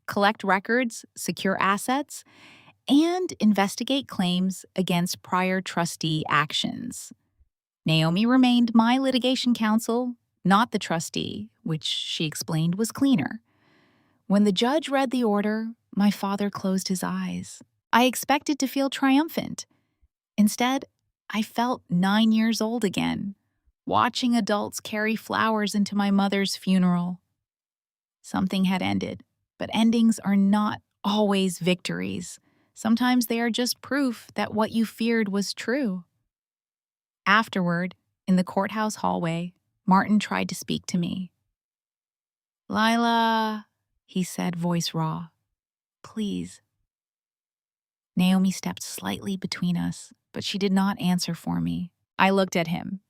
collect records, secure assets, and investigate claims against prior trustee actions. Naomi remained my litigation counsel, not the trustee, which she explained was cleaner. When the judge read the order, my father closed his eyes. I expected to feel triumphant. Instead, I felt 9 years old again, watching adults carry flowers into my mother's funeral. Something had ended, but endings are not always victories. Sometimes they are just proof that what you feared was true. Afterward, in the courthouse hallway, Martin tried to speak to me. "Lila," he said, voice raw. "Please." Naomi stepped slightly between us, but she did not answer for me. I looked at him.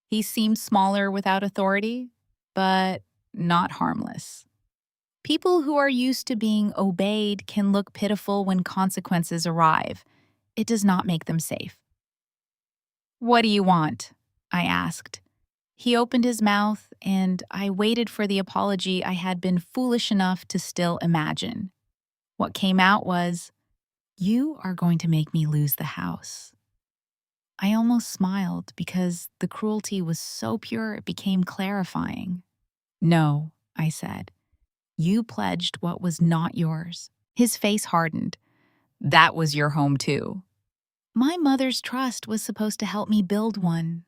He seemed smaller without authority, but not harmless. People who are used to being obeyed can look pitiful when consequences arrive. It does not make them safe. "What do you want?" I asked. He opened his mouth, and I waited for the apology I had been foolish enough to still imagine. What came out was, "You are going to make me lose the house." I almost smiled because the cruelty was so pure it became clarifying. "No," I said. "You pledged what was not yours." His face hardened. "That was your home too." My mother's trust was supposed to help me build one.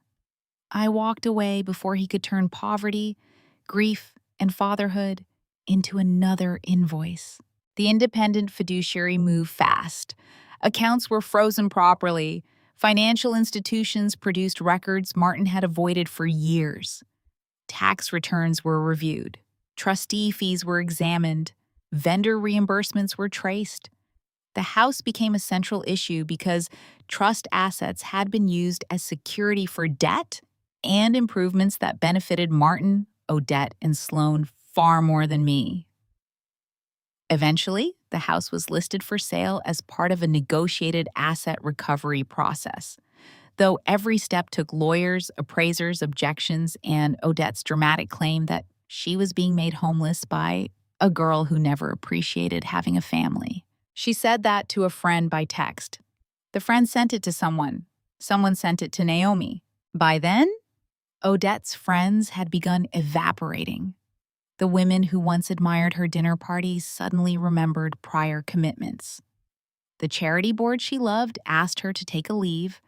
I walked away before he could turn poverty, grief, and fatherhood into another invoice. The independent fiduciary moved fast. Accounts were frozen properly. Financial institutions produced records Martin had avoided for years. Tax returns were reviewed. Trustee fees were examined. Vendor reimbursements were traced. The house became a central issue because trust assets had been used as security for debt and improvements that benefited Martin, Odette, and Sloan far more than me. Eventually, the house was listed for sale as part of a negotiated asset recovery process. Though every step took lawyers, appraisers, objections, and Odette's dramatic claim that she was being made homeless by a girl who never appreciated having a family. She said that to a friend by text. The friend sent it to someone. Someone sent it to Naomi. By then, Odette's friends had begun evaporating. The women who once admired her dinner parties suddenly remembered prior commitments. The charity board she loved asked her to take a leave.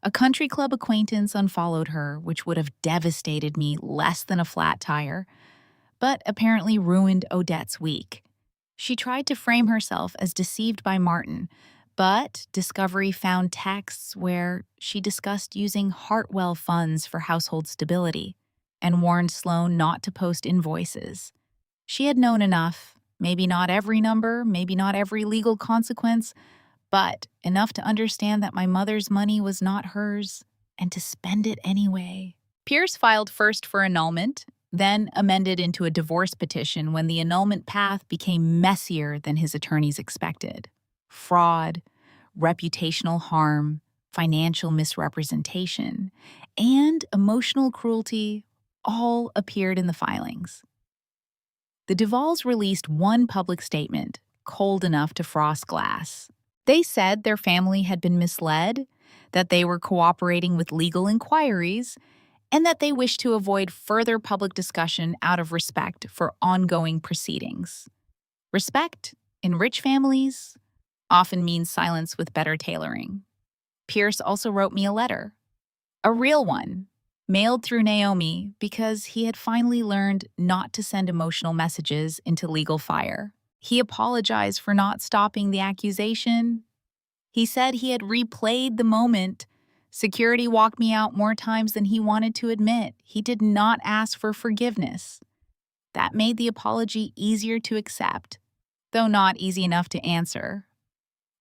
A country club acquaintance unfollowed her, which would have devastated me less than a flat tire, but apparently ruined Odette's week. She tried to frame herself as deceived by Martin, but Discovery found texts where she discussed using Hartwell funds for household stability and warned Sloan not to post invoices. She had known enough, maybe not every number, maybe not every legal consequence, but enough to understand that my mother's money was not hers and to spend it anyway. Pierce filed first for annulment, then amended into a divorce petition when the annulment path became messier than his attorneys expected. Fraud, reputational harm, financial misrepresentation, and emotional cruelty all appeared in the filings. The Duvalls released one public statement, cold enough to frost glass. They said their family had been misled, that they were cooperating with legal inquiries, and that they wished to avoid further public discussion out of respect for ongoing proceedings. Respect, in rich families, often means silence with better tailoring. Pierce also wrote me a letter, a real one, mailed through Naomi because he had finally learned not to send emotional messages into legal fire. He apologized for not stopping the accusation. He said he had replayed the moment. Security walked me out more times than he wanted to admit. He did not ask for forgiveness. That made the apology easier to accept, though not easy enough to answer.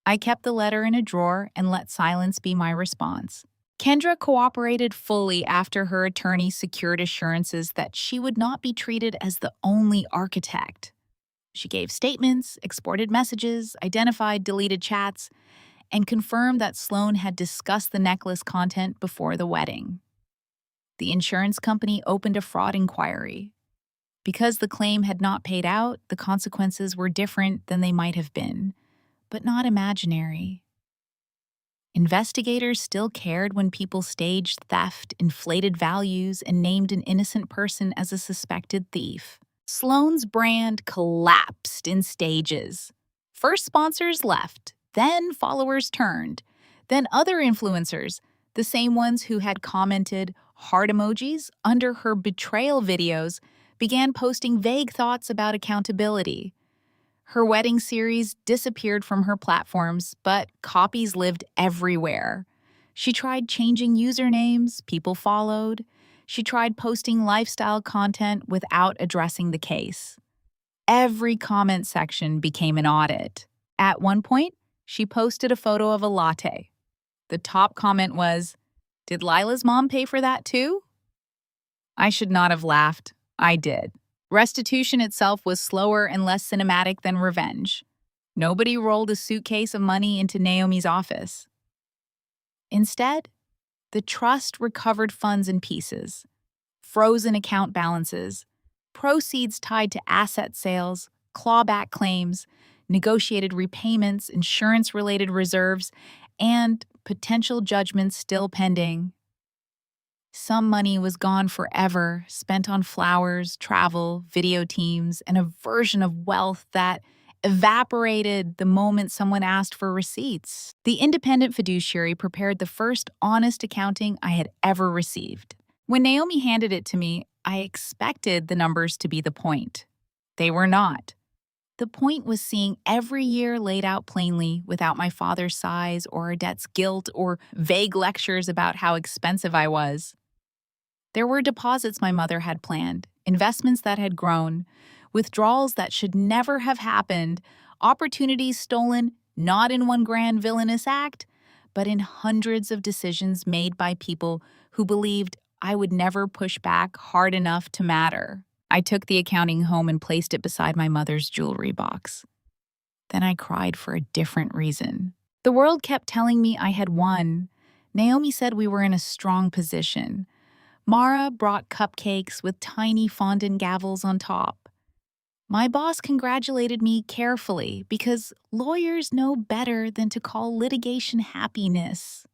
I kept the letter in a drawer and let silence be my response. Kendra cooperated fully after her attorney secured assurances that she would not be treated as the only architect. She gave statements, exported messages, identified deleted chats, and confirmed that Sloan had discussed the necklace content before the wedding. The insurance company opened a fraud inquiry. Because the claim had not paid out, the consequences were different than they might have been, but not imaginary. Investigators still cared when people staged theft, inflated values, and named an innocent person as a suspected thief. Sloan's brand collapsed in stages. First sponsors left, then followers turned, then other influencers, the same ones who had commented heart emojis under her betrayal videos, began posting vague thoughts about accountability. Her wedding series disappeared from her platforms, but copies lived everywhere. She tried changing usernames, people followed. She tried posting lifestyle content without addressing the case. Every comment section became an audit. At one point, she posted a photo of a latte. The top comment was, "Did Lila's mom pay for that too?" I should not have laughed. I did. Restitution itself was slower and less cinematic than revenge. Nobody rolled a suitcase of money into Naomi's office. Instead, the trust recovered funds in pieces, frozen account balances, proceeds tied to asset sales, clawback claims, negotiated repayments, insurance-related reserves, and potential judgments still pending. Some money was gone forever, spent on flowers, travel, video teams, and a version of wealth that evaporated the moment someone asked for receipts. The independent fiduciary prepared the first honest accounting I had ever received. When Naomi handed it to me, I expected the numbers to be the point. They were not. The point was seeing every year laid out plainly without my father's sighs or our debt's guilt or vague lectures about how expensive I was. There were deposits my mother had planned, investments that had grown, withdrawals that should never have happened, opportunities stolen not in one grand villainous act, but in hundreds of decisions made by people who believed I would never push back hard enough to matter. I took the accounting home and placed it beside my mother's jewelry box. Then I cried for a different reason. The world kept telling me I had won. Naomi said we were in a strong position. Mara brought cupcakes with tiny fondant gavels on top. My boss congratulated me carefully because lawyers know better than to call litigation happiness.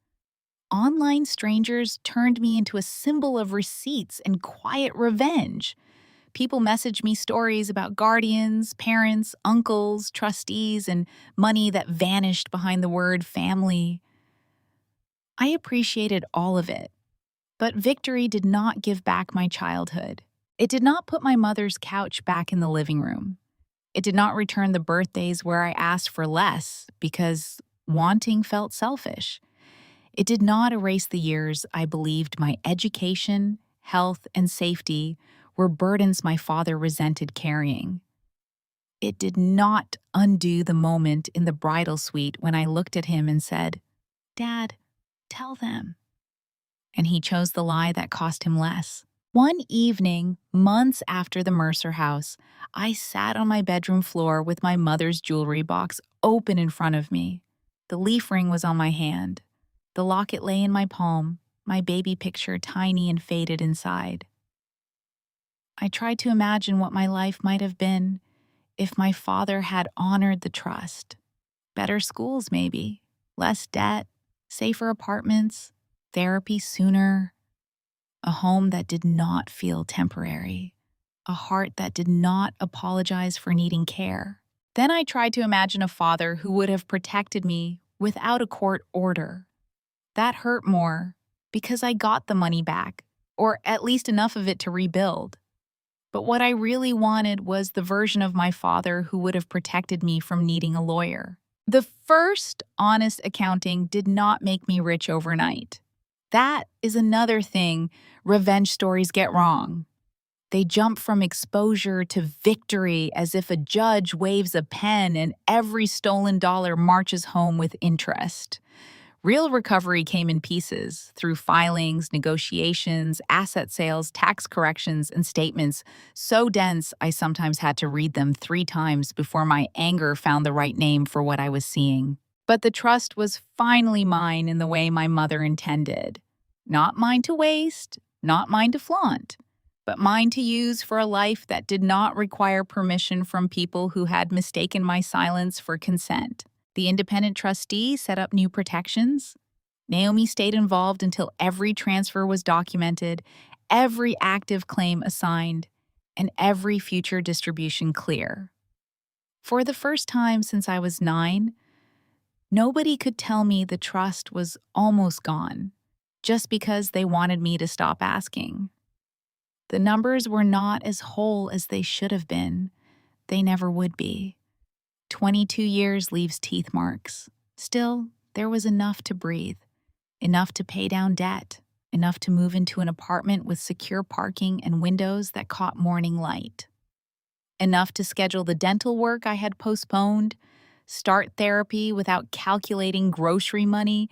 Online strangers turned me into a symbol of receipts and quiet revenge. People messaged me stories about guardians, parents, uncles, trustees, and money that vanished behind the word family. I appreciated all of it. But victory did not give back my childhood. It did not put my mother's couch back in the living room. It did not return the birthdays where I asked for less because wanting felt selfish. It did not erase the years I believed my education, health, and safety were burdens my father resented carrying. It did not undo the moment in the bridal suite when I looked at him and said, "Dad, tell them." And he chose the lie that cost him less. One evening, months after the Mercer house, I sat on my bedroom floor with my mother's jewelry box open in front of me. The leaf ring was on my hand. The locket lay in my palm, my baby picture tiny and faded inside. I tried to imagine what my life might have been if my father had honored the trust. Better schools, maybe. Less debt. Safer apartments. Therapy sooner. A home that did not feel temporary. A heart that did not apologize for needing care. Then I tried to imagine a father who would have protected me without a court order. That hurt more because I got the money back, or at least enough of it to rebuild. But what I really wanted was the version of my father who would have protected me from needing a lawyer. The first honest accounting did not make me rich overnight. That is another thing revenge stories get wrong. They jump from exposure to victory as if a judge waves a pen and every stolen dollar marches home with interest. Real recovery came in pieces through filings, negotiations, asset sales, tax corrections, and statements so dense I sometimes had to read them 3 times before my anger found the right name for what I was seeing. But the trust was finally mine in the way my mother intended. Not mine to waste, not mine to flaunt, but mine to use for a life that did not require permission from people who had mistaken my silence for consent. The independent trustee set up new protections. Naomi stayed involved until every transfer was documented, every active claim assigned, and every future distribution clear. For the first time since I was 9, nobody could tell me the trust was almost gone, just because they wanted me to stop asking. The numbers were not as whole as they should have been. They never would be. 22 years leaves teeth marks. Still, there was enough to breathe, enough to pay down debt, enough to move into an apartment with secure parking and windows that caught morning light. Enough to schedule the dental work I had postponed, start therapy without calculating grocery money,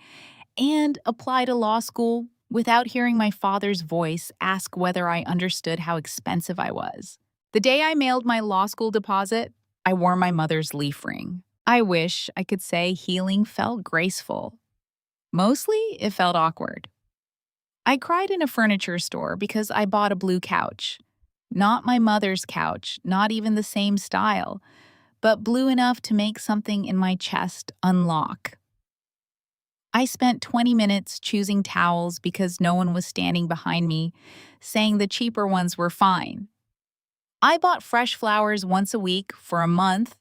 and apply to law school without hearing my father's voice ask whether I understood how expensive I was. The day I mailed my law school deposit, I wore my mother's leaf ring. I wish I could say healing felt graceful. Mostly, it felt awkward. I cried in a furniture store because I bought a blue couch. Not my mother's couch, not even the same style, but blue enough to make something in my chest unlock. I spent 20 minutes choosing towels because no one was standing behind me, saying the cheaper ones were fine. I bought fresh flowers once a week for a month,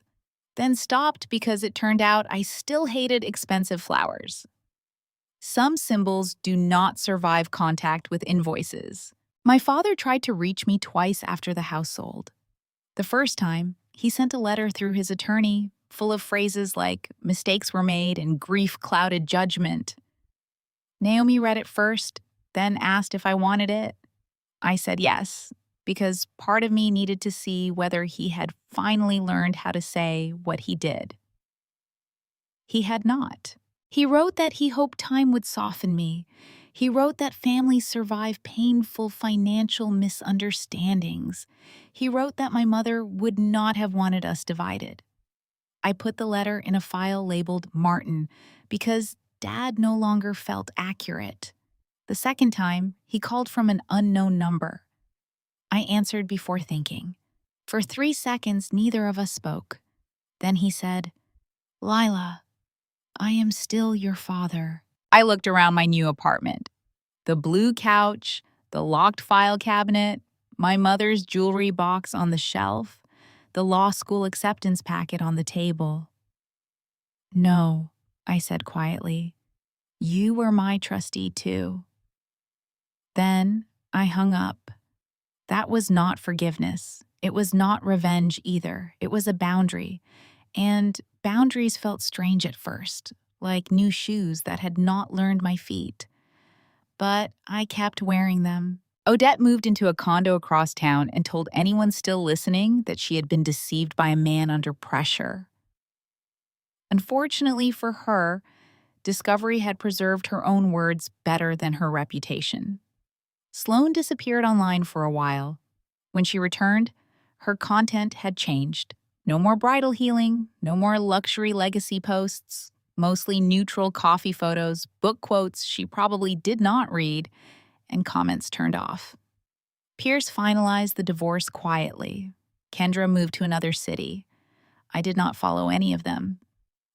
then stopped because it turned out I still hated expensive flowers. Some symbols do not survive contact with invoices. My father tried to reach me twice after the house sold. The first time, he sent a letter through his attorney full of phrases like mistakes were made and grief clouded judgment. Naomi read it first, then asked if I wanted it. I said yes, because part of me needed to see whether he had finally learned how to say what he did. He had not. He wrote that he hoped time would soften me. He wrote that families survive painful financial misunderstandings. He wrote that my mother would not have wanted us divided. I put the letter in a file labeled Martin because Dad no longer felt accurate. The second time, he called from an unknown number. I answered before thinking. For 3 seconds, neither of us spoke. Then he said, "Lila, I am still your father." I looked around my new apartment. The blue couch, the locked file cabinet, my mother's jewelry box on the shelf, the law school acceptance packet on the table. "No," I said quietly. "You were my trustee too." Then I hung up. That was not forgiveness. It was not revenge either. It was a boundary. And boundaries felt strange at first, like new shoes that had not learned my feet. But I kept wearing them. Odette moved into a condo across town and told anyone still listening that she had been deceived by a man under pressure. Unfortunately for her, Discovery had preserved her own words better than her reputation. Sloane disappeared online for a while. When she returned, her content had changed. No more bridal healing, no more luxury legacy posts, mostly neutral coffee photos, book quotes she probably did not read, and comments turned off. Pierce finalized the divorce quietly. Kendra moved to another city. I did not follow any of them.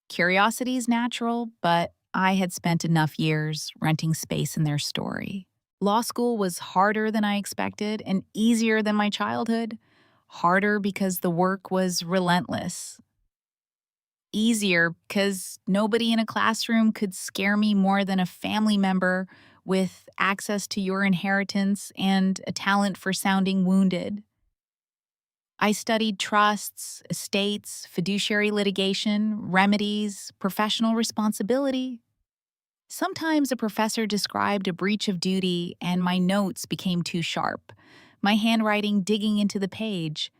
Curiosity is natural, but I had spent enough years renting space in their story. Law school was harder than I expected and easier than my childhood. Harder because the work was relentless. Easier because nobody in a classroom could scare me more than a family member with access to your inheritance and a talent for sounding wounded. I studied trusts, estates, fiduciary litigation, remedies, professional responsibility. Sometimes a professor described a breach of duty and my notes became too sharp, my handwriting digging into the page.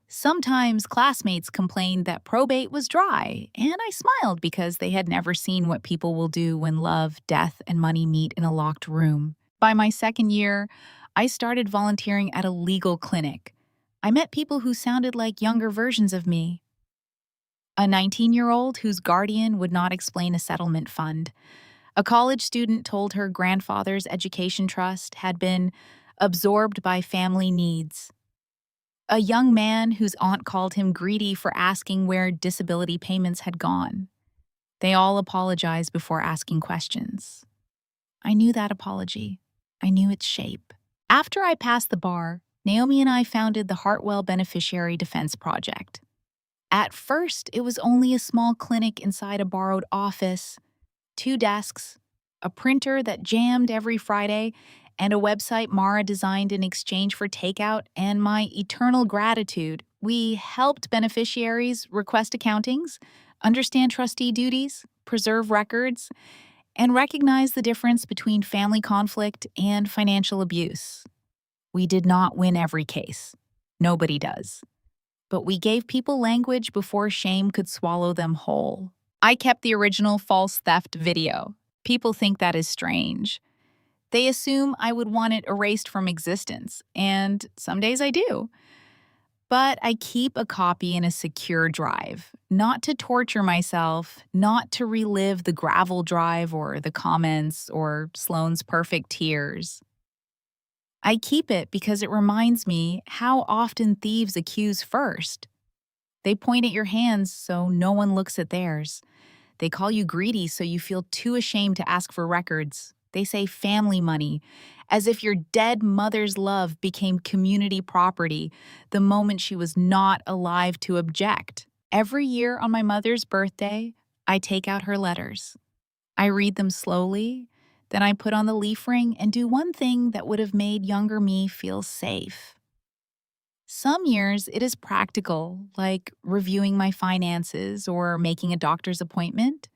Sometimes classmates complained that probate was dry, and I smiled because they had never seen what people will do when love, death, and money meet in a locked room. By my second year, I started volunteering at a legal clinic. I met people who sounded like younger versions of me. A 19-year-old whose guardian would not explain a settlement fund. A college student told her grandfather's education trust had been absorbed by family needs. A young man whose aunt called him greedy for asking where disability payments had gone. They all apologized before asking questions. I knew that apology. I knew its shape. After I passed the bar, Naomi and I founded the Hartwell Beneficiary Defense Project. At first, it was only a small clinic inside a borrowed office, 2 desks, a printer that jammed every Friday, and a website Mara designed in exchange for takeout and my eternal gratitude. We helped beneficiaries request accountings, understand trustee duties, preserve records, and recognize the difference between family conflict and financial abuse. We did not win every case. Nobody does. But we gave people language before shame could swallow them whole. I kept the original false theft video. People think that is strange. They assume I would want it erased from existence, and some days I do. But I keep a copy in a secure drive, not to torture myself, not to relive the gravel drive or the comments or Sloane's perfect tears. I keep it because it reminds me how often thieves accuse first. They point at your hands so no one looks at theirs. They call you greedy so you feel too ashamed to ask for records. They say family money, as if your dead mother's love became community property the moment she was not alive to object. Every year on my mother's birthday, I take out her letters. I read them slowly, then I put on the leaf ring and do one thing that would have made younger me feel safe. Some years it is practical, like reviewing my finances or making a doctor's appointment.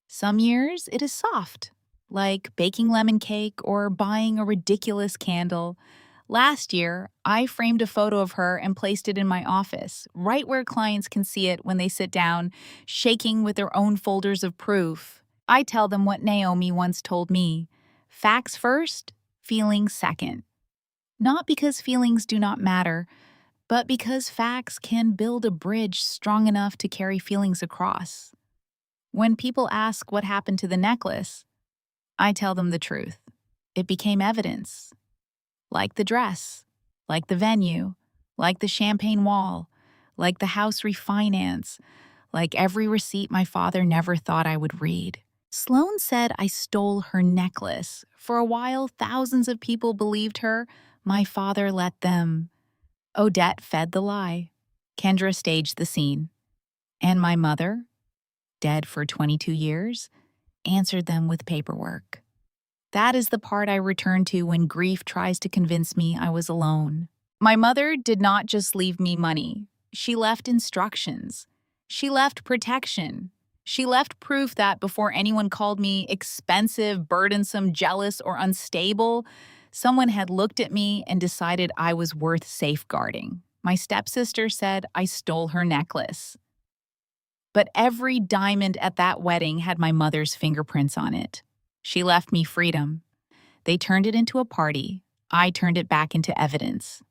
Some years it is soft, like baking lemon cake or buying a ridiculous candle. Last year, I framed a photo of her and placed it in my office, right where clients can see it when they sit down, shaking with their own folders of proof. I tell them what Naomi once told me: facts first, feelings second. Not because feelings do not matter, but because facts can build a bridge strong enough to carry feelings across. When people ask what happened to the necklace, I tell them the truth. It became evidence. Like the dress, like the venue, like the champagne wall, like the house refinance, like every receipt my father never thought I would read. Sloane said I stole her necklace. For a while, thousands of people believed her. My father let them. Odette fed the lie. Kendra staged the scene. And my mother, dead for 22 years, answered them with paperwork. That is the part I return to when grief tries to convince me I was alone. My mother did not just leave me money. She left instructions. She left protection. She left proof that before anyone called me expensive, burdensome, jealous, or unstable, someone had looked at me and decided I was worth safeguarding. My stepsister said I stole her necklace. But every diamond at that wedding had my mother's fingerprints on it. She left me freedom. They turned it into a party. I turned it back into evidence.